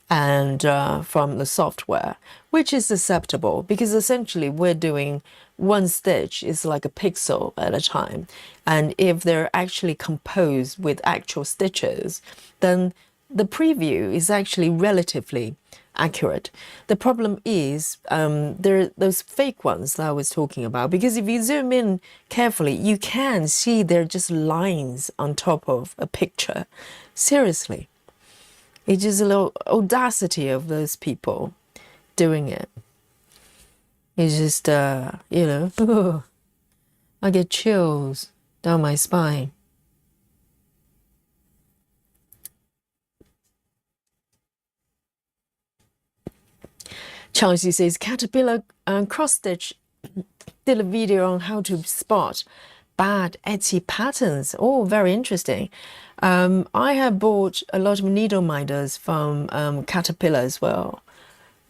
and from the software, which is acceptable because essentially we're doing one stitch is like a pixel at a time. And if they're actually composed with actual stitches, then the preview is actually relatively accurate. The problem is there are those fake ones that I was talking about, because if you zoom in carefully, you can see they're just lines on top of a picture. Seriously. It's just a little audacity of those people doing it. It's just, I get chills down my spine. Chelsea says, Caterpillar Cross Stitch did a video on how to spot bad Etsy patterns. Oh, very interesting. I have bought a lot of needle minders from Caterpillar as well.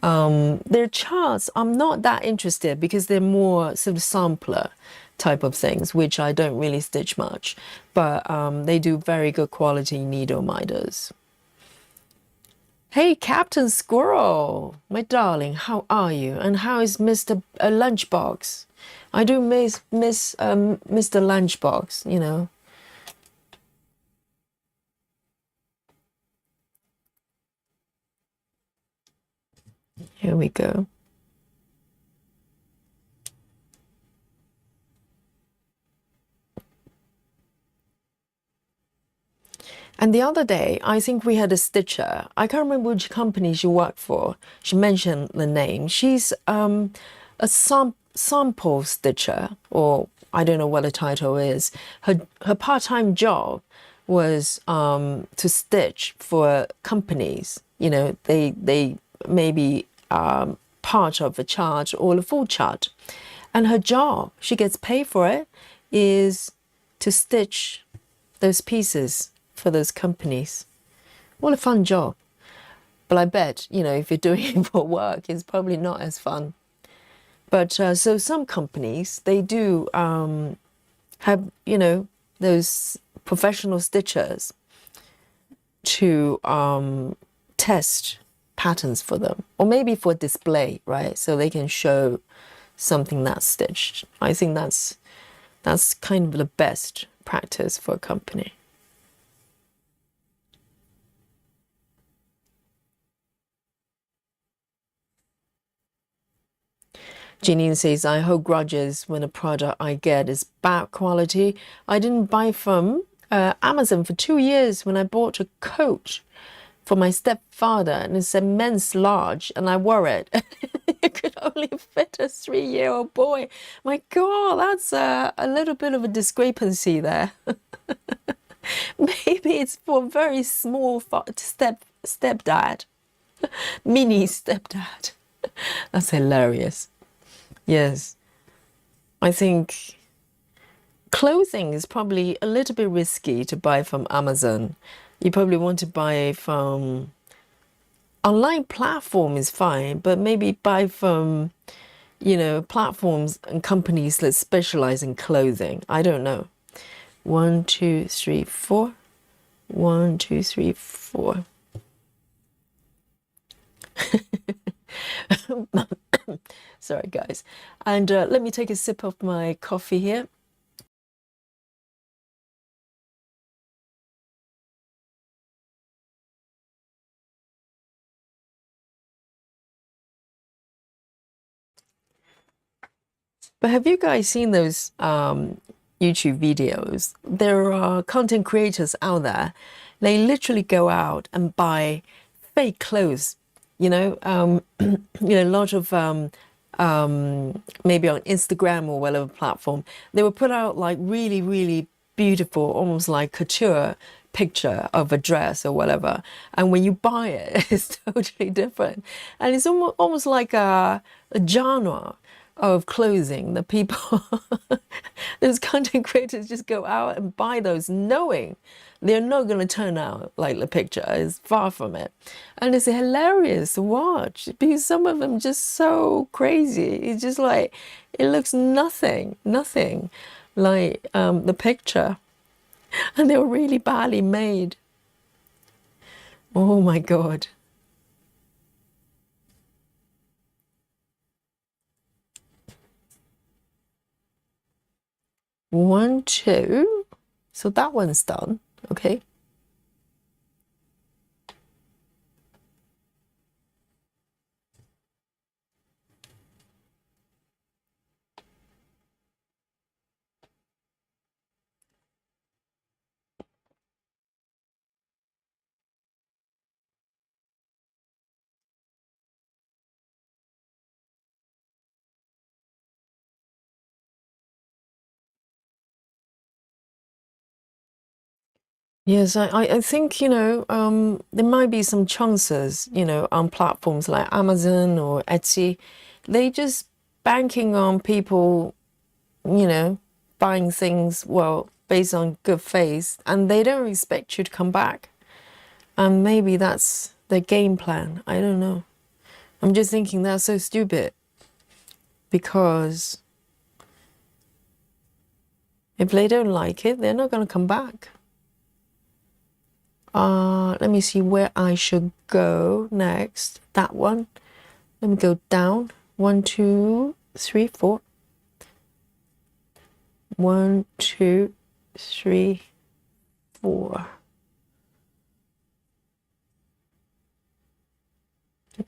Their charts, I'm not that interested because they're more sort of sampler type of things, which I don't really stitch much. But they do very good quality needle minders. Hey, Captain Squirrel, my darling, how are you? And how is Mr. Lunchbox? I do miss Mr. Lunchbox, Here we go. And the other day, I think we had a stitcher. I can't remember which company she worked for. She mentioned the name. She's a sample stitcher, or I don't know what the title is. Her part-time job was to stitch for companies. They maybe part of a chart or a full chart. And her job, she gets paid for it, is to stitch those pieces for those companies. What a fun job. But I bet, if you're doing it for work, it's probably not as fun. But so some companies, they do have, those professional stitchers to test patterns for them, or maybe for display, right? So they can show something that's stitched. I think that's kind of the best practice for a company. Janine says, I hold grudges when a product I get is bad quality. I didn't buy from Amazon for 2 years when I bought a coat for my stepfather, and it's a men's large, and I wore it. It could only fit a 3-year-old boy. My God, that's a little bit of a discrepancy there. Maybe it's for a very small stepdad, mini stepdad. That's hilarious. Yes, I think clothing is probably a little bit risky to buy from Amazon. You probably want to buy from online platform is fine, but maybe buy from, platforms and companies that specialize in clothing. I don't know. 1, 2, 3, 4. 1, 2, 3, 4. Sorry, guys. And let me take a sip of my coffee here. But have you guys seen those YouTube videos? There are content creators out there. They literally go out and buy fake clothes. A lot of maybe on Instagram or whatever platform, they will put out like really, really beautiful, almost like couture picture of a dress or whatever. And when you buy it, it's totally different. And it's almost like a genre of clothing that people, those content creators just go out and buy those knowing they're not going to turn out like the picture. It's far from it. And it's hilarious to watch because some of them just so crazy. It's just like, it looks nothing like the picture. And they were really badly made. Oh my God. One, two. So that one's done. Okay. Yes, I think, there might be some chances, on platforms like Amazon or Etsy. They just banking on people, buying things, well, based on good faith, and they don't expect you to come back. And maybe that's their game plan. I don't know. I'm just thinking that's so stupid because if they don't like it, they're not going to come back. Let me see where I should go next. That one. Let me go down. 1, 2, 3, 4. 1, 2, 3, 4.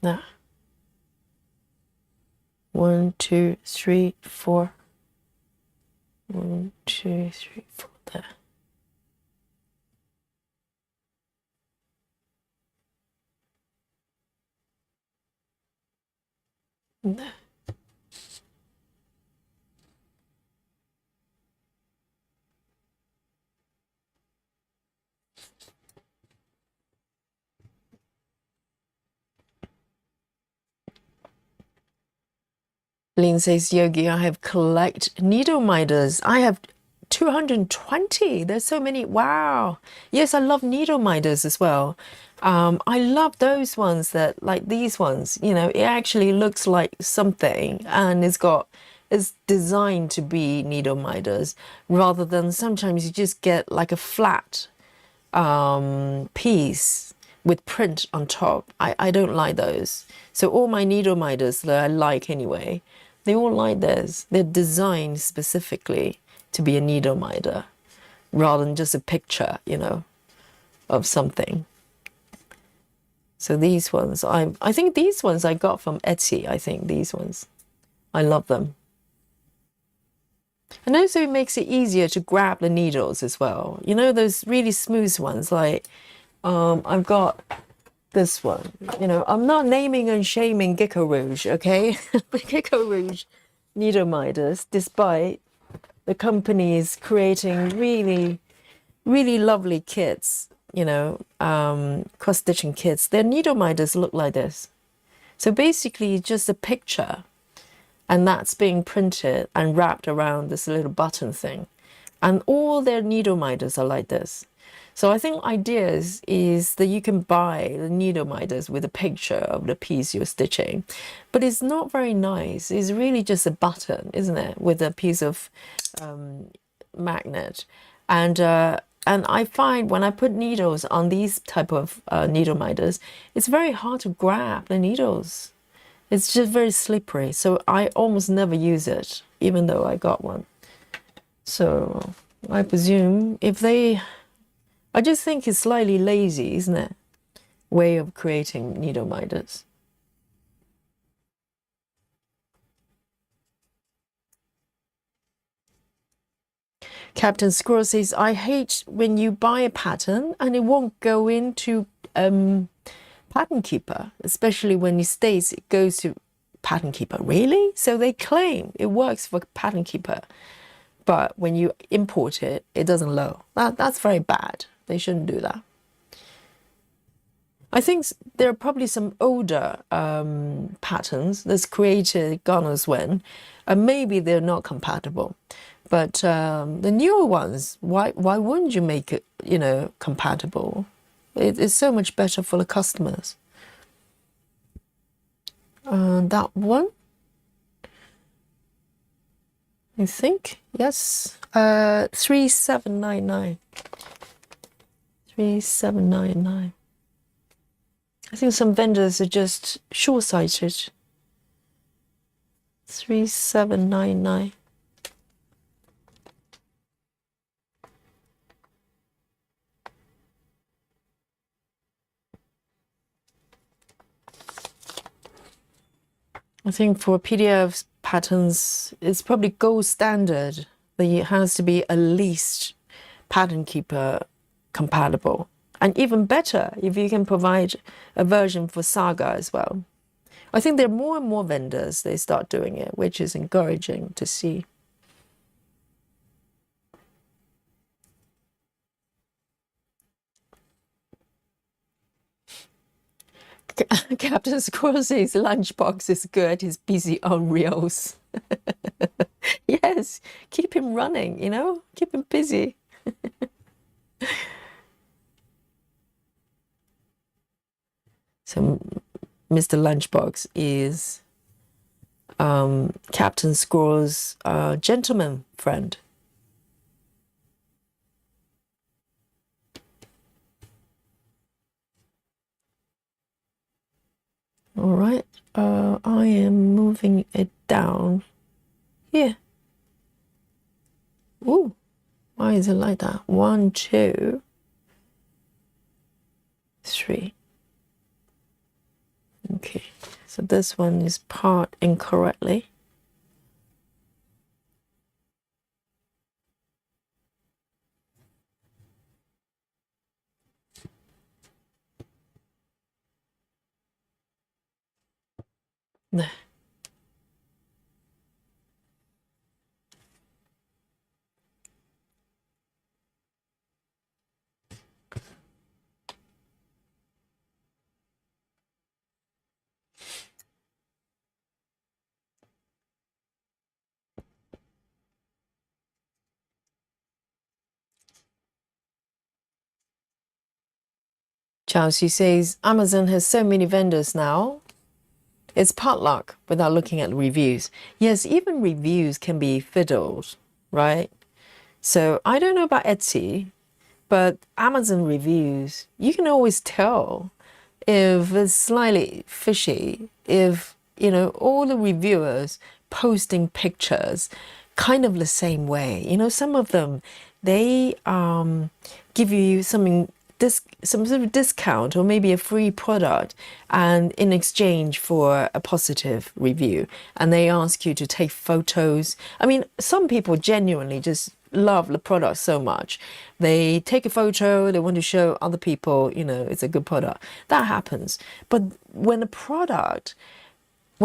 Now. 1, 2, 3, 4. 1, 2, 3, 4. There. There. Lynn says, Yogi, I have collect needle minders. I have 220. There's so many. Wow. Yes, I love needle minders as well. I love those ones that, like these ones, it actually looks like something and it's designed to be needle minders rather than sometimes you just get like a flat piece with print on top. I don't like those. So all my needle minders that I like anyway, they all like this. They're designed specifically to be a needle minder rather than just a picture, of something. So these ones, I think these ones I got from Etsy. I think these ones, I love them. And also it makes it easier to grab the needles as well. Those really smooth ones, like I've got this one. I'm not naming and shaming Gecko Rouge, okay? Gecko Rouge needle minders, despite the companies creating really, really lovely kits, cross-stitching kits. Their needle minders look like this. So basically just a picture and that's being printed and wrapped around this little button thing. And all their needle minders are like this. So I think ideas is that you can buy the needle minders with a picture of the piece you're stitching, but it's not very nice. It's really just a button, isn't it, with a piece of magnet. And I find when I put needles on these type of needle minders, it's very hard to grab the needles. It's just very slippery. So I almost never use it, even though I got one. So I presume I just think it's slightly lazy, isn't it? Way of creating needle minders. Captain Squirrel says, I hate when you buy a pattern and it won't go into Pattern Keeper, especially when it states it goes to Pattern Keeper. Really? So they claim it works for Pattern Keeper, but when you import it, it doesn't load. That's very bad. They shouldn't do that. I think there are probably some older patterns that's created God knows when, and maybe they're not compatible. But the newer ones, why wouldn't you make it, compatible? It's so much better for the customers. That one, I think, yes, 3799. 3799. I think some vendors are just short-sighted. 3799. I think for PDF patterns, it's probably gold standard that it has to be at least Pattern Keeper compatible. And even better, if you can provide a version for Saga as well. I think there are more and more vendors, they start doing it, which is encouraging to see. Captain Squirrel says lunchbox is good, he's busy on reels. Yes, keep him running, keep him busy. So Mr. Lunchbox is Captain Squirrel's gentleman friend. All right, I am moving it down here. Ooh, why is it like that? 1, 2, 3. Okay, so this one is part incorrectly. There. Chelsea says, Amazon has so many vendors now. It's potluck without looking at reviews. Yes, even reviews can be fiddled, right? So I don't know about Etsy, but Amazon reviews, you can always tell if it's slightly fishy, if, all the reviewers posting pictures kind of the same way. Some of them, they give you some sort of discount or maybe a free product and in exchange for a positive review, and they ask you to take photos. I mean, some people genuinely just love the product so much, they take a photo, they want to show other people, it's a good product. That happens. But when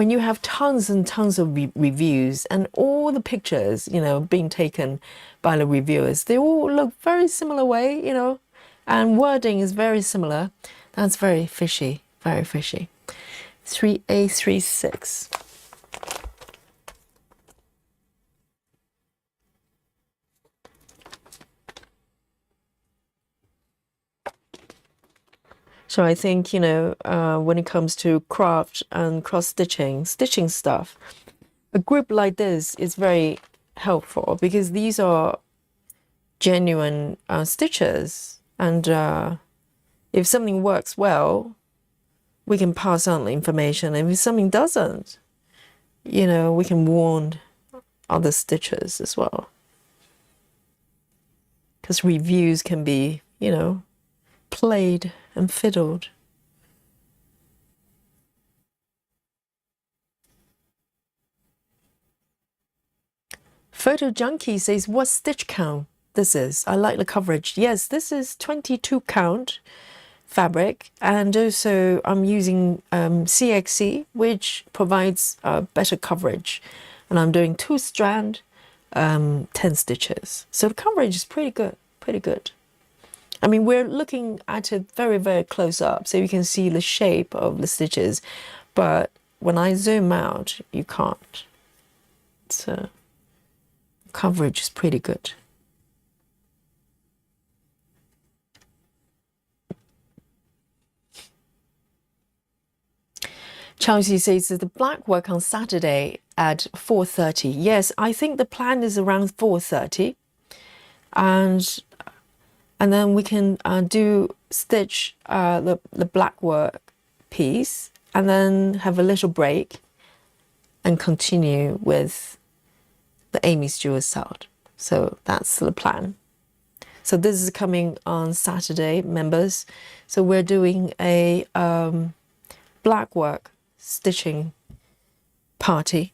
you have tons and tons of reviews and all the pictures, being taken by the reviewers, they all look very similar way, and wording is very similar. That's very fishy, very fishy. 3A36. So I think, when it comes to craft and stitching stuff, a group like this is very helpful because these are genuine stitchers. And if something works well, we can pass on the information. And if something doesn't, we can warn other stitchers as well. Because reviews can be, played and fiddled. Photo Junkie says, what's stitch count? this is. I like the coverage. Yes, this is 22 count fabric, and also I'm using CXC, which provides better coverage, and I'm doing 2 strand, 10 stitches. So the coverage is pretty good, pretty good. I mean, we're looking at it very, very close up, so you can see the shape of the stitches, but when I zoom out, you can't. So coverage is pretty good. Chelsea says that the black work on Saturday at 4:30. Yes, I think the plan is around 4:30, and then we can stitch the black work piece, and then have a little break, and continue with the Amy Stewart side. So that's the plan. So this is coming on Saturday, members. So we're doing a black work stitching party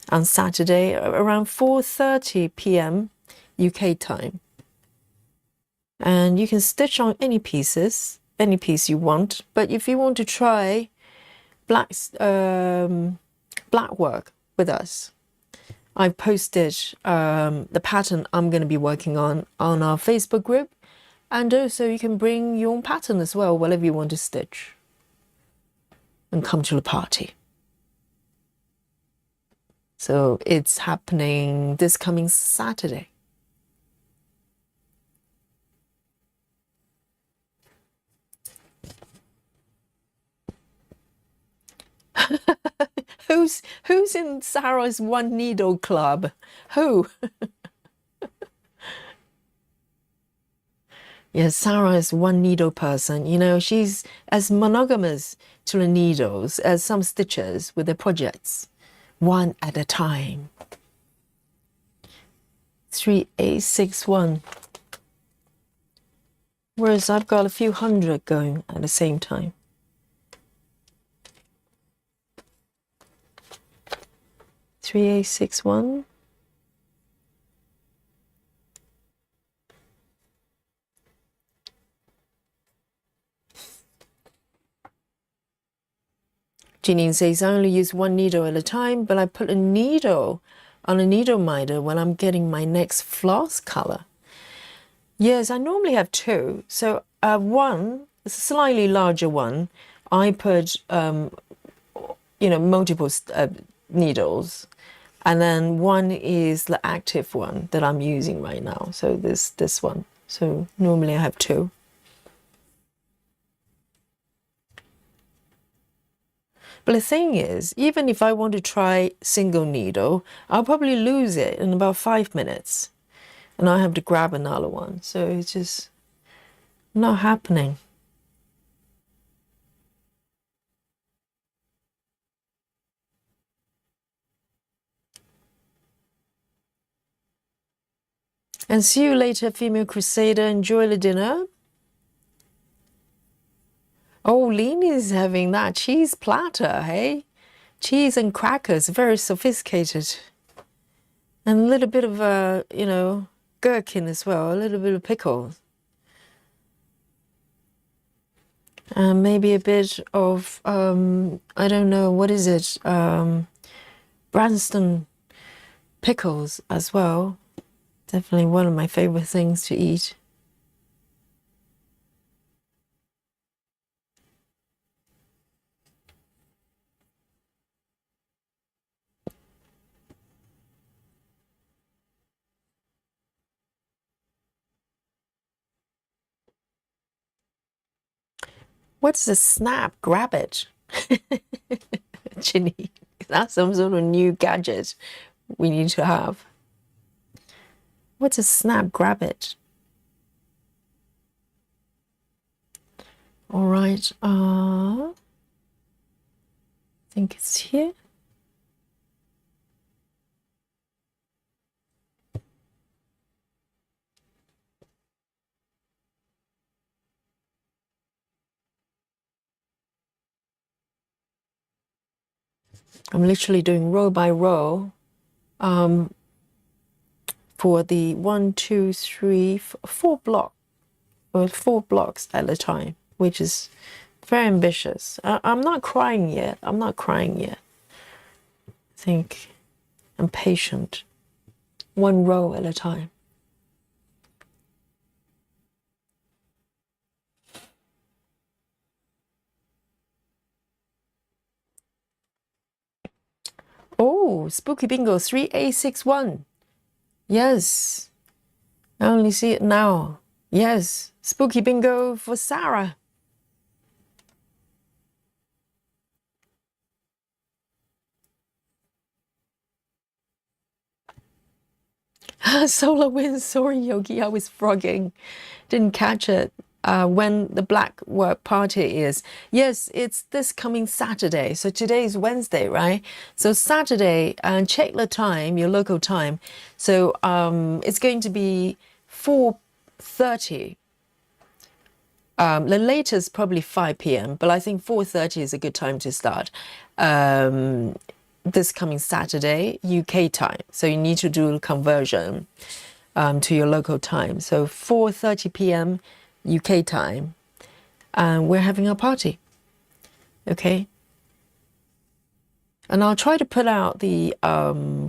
on Saturday around 4:30 p.m. UK time. And you can stitch on any pieces, any piece you want. But if you want to try black work with us, I've posted the pattern I'm going to be working on our Facebook group. And also you can bring your own pattern as well, whatever you want to stitch, and come to the party. So it's happening this coming Saturday. Who's in Sarah's one needle club? Who? Yes, Sarah is one needle person. You know, she's as monogamous to the needles as some stitchers with their projects, one at a time. 3861. Whereas I've got a few hundred going at the same time. 3861. Janine says, I only use one needle at a time, but I put a needle on a needle minder when I'm getting my next floss color. Yes, I normally have 2. So one, a slightly larger one, I put, multiple needles. And then one is the active one that I'm using right now. So this one. So normally I have 2. But the thing is, even if I want to try single needle, I'll probably lose it in about 5 minutes. And I have to grab another one. So it's just not happening. And see you later, Female Crusader. Enjoy the dinner. Oh, Leanie's having that cheese platter, hey? Cheese and crackers, very sophisticated. And a little bit of, gherkin as well, a little bit of pickle. And maybe a bit of, I don't know, what is it? Branston pickles as well. Definitely one of my favorite things to eat. What's a snap? Grab it. Ginny, that's some sort of new gadget we need to have. What's a snap? Grab it. All right. I think it's here. I'm literally doing row by row. for the 1, 2, 3, 4 block, or 4 blocks at a time, which is very ambitious. I'm not crying yet. I'm not crying yet. I think I'm patient. 1 row at a time. Oh, Spooky Bingo 3861. Yes. I only see it now. Yes. Spooky Bingo for Sarah. Solar Wind, sorry, Yogi, I was frogging. Didn't catch it. When the Black Work Party is. Yes, it's this coming Saturday. So today is Wednesday, right? So Saturday, and check the time, your local time. So it's going to be 4:30. The latest probably 5 p.m., but I think 4:30 is a good time to start. This coming Saturday, UK time. So you need to do a conversion to your local time. So 4:30 p.m. UK time, and we're having a party. Okay. And I'll try to put out the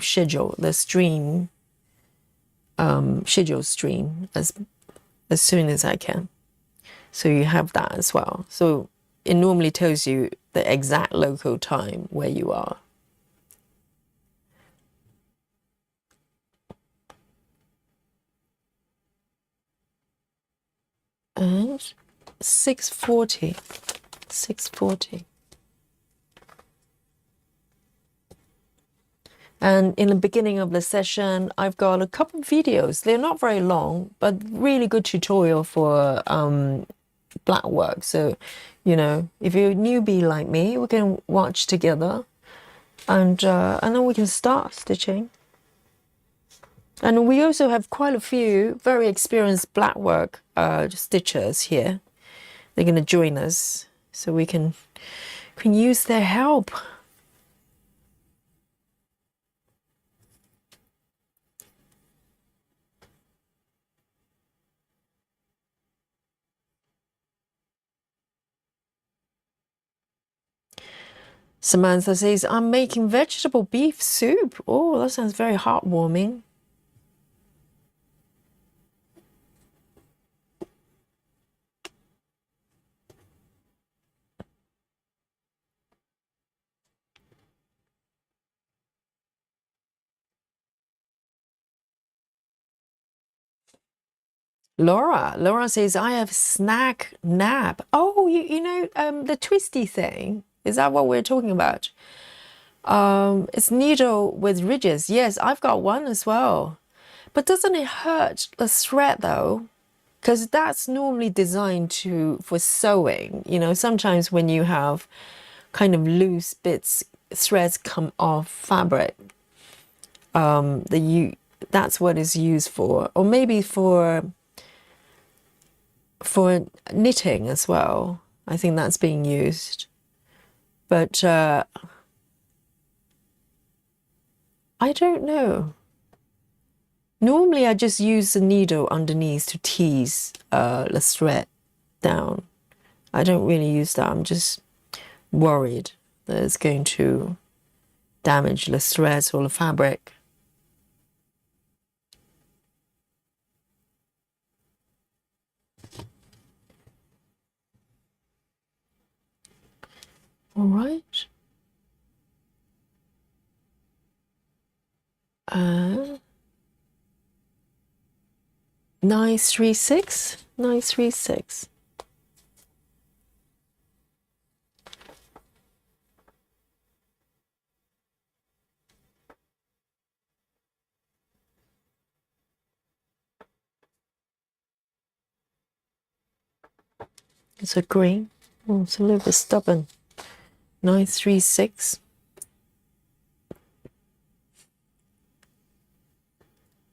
schedule, the stream, schedule stream as soon as I can. So you have that as well. So it normally tells you the exact local time where you are. And 6:40. 6:40. And in the beginning of the session, I've got a couple of videos. They're not very long, but really good tutorial for black work. So, you know, if you're a newbie like me, we can watch together, and then we can start stitching. And we also have quite a few very experienced black work stitchers here. They're going to join us, so we can use their help. Samantha says, I'm making vegetable beef soup. Oh, that sounds very heartwarming. Laura says, I have snack nap. Oh, you know, the twisty thing. Is that what we're talking about? It's needle with ridges. Yes, I've got one as well. But doesn't it hurt the thread though? Because that's normally designed for sewing. You know, sometimes when you have kind of loose bits, threads come off fabric. That's what it's used for, or maybe for knitting as well. I think that's being used. But I don't know. Normally I just use the needle underneath to tease the thread down. I don't really use that. I'm just worried that it's going to damage the threads or the fabric. All right. 936. 936. It's a green. Oh, it's a little bit stubborn. 936.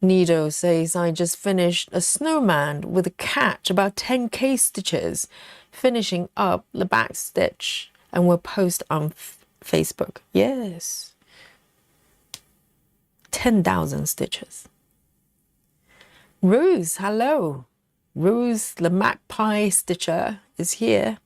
Nido says, I just finished a snowman with a cat, about 10K stitches, finishing up the back stitch, and we'll post on Facebook. Yes. 10,000 stitches. Ruse, hello. Ruse, the magpie stitcher, is here.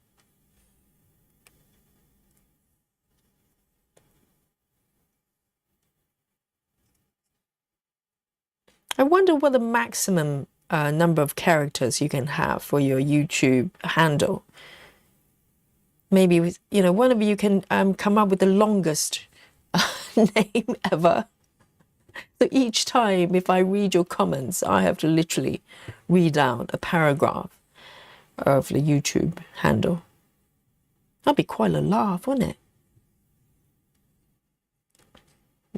I wonder what the maximum number of characters you can have for your YouTube handle. Maybe, you know, one of you can come up with the longest name ever. So each time, if I read your comments, I have to literally read out a paragraph of the YouTube handle. That'd be quite a laugh, wouldn't it?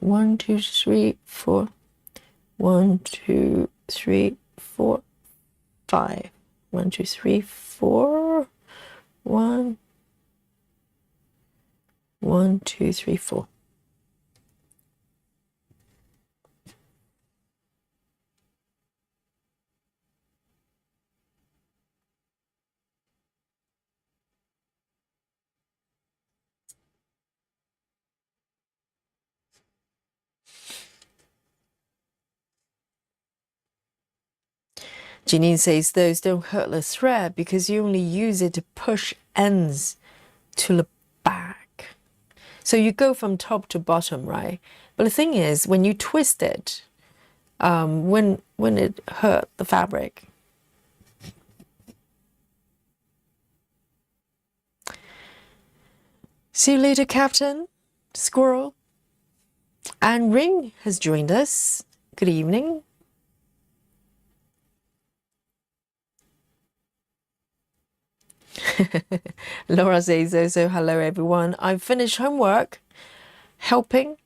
1, 2, 3, 4. 1, 2, 3, 4, 5. 1, 2, 3, 4. 1, 1, 2, 3, 4. Janine says those don't hurt the thread because you only use it to push ends to the back. So you go from top to bottom, right? But the thing is, when you twist it, when it hurt the fabric, see you later, Captain Squirrel. And Ring has joined us. Good evening. Laura says also, hello everyone. I've finished homework, helping,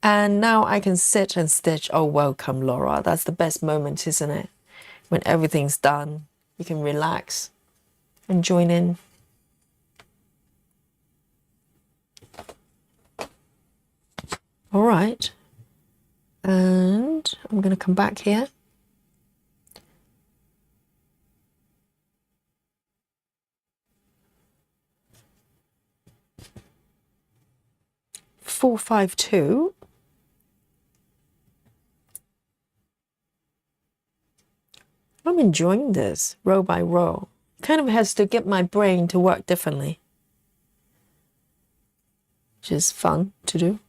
and now I can sit and stitch. Oh, welcome, Laura. That's the best moment, isn't it? When everything's done, you can relax and join in. All right. And I'm going to come back here. Four, 5, 2. I'm enjoying this row by row. Kind of has to get my brain to work differently. Which is fun to do.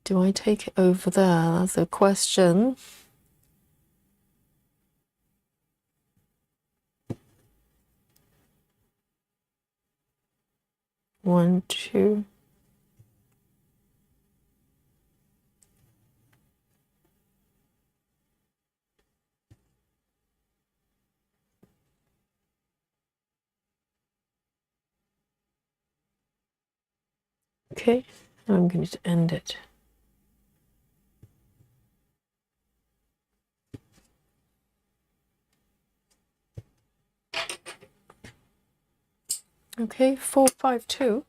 Do I take it over there? That's a question. One, two. Okay, I'm going to end it. Okay, 4, 5, 2.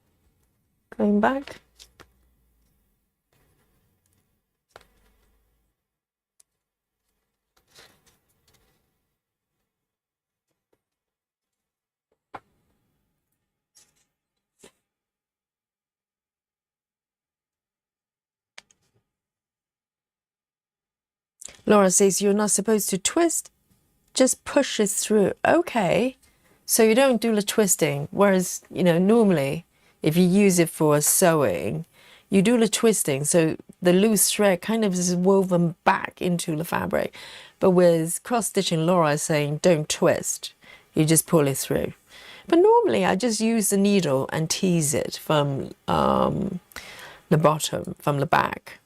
Going back. Laura says you're not supposed to twist, just push it through. Okay, so you don't do the twisting, whereas, you know, normally if you use it for sewing, you do the twisting, so the loose thread kind of is woven back into the fabric. But with cross-stitching, Laura is saying don't twist, you just pull it through. But normally I just use the needle and tease it from the bottom, from the back.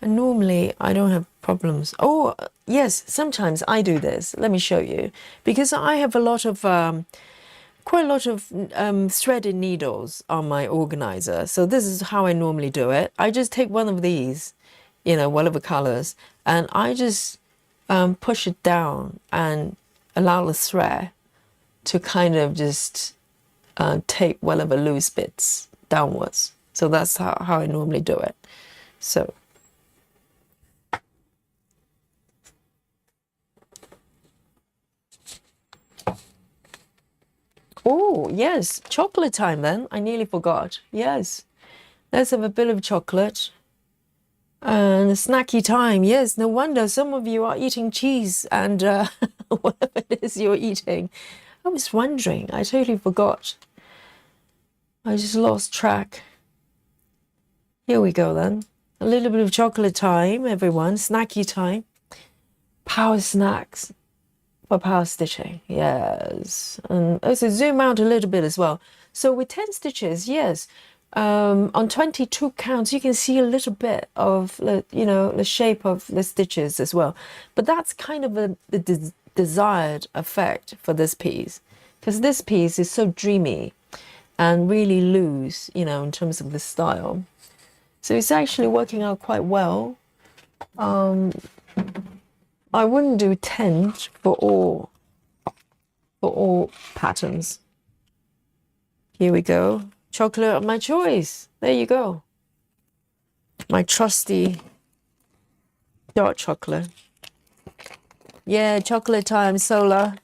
And normally I don't have problems. Oh, yes, sometimes I do this. Let me show you. Because I have a lot of, quite a lot of threaded needles on my organizer. So this is how I normally do it. I just take one of these, you know, whatever colors, and I just push it down and allow the thread to kind of just take whatever loose bits downwards. So that's how I normally do it. So. Oh, yes, chocolate time then. I nearly forgot. Yes, Let's have a bit of chocolate. And snacky time. Yes, no wonder some of you are eating cheese and whatever it is you're eating. I was wondering. I totally forgot. I just lost track. Here we go then. A little bit of chocolate time, everyone. Snacky time. Power snacks for power stitching. Yes. And also zoom out a little bit as well. So with 10 stitches, yes. On 22 counts, you can see a little bit of, you know, the shape of the stitches as well. But that's kind of the desired effect for this piece, because this piece is so dreamy and really loose, you know, in terms of the style. So it's actually working out quite well. I wouldn't do 10 for all patterns. Here we go. Chocolate of my choice. There you go. My trusty dark chocolate. Yeah, chocolate time, Solar.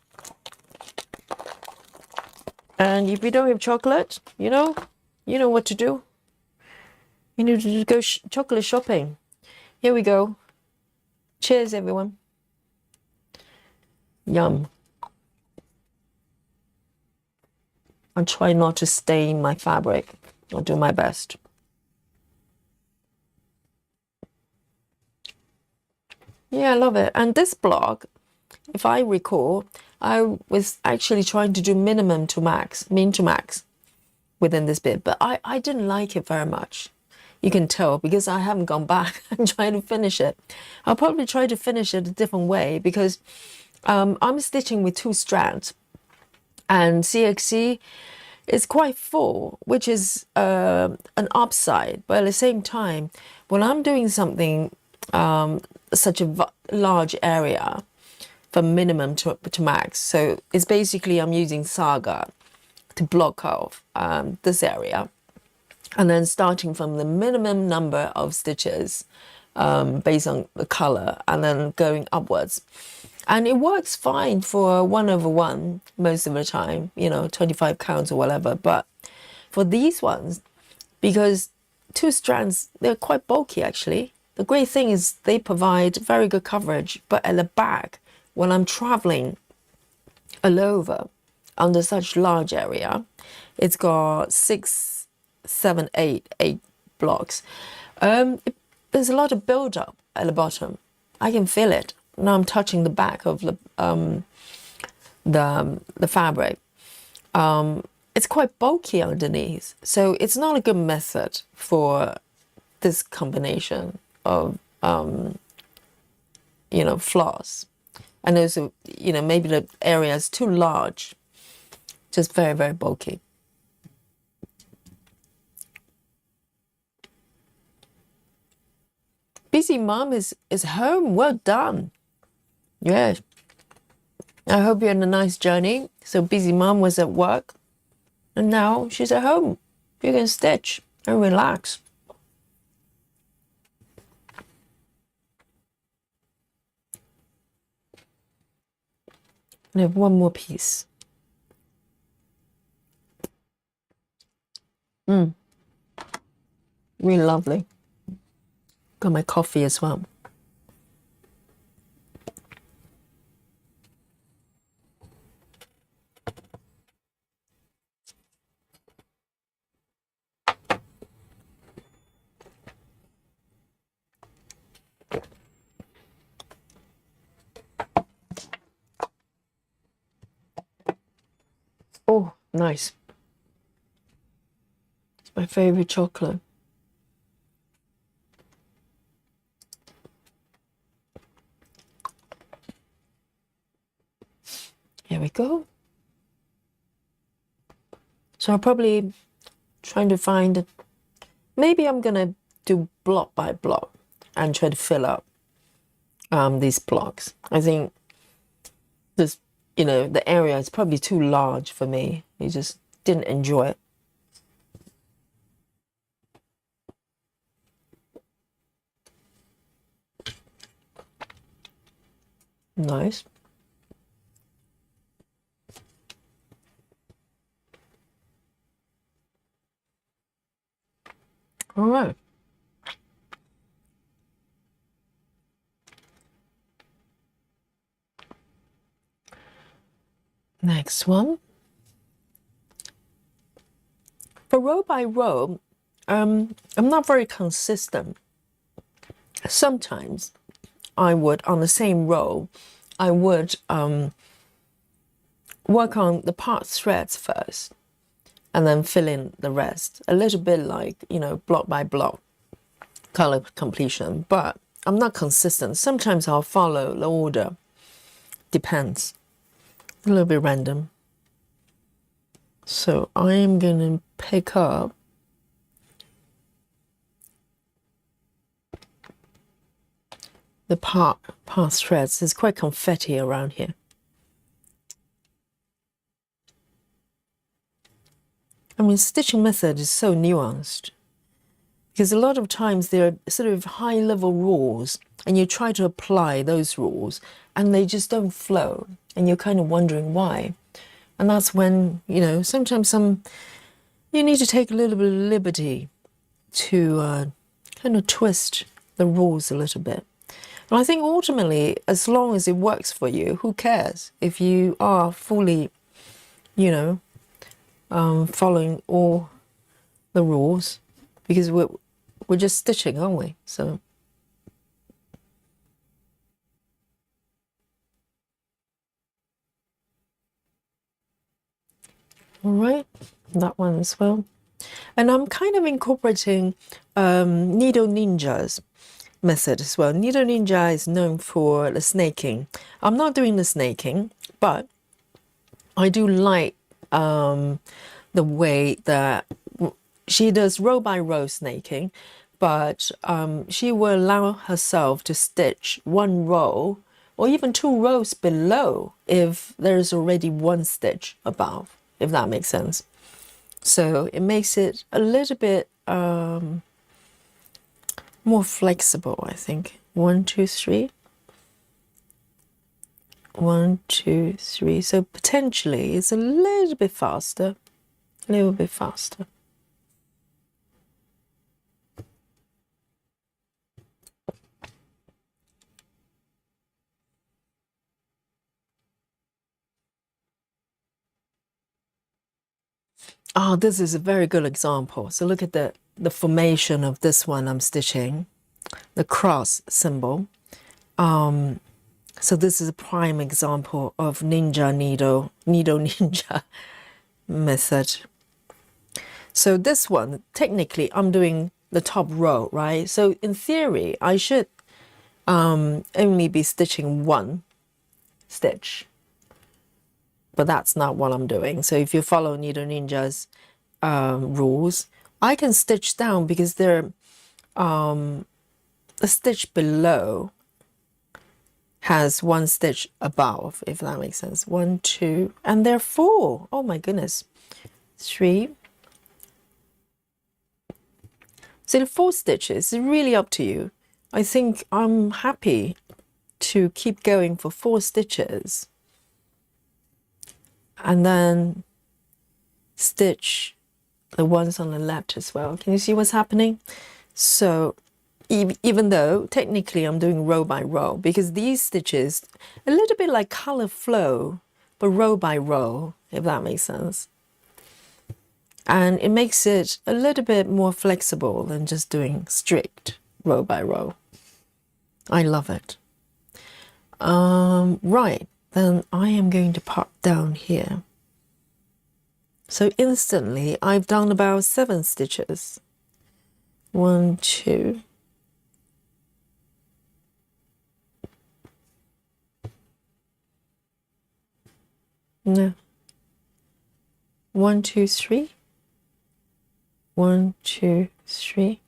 And if you don't have chocolate, you know what to do. You need to go chocolate shopping. Here we go. Cheers, everyone. Yum. I'll try not to stain my fabric. I'll do my best. Yeah, I love it. And this block, if I recall, I was actually trying to do min to max within this bit, but I didn't like it very much. You can tell because I haven't gone back and trying to finish it. I'll probably try to finish it a different way because I'm stitching with 2 strands, and CXC is quite full, which is an upside. But at the same time, when I'm doing something such a large area from minimum to max, so it's basically I'm using Saga to block off this area, and then starting from the minimum number of stitches based on the color, and then going upwards. And it works fine for 1/1 most of the time, you know, 25 counts or whatever. But for these ones, because 2 strands, they're quite bulky actually. The great thing is they provide very good coverage, but at the back, when I'm traveling all over under such large area, it's got 6, 7, 8 blocks. There's a lot of build up at the bottom. I can feel it. Now I'm touching the back of the fabric. It's quite bulky underneath, so it's not a good method for this combination of you know, floss. And also, you know, maybe the area is too large, just very, very bulky. Busy mom is home. Well done. Yeah. I hope you had a nice journey. So busy mom was at work, and now she's at home. You can stitch and relax. I have one more piece. Really lovely. Got my coffee as well. Oh, nice. It's my favorite chocolate. Here we go. So I'm probably trying to find, maybe I'm gonna do block by block and try to fill up these blocks. I think this, you know, the area is probably too large for me. I just didn't enjoy it. Nice. Oh, Next one. For row by row, I'm not very consistent. Sometimes I would, on the same row, I would work on the part threads first and then fill in the rest. A little bit like, block by block color completion, but I'm not consistent. Sometimes I'll follow the order. Depends. A little bit random. So I am going to pick up the part threads. There's quite confetti around here. I mean, stitching method is so nuanced because a lot of times there are sort of high-level rules and you try to apply those rules and they just don't flow and you're kind of wondering why. And that's when, sometimes you need to take a little bit of liberty to kind of twist the rules a little bit. And I think ultimately, as long as it works for you, who cares if you are fully, following all the rules, because we're just stitching, aren't we? So. All right, that one as well. And I'm kind of incorporating Needle Ninja's method as well. Needle Ninja is known for the snaking. I'm not doing the snaking, but I do like the way that she does row by row snaking, but she will allow herself to stitch one row or even 2 rows below if there's already 1 stitch above, if that makes sense. So it makes it a little bit more flexible, I think. 1, 2, 3. 1, 2, 3. So potentially it's a little bit faster. A little bit faster. Oh, this is a very good example. So look at the formation of this one I'm stitching, the cross symbol. So this is a prime example of Needle Ninja method. So this one, technically, I'm doing the top row, right? So in theory, I should only be stitching 1 stitch. But that's not what I'm doing. So if you follow Needle Ninja's rules, I can stitch down because they're the stitch below has 1 stitch above, if that makes sense. 1, 2, and they're 4. Oh my goodness. 3. So the 4 stitches is really up to you. I think I'm happy to keep going for 4 stitches and then stitch the ones on the left as well. Can you see what's happening? So even though technically I'm doing row by row, because these stitches, a little bit like color flow, but row by row, if that makes sense. And it makes it a little bit more flexible than just doing strict row by row. I love it. Right, then I am going to pop down here. So instantly I've done about 7 stitches. 1, 2. No. 1, 2, 3. 1, 2, 3.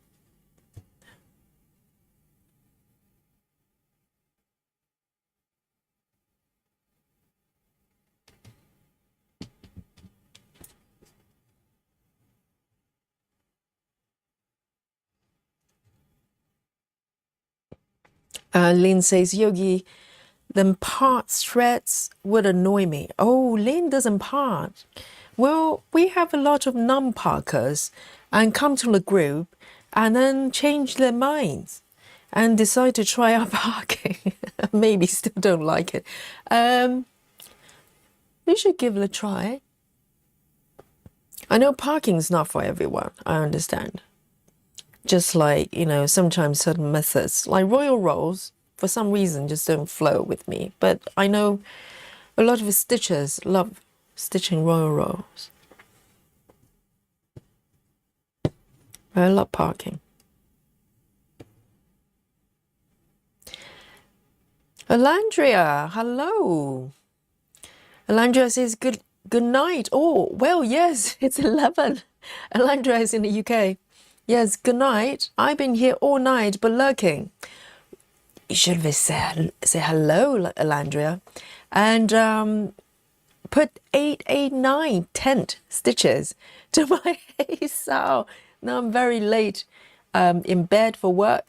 Lynn says, Yogi, then part threads would annoy me. Oh, Lynn doesn't part. Well, we have a lot of non-parkers and come to the group and then change their minds and decide to try out parking. Maybe still don't like it. You should give it a try. I know parking is not for everyone. I understand. Just like, you know, sometimes certain methods, like royal rolls, for some reason just don't flow with me. But I know a lot of stitchers love stitching royal rolls. I love parking. Alandria, hello. Alandria says good night. Oh, well, yes, it's 11. Alandria is in the UK. Yes, good night. I've been here all night, but lurking. You should have said hello, Alandria. And put 8, 8, 9, 10 stitches to my hairstyle. Now I'm very late in bed for work.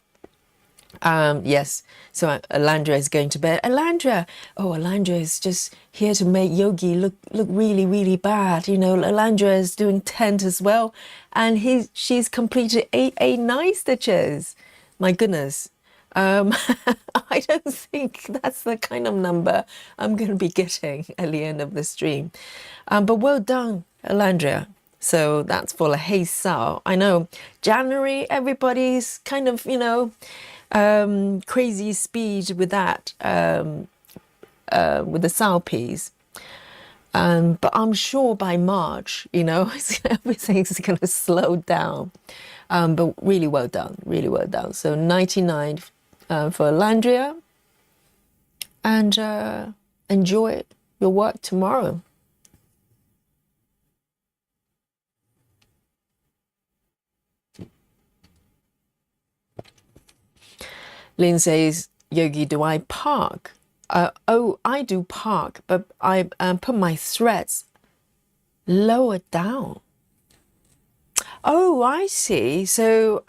Yes, so Alandra is going to bed. Alandra, oh, Alandra is just here to make Yogi look really, really bad. You know, Alandra is doing 10 as well, and she's completed 8, 8, 9 stitches. My goodness. I don't think that's the kind of number I'm going to be getting at the end of the stream. But well done, Alandria. So that's for the Hey Sao. I know January, everybody's kind of, you know, crazy speed with that, with the Sao piece. But I'm sure by March, you know, everything's going to slow down. But really well done, really well done. So 99 for Landria, and enjoy your work tomorrow. Lynn says, Yogi, do I park? Oh, I do park, but I put my threads lower down. Oh, I see. So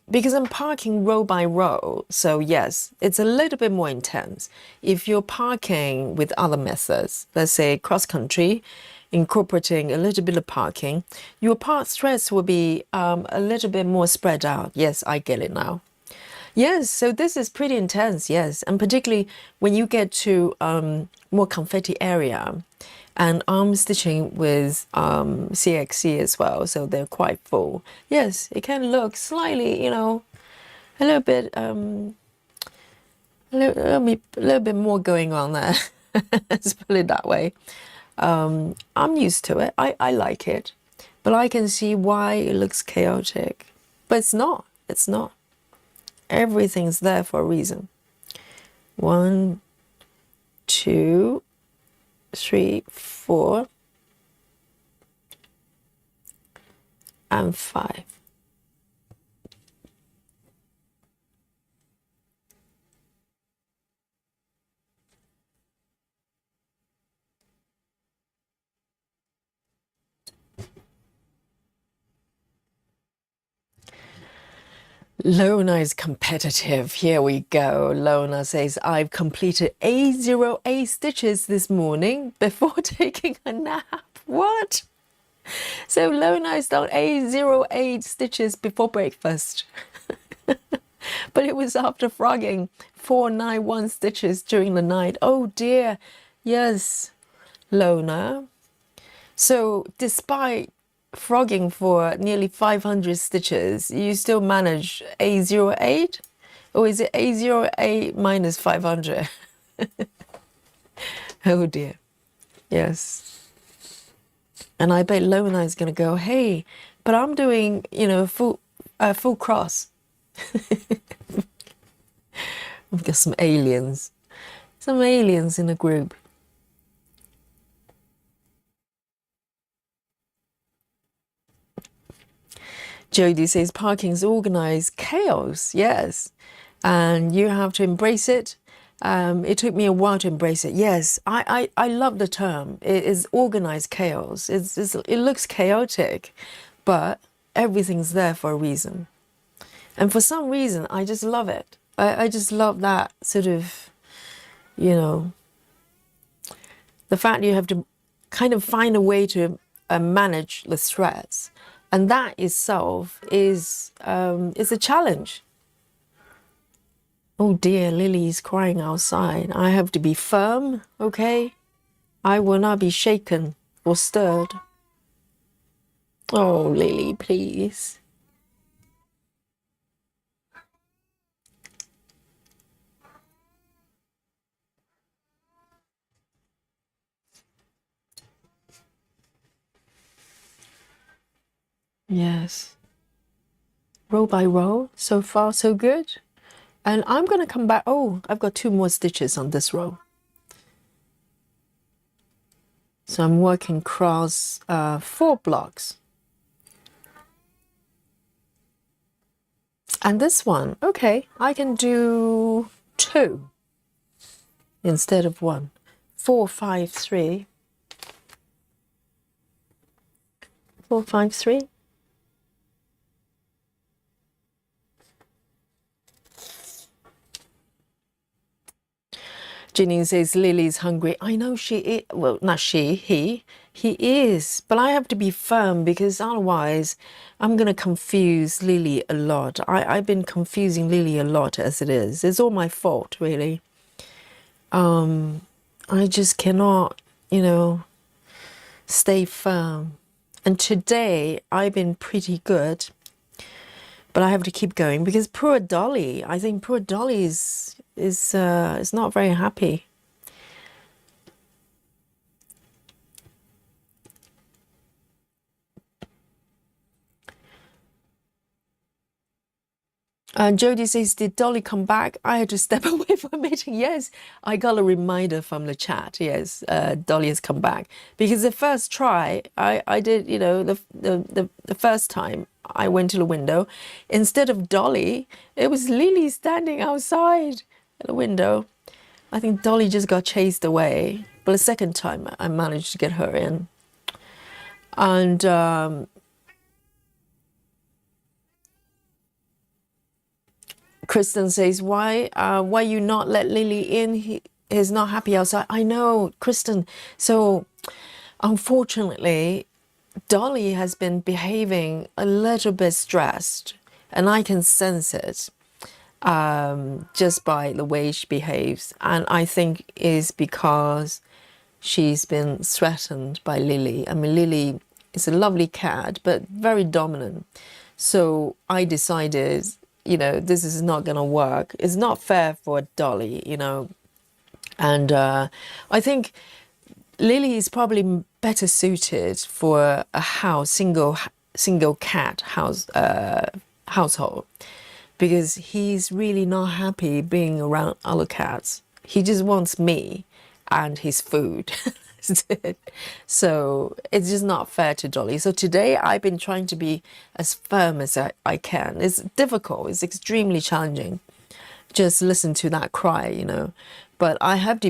because I'm parking row by row, so yes, it's a little bit more intense. If you're parking with other methods, let's say cross country, incorporating a little bit of parking, your part threads will be a little bit more spread out. Yes, I get it now. Yes, so this is pretty intense, yes. And particularly when you get to more confetti area, and I'm stitching with CXC as well, so they're quite full. Yes, it can look slightly, you know, a little bit, a little bit more going on there. Let's put it that way. I'm used to it. I like it, but I can see why it looks chaotic. But it's not. It's not. Everything's there for a reason. 1, 2, 3, 4, and 5. Lona is competitive. Here we go. Lona says, I've completed A08 stitches this morning before taking a nap. What? So Lona has done A08 stitches before breakfast. But it was after frogging 491 stitches during the night. Oh dear. Yes, Lona. So despite frogging for nearly 500 stitches, you still manage A08? Or is it A08 minus 500? Oh dear. Yes. And I bet Lona is going to go, hey, but I'm doing, you know, full cross. We've got some aliens. Some aliens in the group. Jody says parking's organized chaos. Yes. And you have to embrace it. It took me a while to embrace it. Yes, I love the term. It is organized chaos. It looks chaotic, but everything's there for a reason. And for some reason, I just love it. I just love that sort of, you know, the fact you have to kind of find a way to manage the threads. And that itself is a challenge. Oh dear, Lily's crying outside. I have to be firm, okay? I will not be shaken or stirred. Oh, Lily, please. Yes. Row by row, so far so good. And I'm going to come back. Oh, I've got 2 more stitches on this row. So I'm working across 4 blocks. And this one, okay, I can do 2 instead of 1. 4, 5, 3. 4, 5, 3. Ginny says Lily's hungry. I know she is. Well, not she, he is. But I have to be firm because otherwise I'm going to confuse Lily a lot. I've been confusing Lily a lot as it is. It's all my fault, really. I just cannot, stay firm. And today I've been pretty good. But I have to keep going because poor Dolly, I think poor Dolly is not very happy. And Jody says, did Dolly come back? I had to step away from a meeting. Yes, I got a reminder from the chat. Yes, Dolly has come back. Because the first try, I did, the first time I went to the window, instead of Dolly, it was Lily standing outside the window. I think Dolly just got chased away. But the second time, I managed to get her in. And Kristen says, why you not let Lily in? He's not happy outside. I know, Kristen. So, unfortunately, Dolly has been behaving a little bit stressed, and I can sense it just by the way she behaves. And I think is because she's been threatened by Lily. I mean, Lily is a lovely cat, but very dominant. So I decided, this is not going to work. It's not fair for Dolly, And I think Lily is probably better suited for a house, single cat household, because he's really not happy being around other cats. He just wants me and his food. So it's just not fair to Dolly. So today I've been trying to be as firm as I can. It's difficult. It's extremely challenging. Just listen to that cry, But I have to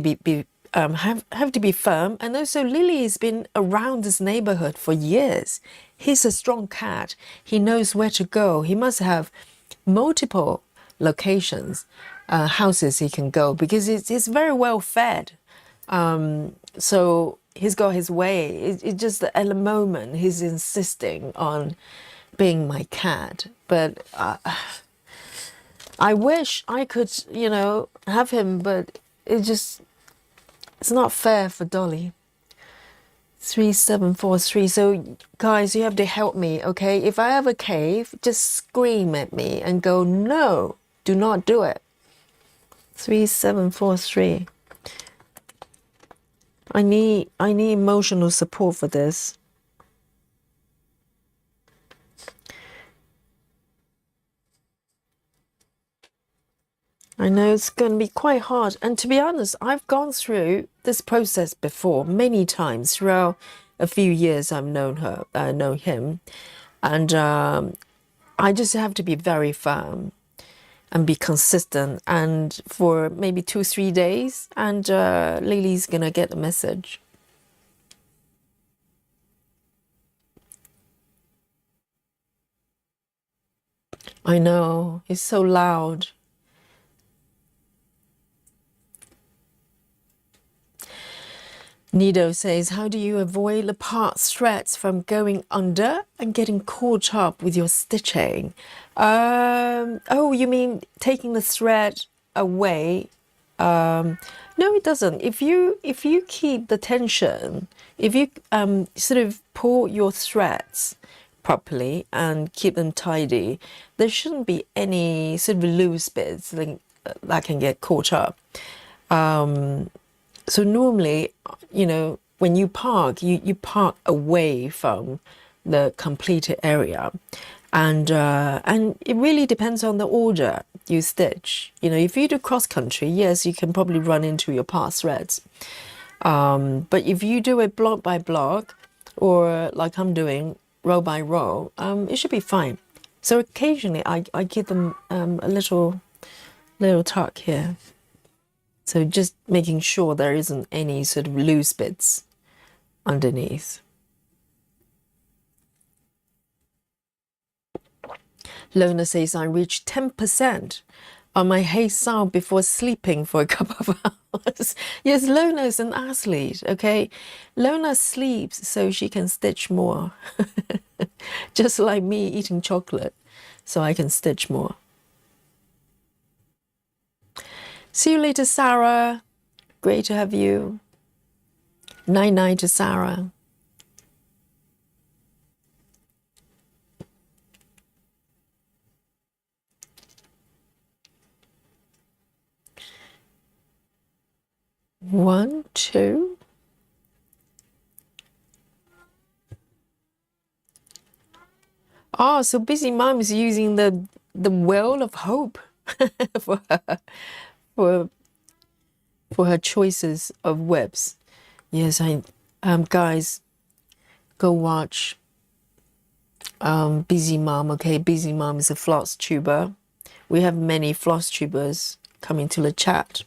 have to be firm. And also Lily has been around this neighborhood for years. He's a strong cat. He knows where to go. He must have multiple locations, houses he can go, because it's very well fed. So he's got his way. It's just that at the moment he's insisting on being my cat. But I wish I could, have him, but it's not fair for Dolly. 3743. So guys, you have to help me, okay? If I have a cave, just scream at me and go, no, do not do it. 3743. I need emotional support for this. I know it's going to be quite hard. And to be honest, I've gone through this process before many times throughout a few years I've known him. And I just have to be very firm and be consistent. And for maybe 2-3 days, and Lily's going to get the message. I know, it's so loud. Nido says, how do you avoid the part threads from going under and getting caught up with your stitching? Oh, you mean taking the thread away No, it doesn't. If you keep the tension, if you sort of pull your threads properly and keep them tidy, there shouldn't be any sort of loose bits that can get caught up. So normally, when you park, you park away from the completed area, and it really depends on the order you stitch. If you do cross country, yes, you can probably run into your pass threads. But if you do it block by block, or like I'm doing row by row, it should be fine. So occasionally I give them a little tuck here. So just making sure there isn't any sort of loose bits underneath. Lona says I reached 10% on my hay sound before sleeping for a couple of hours. Yes, Lona is an athlete, okay? Lona sleeps so she can stitch more. Just like me eating chocolate, so I can stitch more. See you later, Sarah. Great to have you. Night-night to Sarah. One, two. Oh, so Busy Mom is using the well of hope for her choices of webs. Yes, guys, go watch Busy Mom. Okay, Busy Mom is a floss tuber. We have many floss tubers coming to the chat,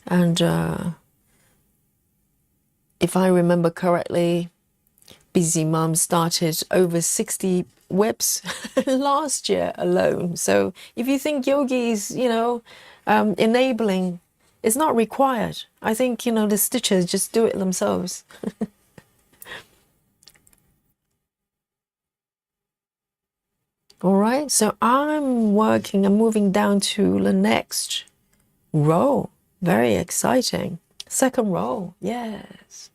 and if I remember correctly, Busy Mom started over 60 webs last year alone. So if you think yogi is, enabling, it's not required. I think, the stitchers just do it themselves. All right, so I'm moving down to the next row. Very exciting. Second row, yes.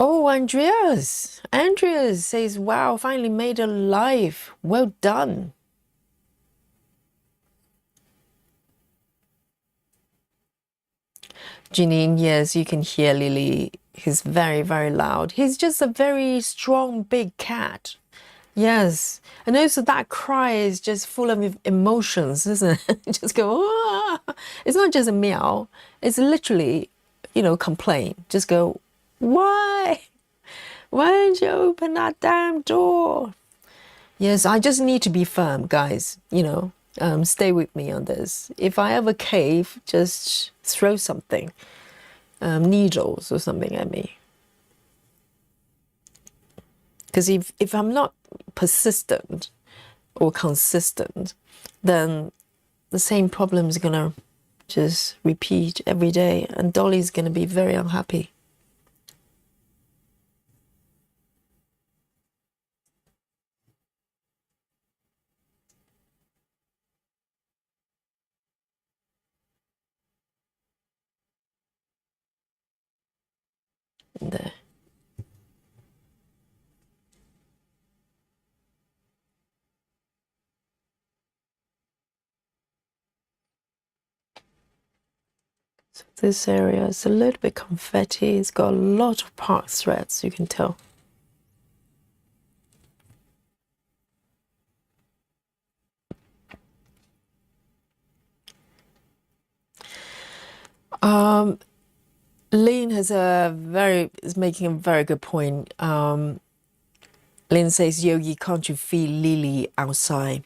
Oh, Andreas says, wow, finally made it live. Well done. Janine, yes, you can hear Lily. He's very, very loud. He's just a very strong, big cat. Yes. And also that cry is just full of emotions, isn't it? Just go, ah. It's not just a meow. It's literally, complain. Just go, why? Why didn't you open that damn door? Yes, I just need to be firm, guys. Stay with me on this. If I ever cave, just throw something, needles or something at me. Because if I'm not persistent or consistent, then the same problem is going to just repeat every day, and Dolly's going to be very unhappy. There. So this area is a little bit confetti. It's got a lot of part threads, you can tell. Lynn is making a very good point. Lynn says, Yogi, can't you feel Lily outside?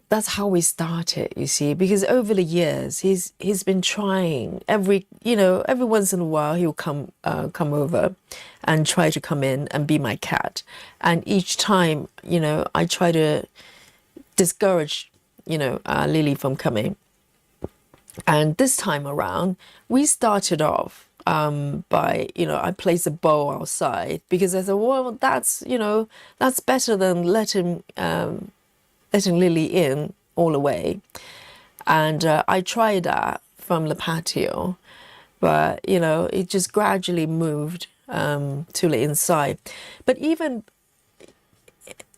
That's how we started, you see, because over the years he's been trying every once in a while he'll come over and try to come in and be my cat, and each time I try to discourage Lily from coming. And this time around we started off by, I place a bowl outside because I thought, well, that's better than letting Lily in all the way. And I tried that from the patio, but it just gradually moved to the inside. But even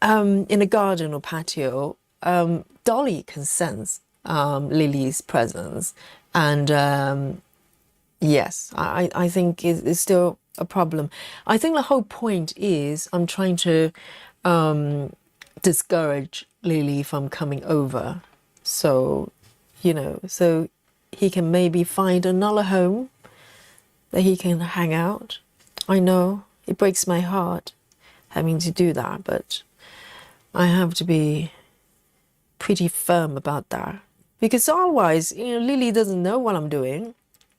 in the garden or patio, Dolly can sense Lily's presence, and yes, I think it's still a problem. I think the whole point is I'm trying to discourage Lily from coming over, so so he can maybe find another home that he can hang out. I know it breaks my heart having to do that, but I have to be pretty firm about that, because otherwise, Lily doesn't know what I'm doing.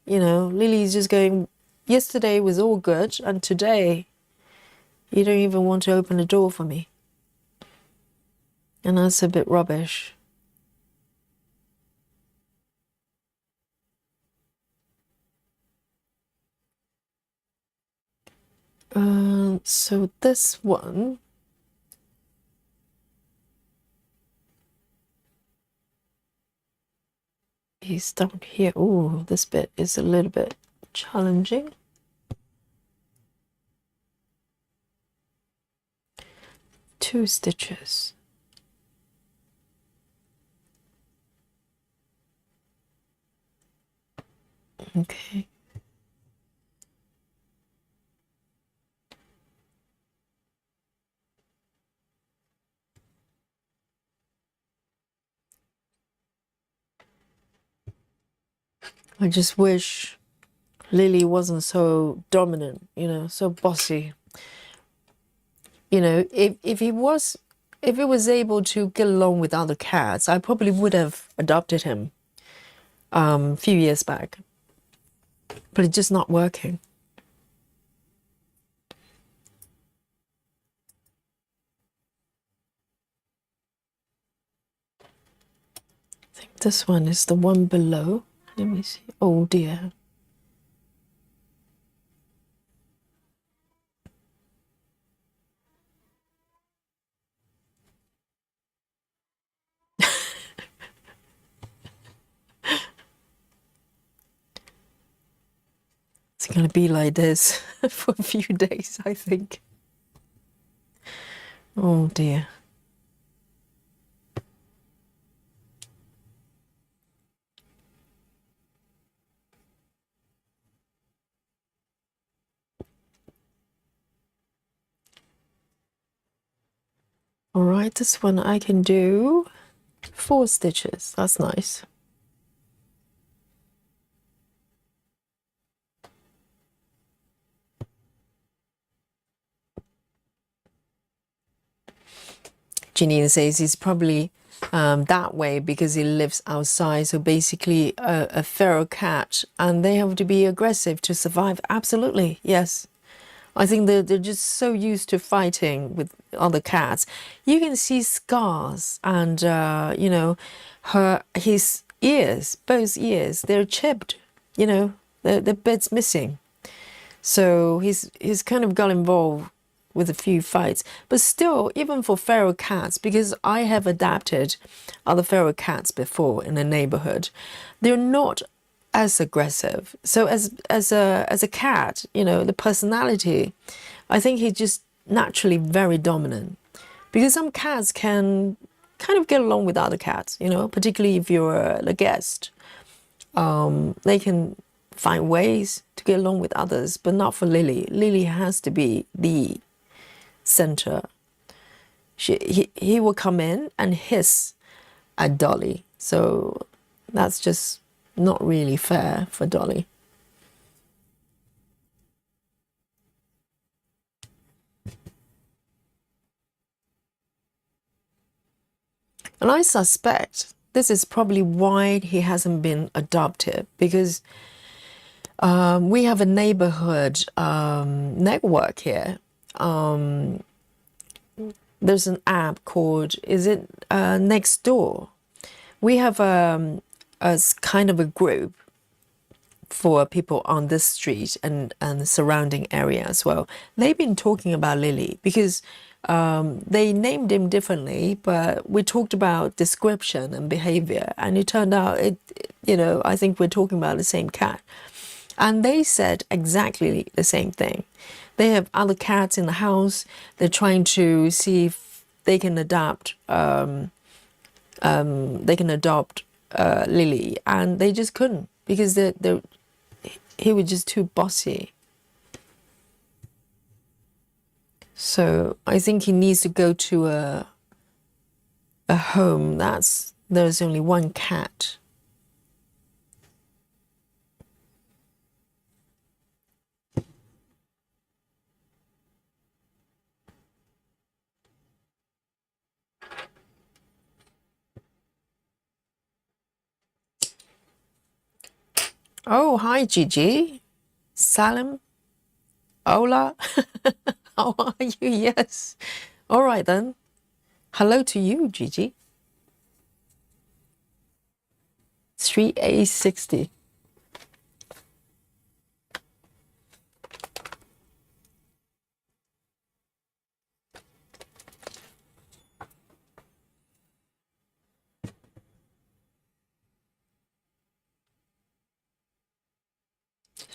Lily's just going, yesterday was all good, and today you don't even want to open the door for me. And that's a bit rubbish. So this one, is down here. Oh, this bit is a little bit challenging. Two stitches. Okay. I just wish Lily wasn't so dominant, so bossy. If he was able to get along with other cats, I probably would have adopted him a few years back. But it's just not working. I think this one is the one below. Let me see. Oh dear. It's going to be like this for a few days, I think. Oh dear. All right, this one I can do 4 stitches. That's nice. Janine says he's probably that way because he lives outside. So basically a feral cat, and they have to be aggressive to survive. Absolutely, yes. I think they're just so used to fighting with other cats. You can see scars, and his ears, both ears, they're chipped. The bit's missing. So he's kind of got involved with a few fights. But still, even for feral cats, because I have adapted other feral cats before in the neighborhood, they're not as aggressive. So as a cat, the personality, I think he's just naturally very dominant. Because some cats can kind of get along with other cats, particularly if you're a guest. They can find ways to get along with others, but not for Lily. Lily has to be the center. He will come in and hiss at Dolly. So that's just not really fair for Dolly. And I suspect this is probably why he hasn't been adopted, because we have a neighborhood network here. There's an app called, is it Next Door? We have a kind of a group for people on this street and the surrounding area as well. They've been talking about Lily because they named him differently, but we talked about description and behavior, and it turned out I think we're talking about the same cat. And they said exactly the same thing. They have other cats in the house. They're trying to see if they can adopt Lily, and they just couldn't because he was just too bossy. So I think he needs to go to a home there's only one cat. Oh, hi, Gigi. Salam. Hola. How are you? Yes. All right, then. Hello to you, Gigi. 3A60.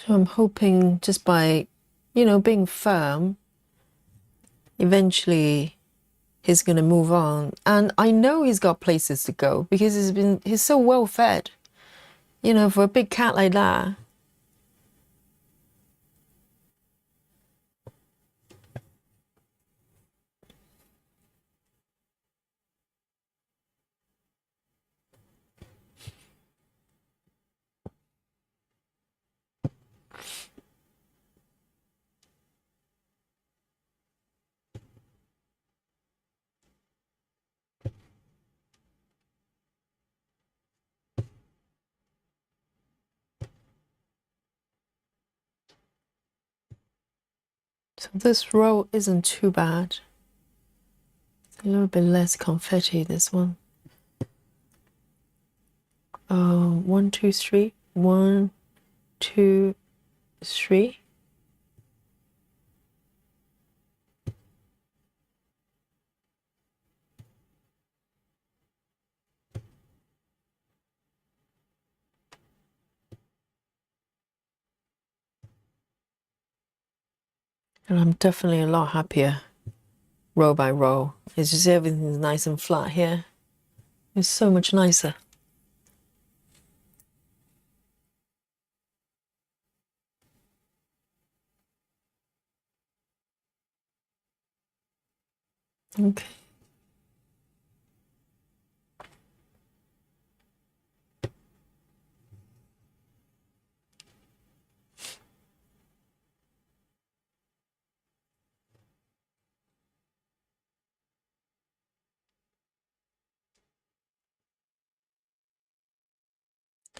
So I'm hoping just by, being firm, eventually he's going to move on. And I know he's got places to go because he's so well fed, for a big cat like that. So this row isn't too bad. It's a little bit less confetti, this one. 1, 2, 3. 1, 2, 3. And I'm definitely a lot happier row by row. It's just everything's nice and flat here. It's so much nicer. Okay.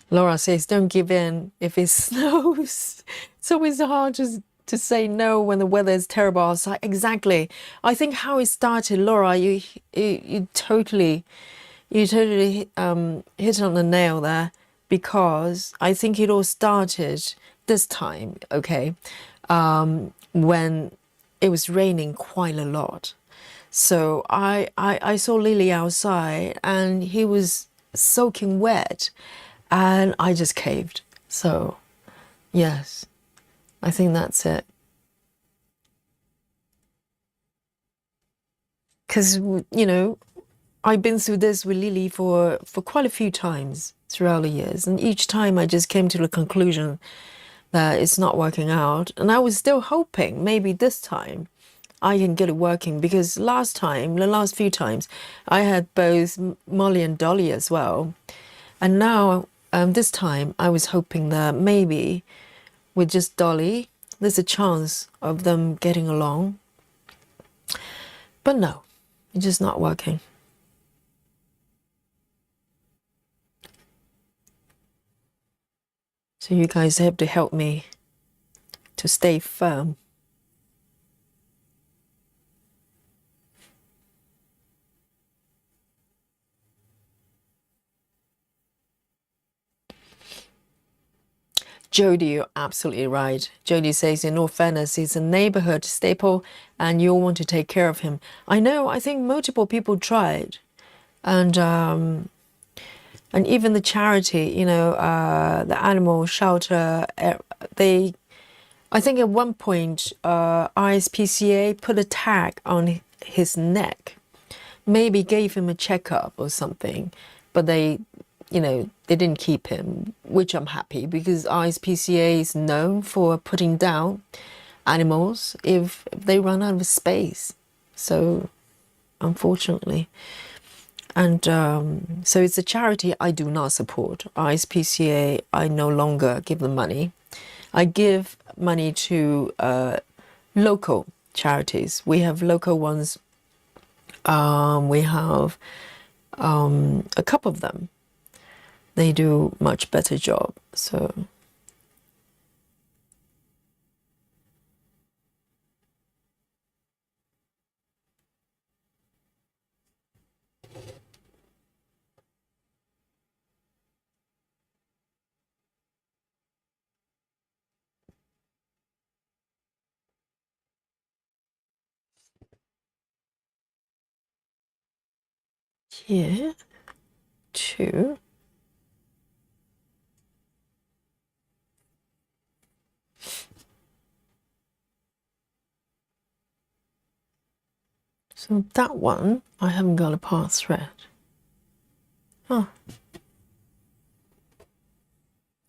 Laura says, don't give in if it snows. It's always hard to say no when the weather is terrible outside. Exactly. I think how it started, Laura, you totally hit on the nail there, because I think it all started this time, okay, when it was raining quite a lot. So I saw Lily outside and he was soaking wet, and I just caved. So yes, I think that's it. Because, I've been through this with Lily for quite a few times throughout the years. And each time I just came to the conclusion that it's not working out. And I was still hoping maybe this time I can get it working, because the last few times, I had both Molly and Dolly as well. And now, this time, I was hoping that maybe with just Dolly, there's a chance of them getting along. But no, it's just not working. So you guys have to help me to stay firm. Jody, you're absolutely right. Jody says, in all fairness, he's a neighborhood staple and you'll want to take care of him. I know, I think multiple people tried. And even the charity, the animal shelter, I think at one point, ISPCA put a tag on his neck, maybe gave him a checkup or something, but they didn't keep him, which I'm happy because ISPCA is known for putting down animals if they run out of space. So, unfortunately. And so it's a charity I do not support. ISPCA, I no longer give them money. I give money to local charities. We have local ones. We have a couple of them. They do much better job. So here, two. So that one, I haven't got a pass thread. Oh,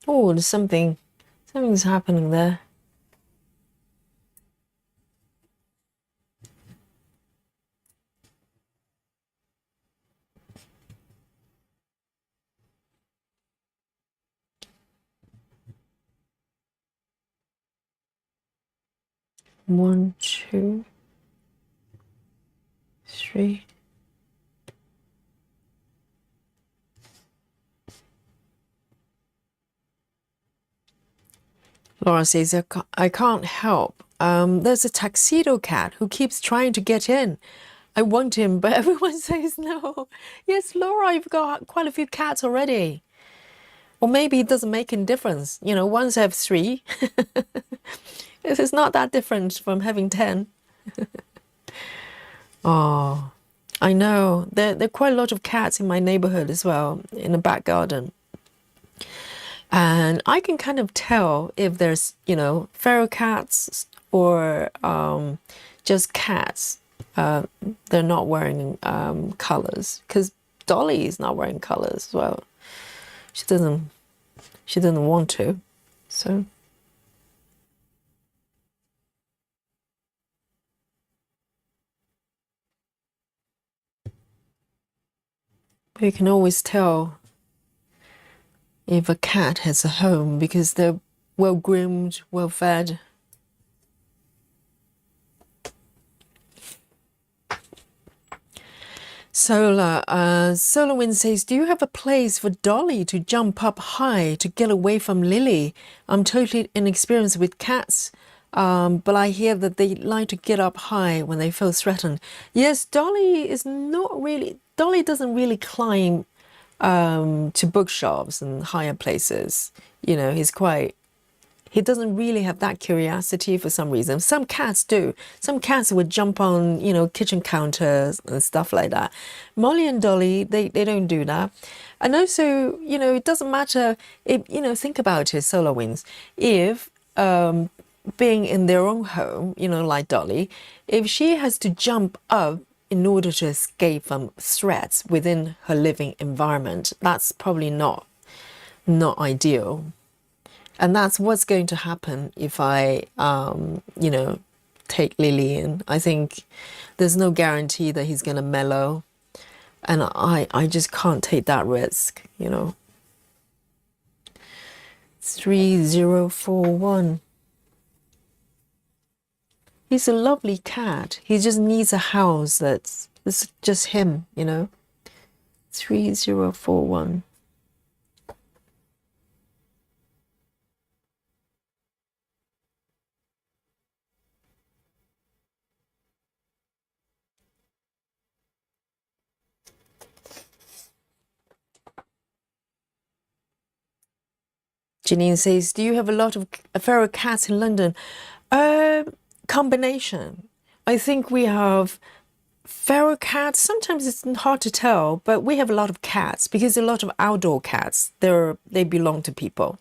there's something's happening there. One, two, three. Laura says, I can't help. There's a tuxedo cat who keeps trying to get in. I want him, but everyone says no. Yes, Laura, you've got quite a few cats already. Or maybe it doesn't make any difference. Once I have 3. It's not that different from having 10. Oh, I know. There are quite a lot of cats in my neighborhood as well, in the back garden. And I can kind of tell if there's, feral cats or just cats. They're not wearing colors because Dolly is not wearing colors as well. She doesn't want to. So you can always tell if a cat has a home because they're well groomed, well fed. Solar Wind says, do you have a place for Dolly to jump up high to get away from Lily? I'm totally inexperienced with cats, but I hear that they like to get up high when they feel threatened. Yes, Dolly doesn't really climb to bookshelves and higher places. He doesn't really have that curiosity for some reason. Some cats do. Some cats would jump on, kitchen counters and stuff like that. Molly and Dolly, they don't do that. And also, it doesn't matter if, think about it, Solar Winds. If being in their own home, like Dolly, if she has to jump up in order to escape from threats within her living environment, that's probably not ideal. And that's what's going to happen if I, take Lily in. I think there's no guarantee that he's going to mellow. And I just can't take that risk, 3041. He's a lovely cat. He just needs a house that's just him, 3041. Janine says, do you have a lot of feral cats in London? Combination. I think we have feral cats. Sometimes it's hard to tell, but we have a lot of cats because a lot of outdoor cats. They belong to people.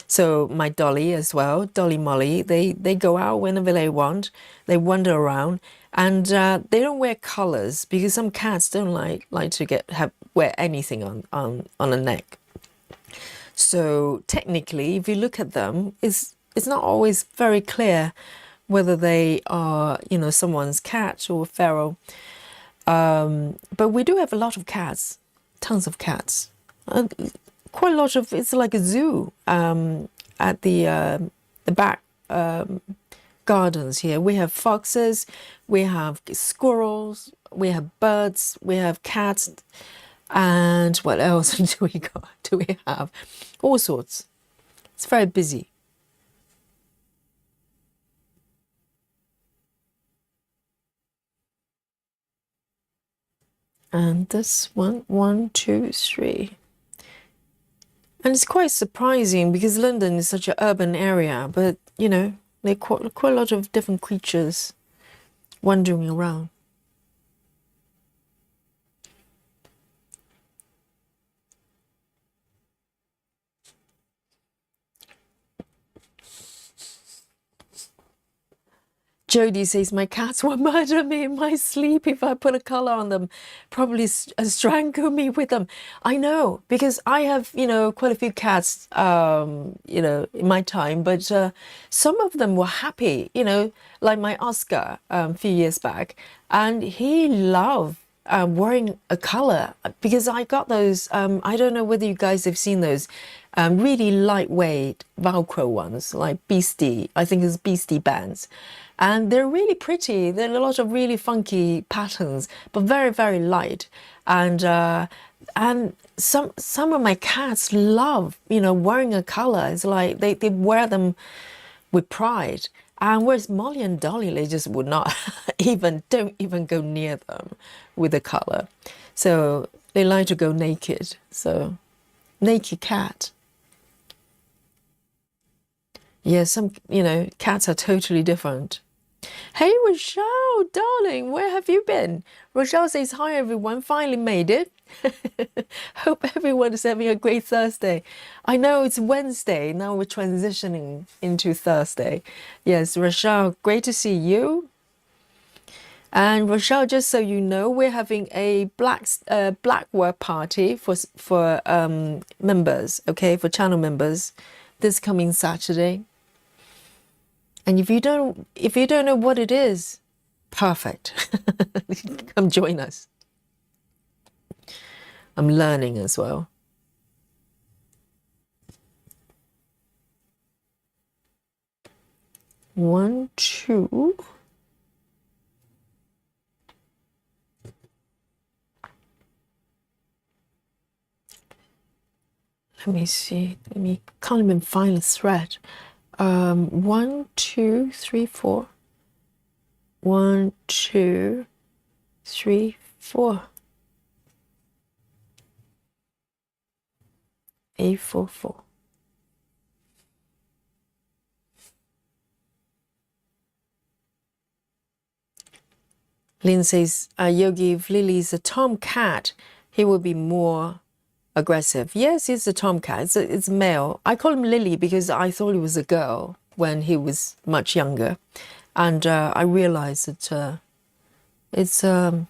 So my Dolly as well, Dolly Molly, they go out whenever they want. They wander around, and they don't wear collars because some cats don't like to wear anything on a neck. So technically, if you look at them, it's not always very clear whether they are, someone's cat or feral. But we do have a lot of cats, tons of cats. Quite a lot of, it's like a zoo at the back gardens here. We have foxes, we have squirrels, we have birds, we have cats, and what else do we have? All sorts. It's very busy. And this one, 1, 2, 3. And it's quite surprising because London is such an urban area, but there are quite a lot of different creatures wandering around. Jody says, my cats will murder me in my sleep if I put a color on them, probably strangle me with them. I know, because I have, quite a few cats, in my time, but some of them were happy, like my Oscar a few years back, and he loved wearing a color because I got those, I don't know whether you guys have seen those really lightweight Velcro ones, like Beastie, I think it's Beastie bands. And they're really pretty. There are a lot of really funky patterns, but very, very light. And some of my cats love, wearing a color. It's like they wear them with pride. And whereas Molly and Dolly, they just would not don't even go near them with a color. So they like to go naked. So naked cat. Yeah, some, cats are totally different. Hey, Rochelle, darling, where have you been? Rochelle says, hi, everyone. Finally made it. Hope everyone is having a great Thursday. I know it's Wednesday. Now we're transitioning into Thursday. Yes, Rochelle, great to see you. And Rochelle, just so you know, we're having a black work party for members, okay, for channel members, this coming Saturday. And if you don't know what it is, perfect. Come join us. I'm learning as well. One, two. Let me see. Can't even find a thread. 1, 2, 3, 4. 1, 2, 3, 4. A44. Lynn says, Yogi, if Lily's a tomcat, he will be more aggressive. Yes, he's a tomcat. It's male. I call him Lily because I thought he was a girl when he was much younger, and I realized that it's a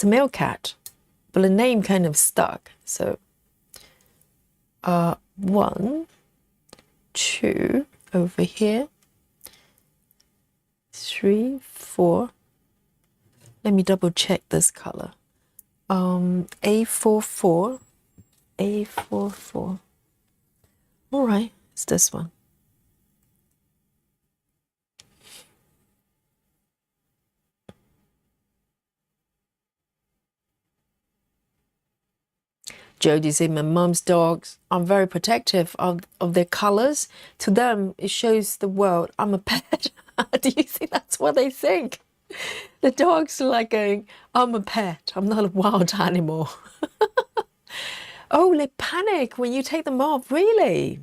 male cat, but the name kind of stuck. So 1, 2 over here, 3, 4. Let me double check this color. A44. A44. All right, it's this one. Jody said, my mom's dogs are very protective of their colors. To them, it shows the world I'm a pet. Do you think that's what they think? The dogs are like going, I'm a pet. I'm not a wild animal. Oh, they panic when you take them off. Really?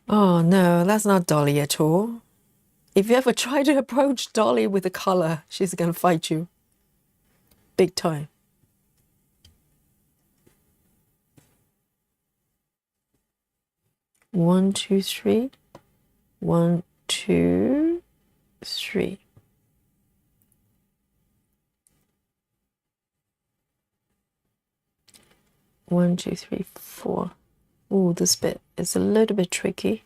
Oh no, that's not Dolly at all. If you ever try to approach Dolly with a color, she's gonna fight you. Big time. One, two, three. One, two, three. One, two, three, four. Oh, this bit is a little bit tricky.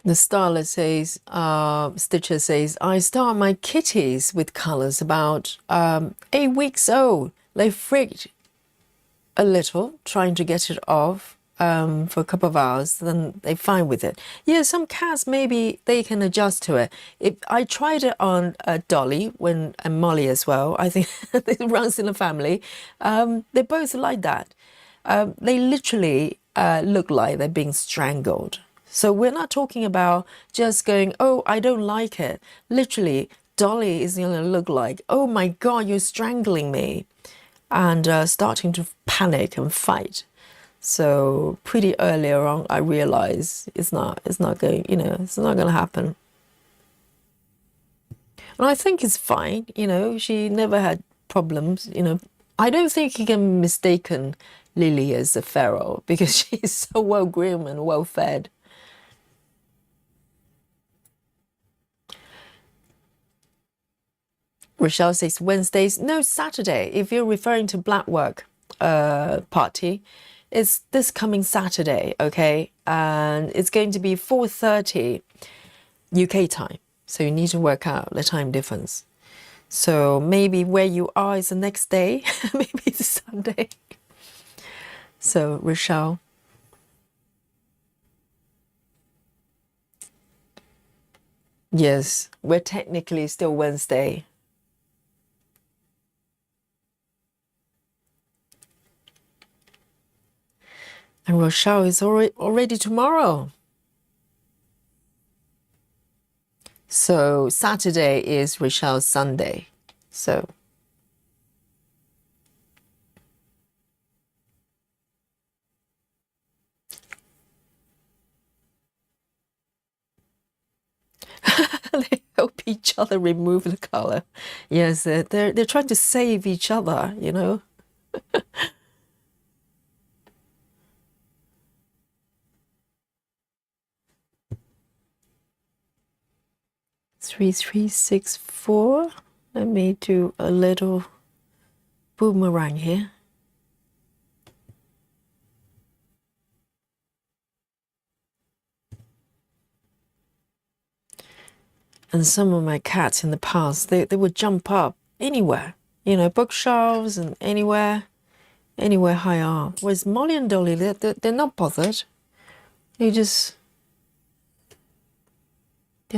The stylist says, Stitcher says, I start my kitties with colors about 8 weeks old. They freaked a little trying to get it off for a couple of hours, then they're fine with it. Yeah, some cats, maybe they can adjust to it. I tried it on Dolly and Molly as well. I think it runs in the family. They both like that. They literally look like they're being strangled. So we're not talking about just going, oh, I don't like it. Literally, Dolly is going to look like, oh my God, you're strangling me. And starting to panic and fight. So pretty earlier on, I realized it's not going, it's not going to happen. And I think it's fine, she never had problems, I don't think you can mistaken Lily as a feral because she's so well groomed and well fed. Rochelle says Wednesdays. No, Saturday. If you're referring to Black Work party, it's this coming Saturday, okay? And it's going to be 4:30 UK time. So you need to work out the time difference. So maybe where you are is the next day. Maybe it's Sunday. So Rochelle. Yes, we're technically still Wednesday. And Rochelle is already tomorrow. So Saturday is Rochelle's Sunday. So they help each other remove the color. Yes, they're trying to save each other, 3364. Let me do a little boomerang here. And some of my cats in the past, they would jump up anywhere, bookshelves and anywhere high up. Whereas Molly and Dolly, they're not bothered. They're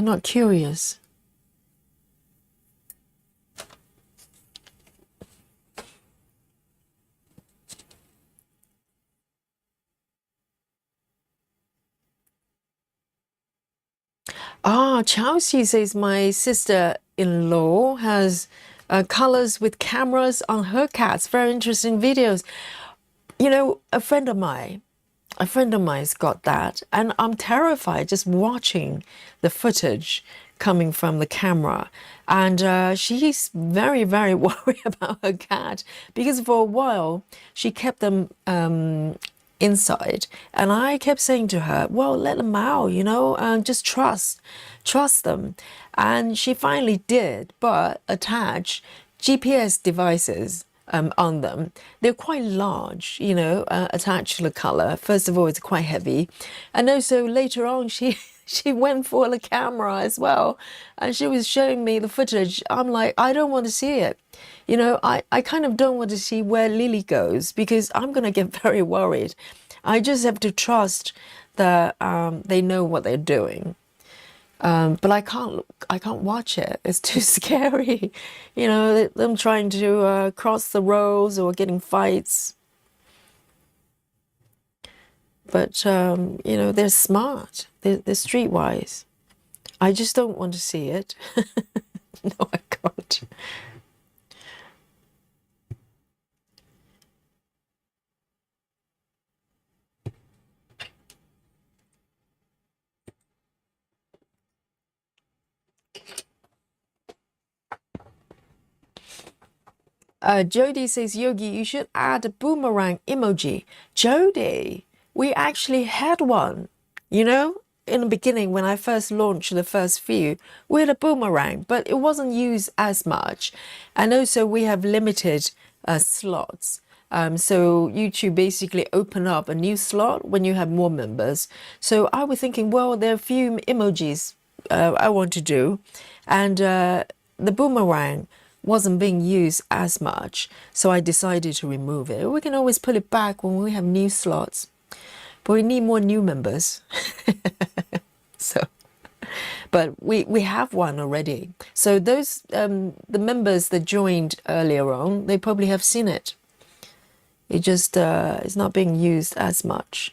not curious. Chelsea says my sister-in-law has colors with cameras on her cats. Very interesting videos. A friend of mine's got that, and I'm terrified just watching the footage coming from the camera. And she's very, very worried about her cat because for a while she kept them inside, and I kept saying to her, well, let them out, and just trust them. And she finally did, but attach GPS devices on them. They're quite large, attached to the color. First of all, it's quite heavy, and also later on she went for the camera as well, and she was showing me the footage. I'm like, I don't want to see it. I kind of don't want to see where Lily goes because I'm going to get very worried. I just have to trust that they know what they're doing. But I can't watch it. It's too scary. Them trying to cross the roads or getting fights. But, you know, they're smart. They're streetwise. I just don't want to see it. No, I can't. Jody says, Yogi, you should add a boomerang emoji. Jody, we actually had one. You know, in the beginning, when I first launched the first few, we had a boomerang, but it wasn't used as much. And also, we have limited slots. So YouTube basically open up a new slot when you have more members. So I was thinking, well, there are a few emojis I want to do. And the boomerang wasn't being used as much. So I decided to remove it. We can always put it back when we have new slots. But we need more new members. So, but we have one already. So those the members that joined earlier on, they probably have seen it. It just is not being used as much.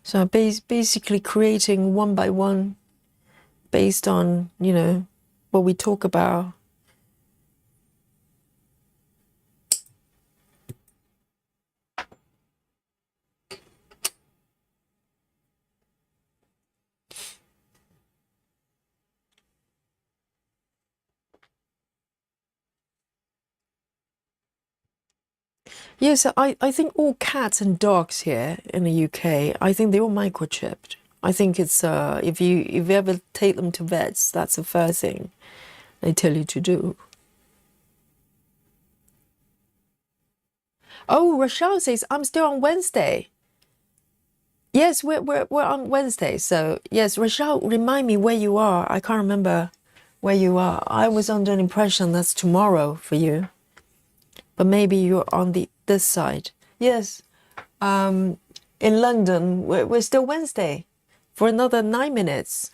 So basically creating one by one based on, you know, what we talk about. Yes, I think all cats and dogs here in the UK, I think they're all microchipped. I think it's if you ever take them to vets, that's the first thing they tell you to do. Oh, Rochelle says I'm still on Wednesday. Yes, we're on Wednesday. So yes, Rochelle, remind me where you are. I can't remember where you are. I was under an impression that's tomorrow for you, but maybe you're on this side. Yes, in London, we're still Wednesday for another 9 minutes.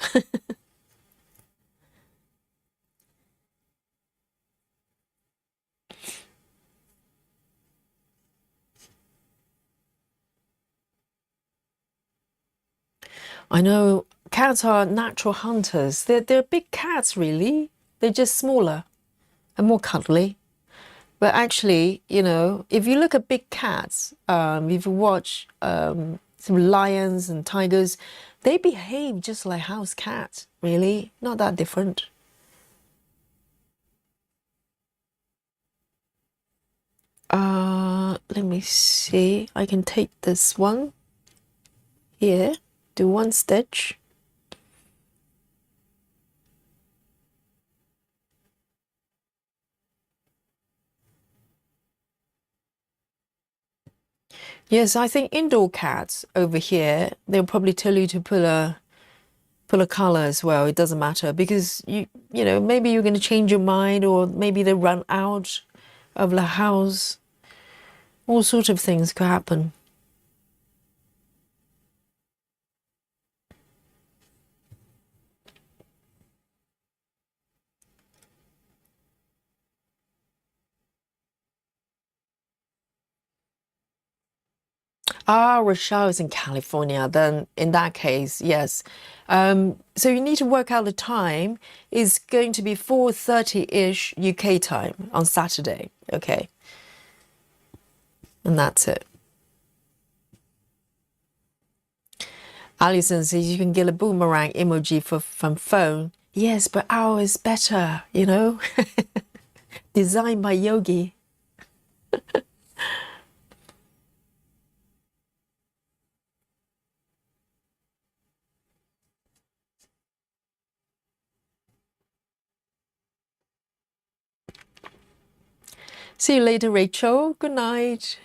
I know cats are natural hunters. They're big cats, really. They're just smaller and more cuddly. But actually, you know, if you look at big cats, if you watch some lions and tigers, they behave just like house cats, really. Not that different. Let me see. I can take this one here, do one stitch. Yes, I think indoor cats over here, they'll probably tell you to pull a color as well. It doesn't matter because you know, maybe you're going to change your mind or maybe they run out of the house. All sorts of things could happen. Ah, Rochelle is in California. Then in that case, yes. So you need to work out the time. It's going to be 4:30-ish UK time on Saturday. Okay. And that's it. Alison says you can get a boomerang emoji from phone. Yes, but ours is better, you know? Designed by Yogi. See you later, Rachel. Good night.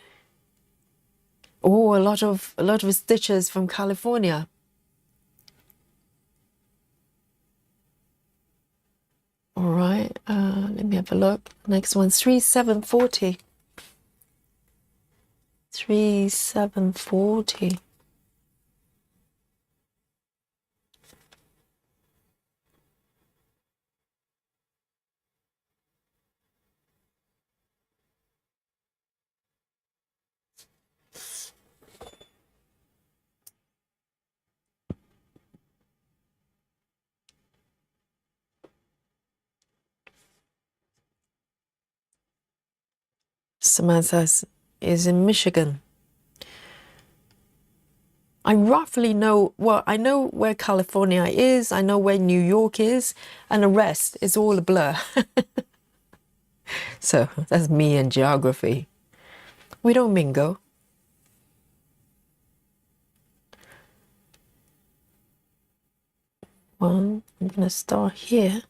Oh, a lot of stitches from California. All right, let me have a look. Next one, 3740. 3740. Samantha is in Michigan. I roughly know, well, I know where California is, I know where New York is, and the rest is all a blur. So that's me and geography. We don't mingle. Well, I'm going to start here.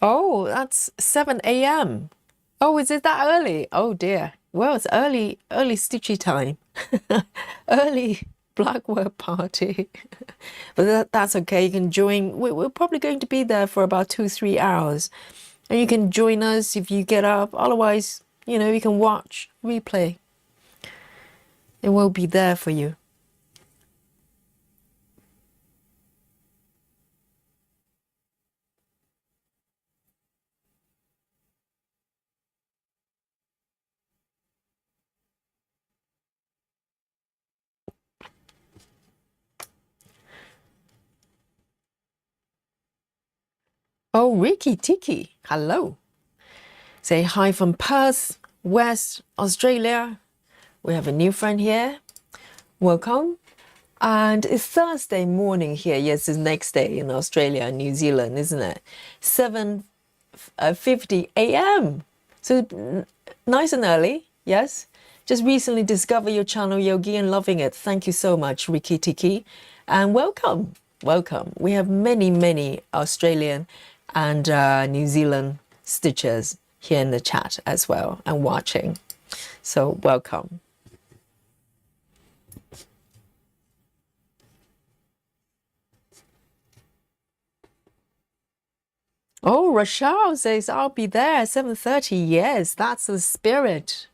Oh, that's 7 a.m. Oh, is it that early? Oh dear. Well, it's early stitchy time. Early black work party. But that's okay. You can join. We're probably going to be there for about 2-3 hours. And you can join us if you get up. Otherwise, you can watch replay. It will be there for you. Oh, Ricky Tiki, hello. Say hi from Perth, West Australia. We have a new friend here. Welcome. And it's Thursday morning here. Yes, it's next day in Australia and New Zealand, isn't it? 7:50 a.m. So nice and early, yes? Just recently discovered your channel, Yogi, and loving it. Thank you so much, Ricky Tiki. And welcome, welcome. We have many, many Australian and New Zealand stitchers here in the chat as well and watching. So welcome. Oh, Rachel says, I'll be there at 7:30. Yes, that's the spirit.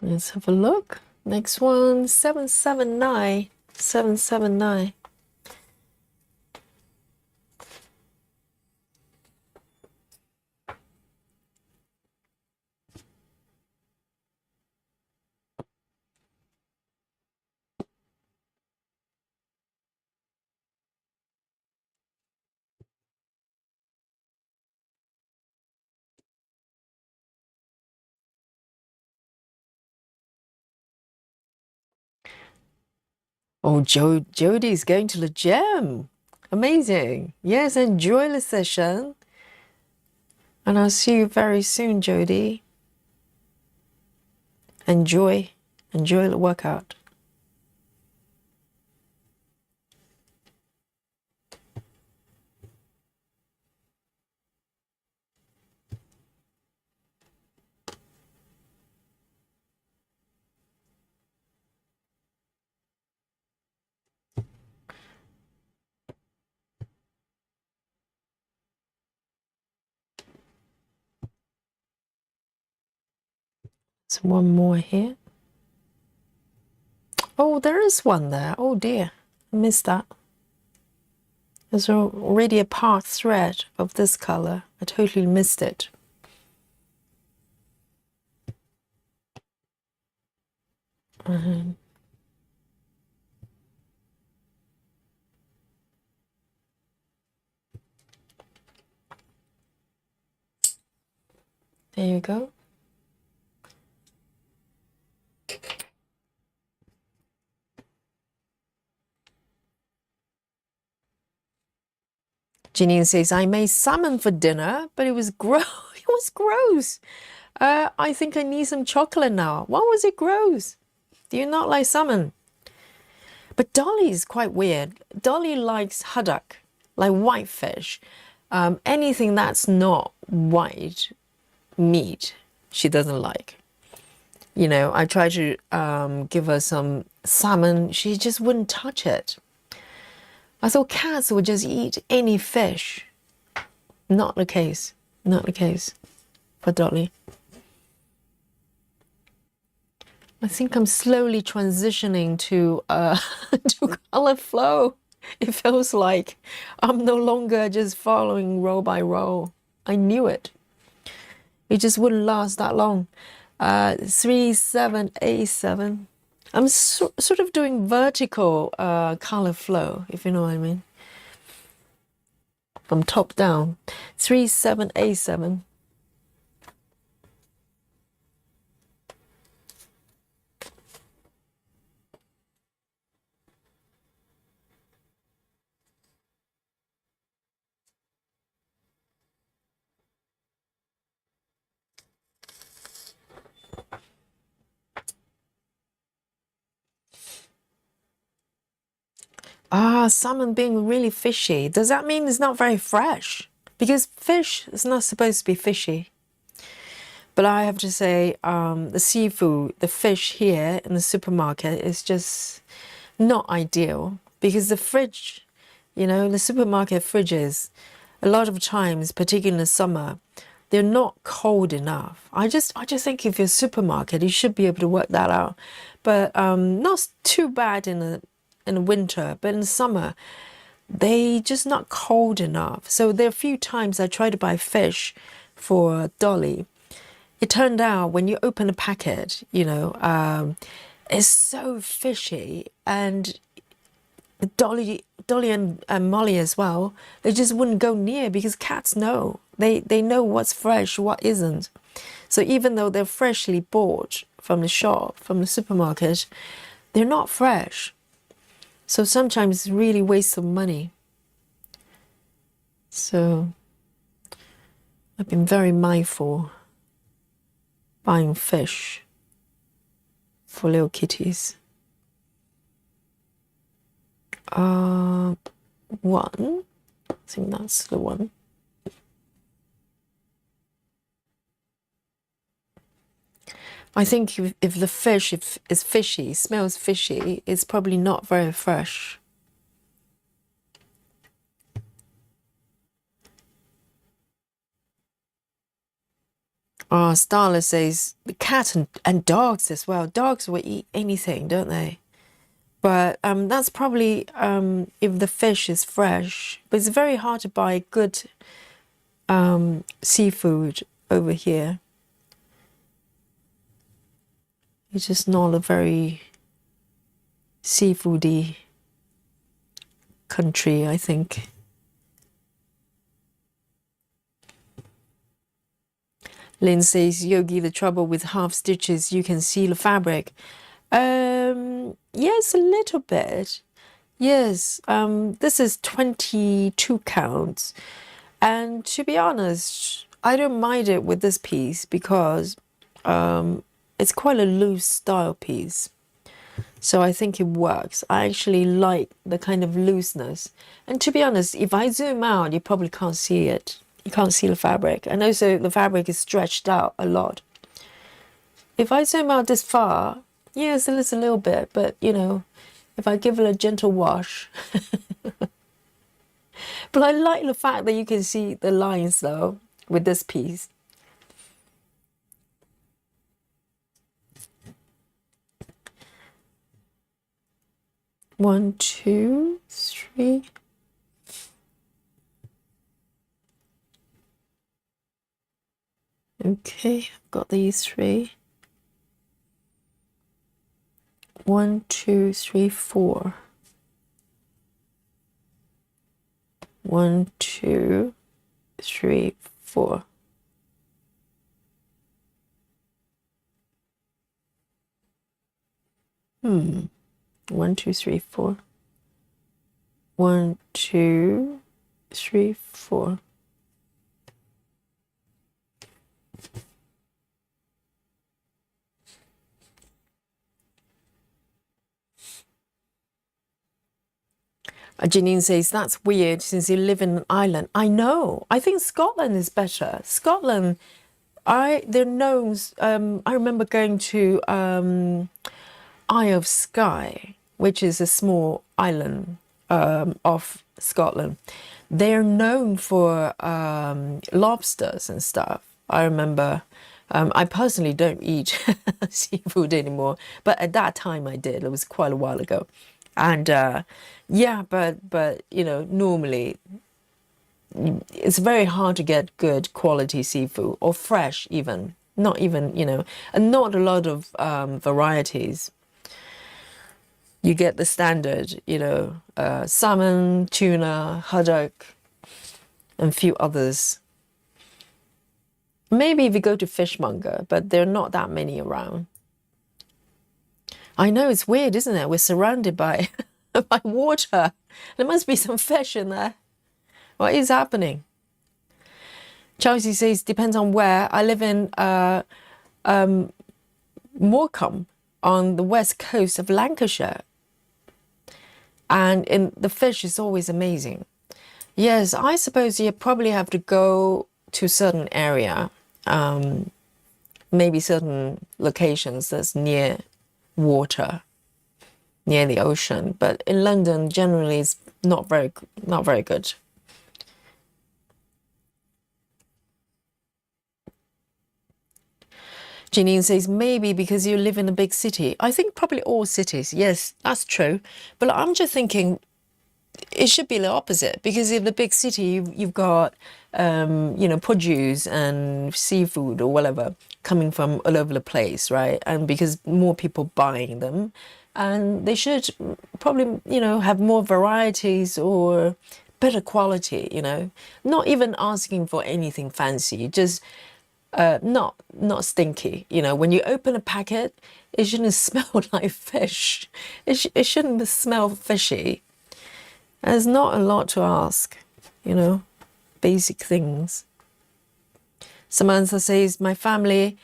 Let's have a look. Next one, 779. 779. Oh, Jody's going to the gym. Amazing. Yes, enjoy the session. And I'll see you very soon, Jody. Enjoy the workout. There's one more here. Oh, there is one there. Oh dear, I missed that. There's already a part thread of this color. I totally missed it. There you go. Janine says, I made salmon for dinner, but it was gross. It was gross. I think I need some chocolate now. Why was it gross? Do you not like salmon? But Dolly is quite weird. Dolly likes haddock, like white fish. Anything that's not white meat, she doesn't like. You know, I tried to give her some salmon. She just wouldn't touch it. I thought cats would just eat any fish. Not the case. Not the case for Dolly. I think I'm slowly transitioning to to color flow. It feels like I'm no longer just following row by row. I knew it. It just wouldn't last that long. 3, 7, 8, 7. I'm sort of doing vertical color flow, if you know what I mean. From top down. 3, 7, 8, 7. Salmon being really fishy. Does that mean it's not very fresh? Because fish is not supposed to be fishy. But I have to say, the seafood, the fish here in the supermarket is just not ideal. Because the fridge, you know, the supermarket fridges, a lot of times, particularly in the summer, they're not cold enough. I just think if you're a supermarket, you should be able to work that out. But not too bad in the winter, but in the summer, they just not cold enough. So there are a few times I tried to buy fish for Dolly. It turned out when you open a packet, you know, it's so fishy, and Dolly and Molly as well, they just wouldn't go near because cats know. They know what's fresh, what isn't. So even though they're freshly bought from the shop, from the supermarket, they're not fresh. So sometimes it's really waste of money. So I've been very mindful buying fish for little kitties. One, I think that's the one. I think if the fish is fishy, smells fishy, it's probably not very fresh. Starla says the cat and dogs as well. Dogs will eat anything, don't they? But that's probably if the fish is fresh. But it's very hard to buy good seafood over here. It's just not a very seafoody country, I think. Lynn says, Yogi, the trouble with half stitches, you can see the fabric. Yes, a little bit. Yes, this is 22 counts. And to be honest, I don't mind it with this piece because it's quite a loose style piece. So I think it works. I actually like the kind of looseness. And to be honest, if I zoom out, you probably can't see it. You can't see the fabric. And also the fabric is stretched out a lot. If I zoom out this far, yes, it is a little bit, but you know, if I give it a gentle wash. But I like the fact that you can see the lines though with this piece. One, two, three. Okay, I've got these three. 1, 2, 3, 4. 1, 2, 3, 4. Hmm. 1, 2, 3, 4. 1, 2, 3, 4. Janine says, that's weird since you live in an island. I know. I think Scotland is better. Scotland, they're known. I remember going to Isle of Skye, which is a small island off Scotland. They're known for lobsters and stuff. I remember. I personally don't eat seafood anymore, but at that time I did. It was quite a while ago, and yeah, but you know, normally it's very hard to get good quality seafood or fresh even. Not even, you know, and not a lot of varieties. You get the standard, you know, salmon, tuna, haddock, and a few others. Maybe if you go to fishmonger, but there are not that many around. I know, it's weird, isn't it? We're surrounded by by water. There must be some fish in there. What is happening? Chelsea says, depends on where. I live in Morecambe on the west coast of Lancashire. And the fish is always amazing. Yes, I suppose you probably have to go to a certain area, maybe certain locations that's near water, near the ocean. But in London, generally, it's not very good. Janine says, maybe because you live in a big city. I think probably all cities. Yes, that's true. But I'm just thinking it should be the opposite, because in the big city, you've got, you know, produce and seafood or whatever coming from all over the place, right? And because more people buying them, and they should probably, you know, have more varieties or better quality, you know, not even asking for anything fancy, just not stinky. You know, when you open a packet, it shouldn't smell like fish. It shouldn't smell fishy. There's not a lot to ask, you know, basic things. Samantha says, my family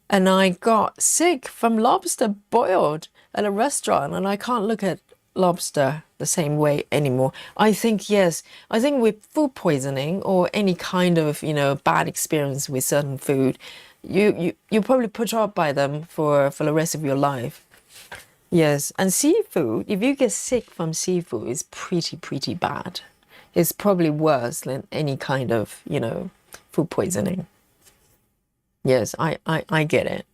and I got sick from lobster boiled at a restaurant, and I can't look at lobster the same way anymore. I think, yes, I think with food poisoning or any kind of, you know, bad experience with certain food, you probably put off by them for the rest of your life. Yes, and seafood, if you get sick from seafood, it's pretty bad. It's probably worse than any kind of, you know, food poisoning. Yes, I get it.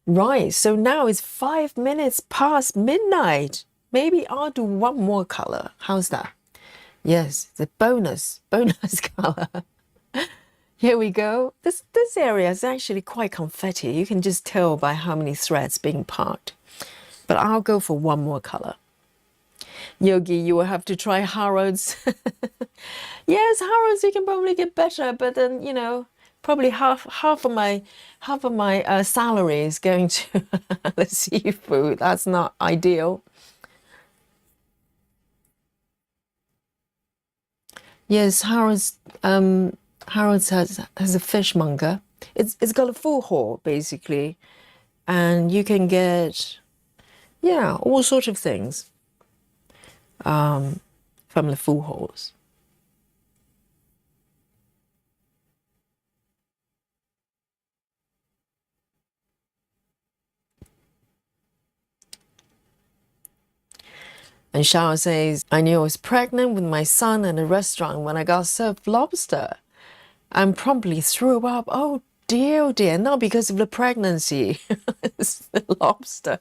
Right, so now it's 5 minutes past midnight. Maybe I'll do one more color. How's that? Yes, the bonus color. Here we go. This area is actually quite confetti. You can just tell by how many threads being parked. But I'll go for one more color. Yogi, you will have to try Harrods. Yes, Harrods you can probably get better, but then, you know, probably half of my salary is going to the seafood. That's not ideal. Yes, Harrods has a fishmonger. It's got a full hall basically, and you can get, yeah, all sorts of things from the full halls. And Shao says, I knew I was pregnant with my son in a restaurant when I got served lobster and promptly threw up. Oh dear, not because of the pregnancy. It's the lobster.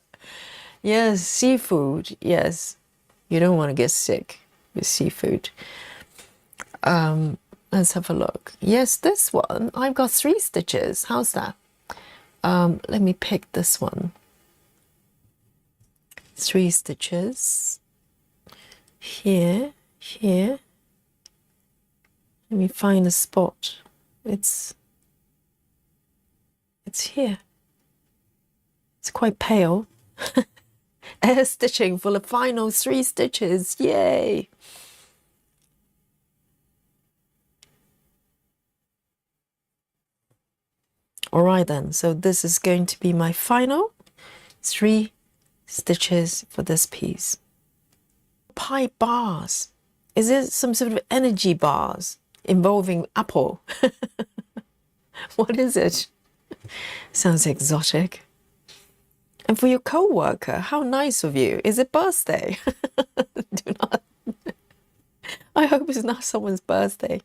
Yes, seafood. Yes, you don't want to get sick with seafood. Let's have a look. Yes, this one, I've got 3 stitches. How's that? Let me pick this one. 3 stitches. Here. Let me find a spot. It's here. It's quite pale. Air stitching for the final 3 stitches. Yay! All right then, so this is going to be my final 3 stitches for this piece. Pi bars. Is it some sort of energy bars involving apple? What is it? Sounds exotic. And for your co-worker, how nice of you. Is it birthday? Do not. I hope it's not someone's birthday.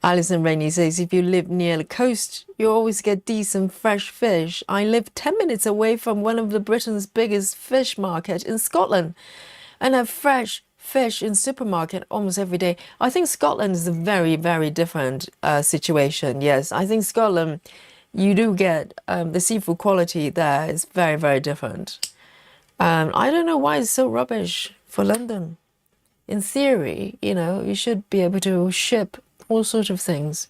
Alison Rainey says, if you live near the coast, you always get decent fresh fish. I live 10 minutes away from one of the Britain's biggest fish market in Scotland and have fresh fish in supermarket almost every day. I think Scotland is a very, very different situation. Yes, I think Scotland, you do get the seafood quality there is very, very different. I don't know why it's so rubbish for London. In theory, you know, you should be able to ship all sorts of things,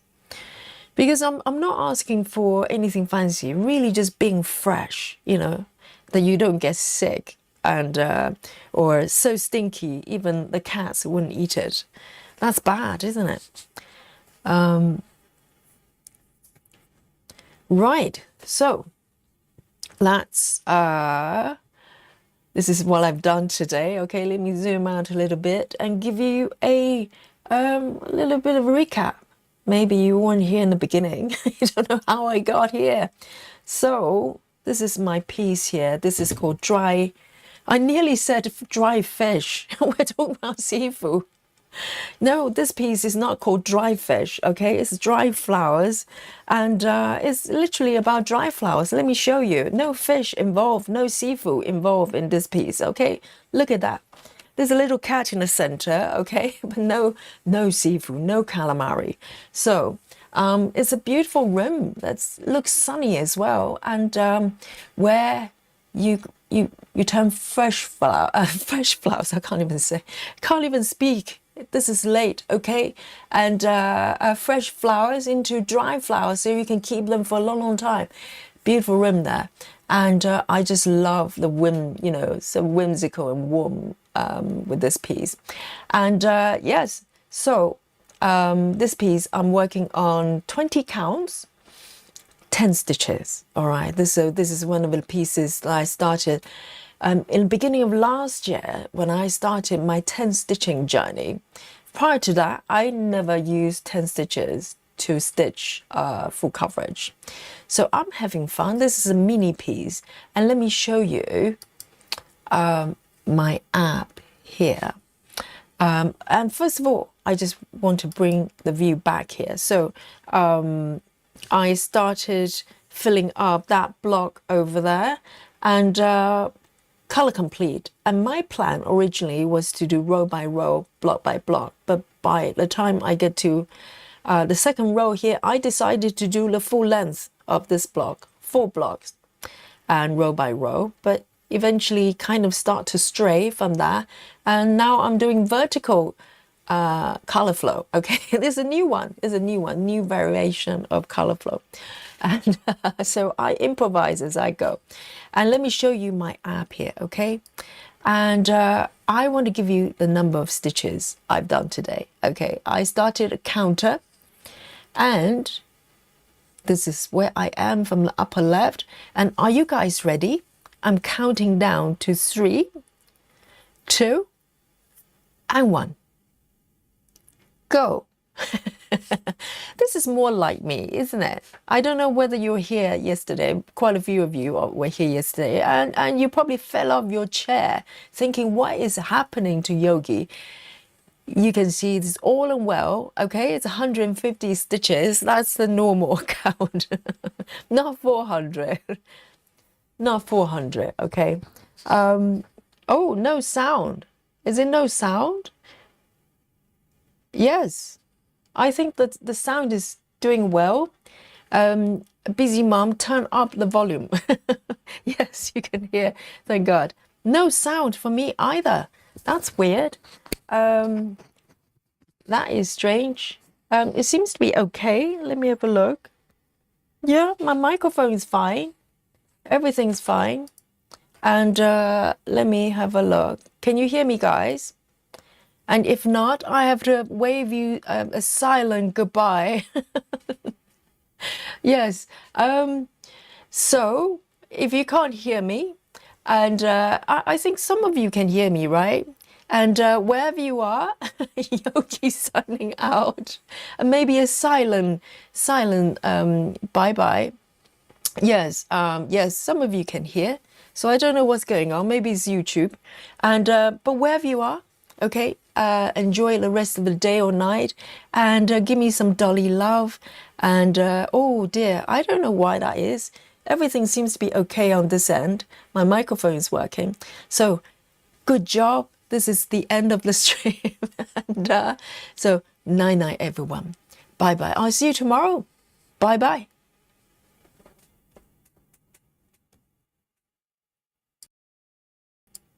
because I'm not asking for anything fancy, really just being fresh, you know, that you don't get sick and or so stinky even the cats wouldn't eat it. That's bad, isn't it? Right, so that's this is what I've done today. Okay, let me zoom out a little bit and give you a little bit of a recap. Maybe you weren't here in the beginning. You don't know how I got here. So this is my piece here. This is called dry. I nearly said dry fish. We're talking about seafood. No, this piece is not called dry fish, okay? It's dry flowers, and it's literally about dry flowers. Let me show you. No fish involved, no seafood involved in this piece, okay? Look at that. There's a little cat in the center, okay? But no seafood, no calamari. So it's a beautiful room that looks sunny as well, and where you turn fresh flowers. I can't even speak. This is late, okay? And fresh flowers into dry flowers so you can keep them for a long, long time. Beautiful room there. And I just love the you know, so whimsical and warm with this piece. And yes, so this piece I'm working on 20 counts, 10 stitches. All right, this is one of the pieces that I started in the beginning of last year when I started my 10 stitching journey. Prior to that, I never used 10 stitches to stitch full coverage. So I'm having fun. This is a mini piece, and let me show you my app here. And first of all, I just want to bring the view back here. So I started filling up that block over there, and color complete. And my plan originally was to do row by row, block by block. But by the time I get to the second row here, I decided to do the full length of this block, 4 blocks, and row by row. But eventually kind of start to stray from that. And now I'm doing vertical color flow. Okay, there's a new one. New variation of color flow. And so I improvise as I go. And let me show you my app here, okay? And I want to give you the number of stitches I've done today. Okay, I started a counter, and this is where I am from the upper left. And are you guys ready? I'm counting down to 3, 2, and 1. Go. This is more like me, isn't it? I don't know whether you were here yesterday. Quite a few of you were here yesterday, and you probably fell off your chair thinking, what is happening to Yogi? You can see it's all and well, okay? It's 150 stitches. That's the normal count. Not 400. Not 400, okay? Oh, no sound. Is it no sound? Yes. I think that the sound is doing well. Busy mom, turn up the volume. Yes, you can hear. Thank God. No sound for me either. That's weird. That is strange. It seems to be okay. Let me have a look. Yeah, my microphone is fine. Everything's fine. And let me have a look. Can you hear me, guys? And if not, I have to wave you a silent goodbye. Yes. So if you can't hear me, and I think some of you can hear me, right? And wherever you are, Yogi signing out, and maybe a silent bye-bye. Yes, yes, some of you can hear. So I don't know what's going on. Maybe it's YouTube. And but wherever you are, okay, enjoy the rest of the day or night, and give me some dolly love. And oh dear, I don't know why that is. Everything seems to be okay on this end. My microphone is working. So good job. This is the end of the stream. And so night night, everyone. Bye bye. I'll see you tomorrow. Bye bye.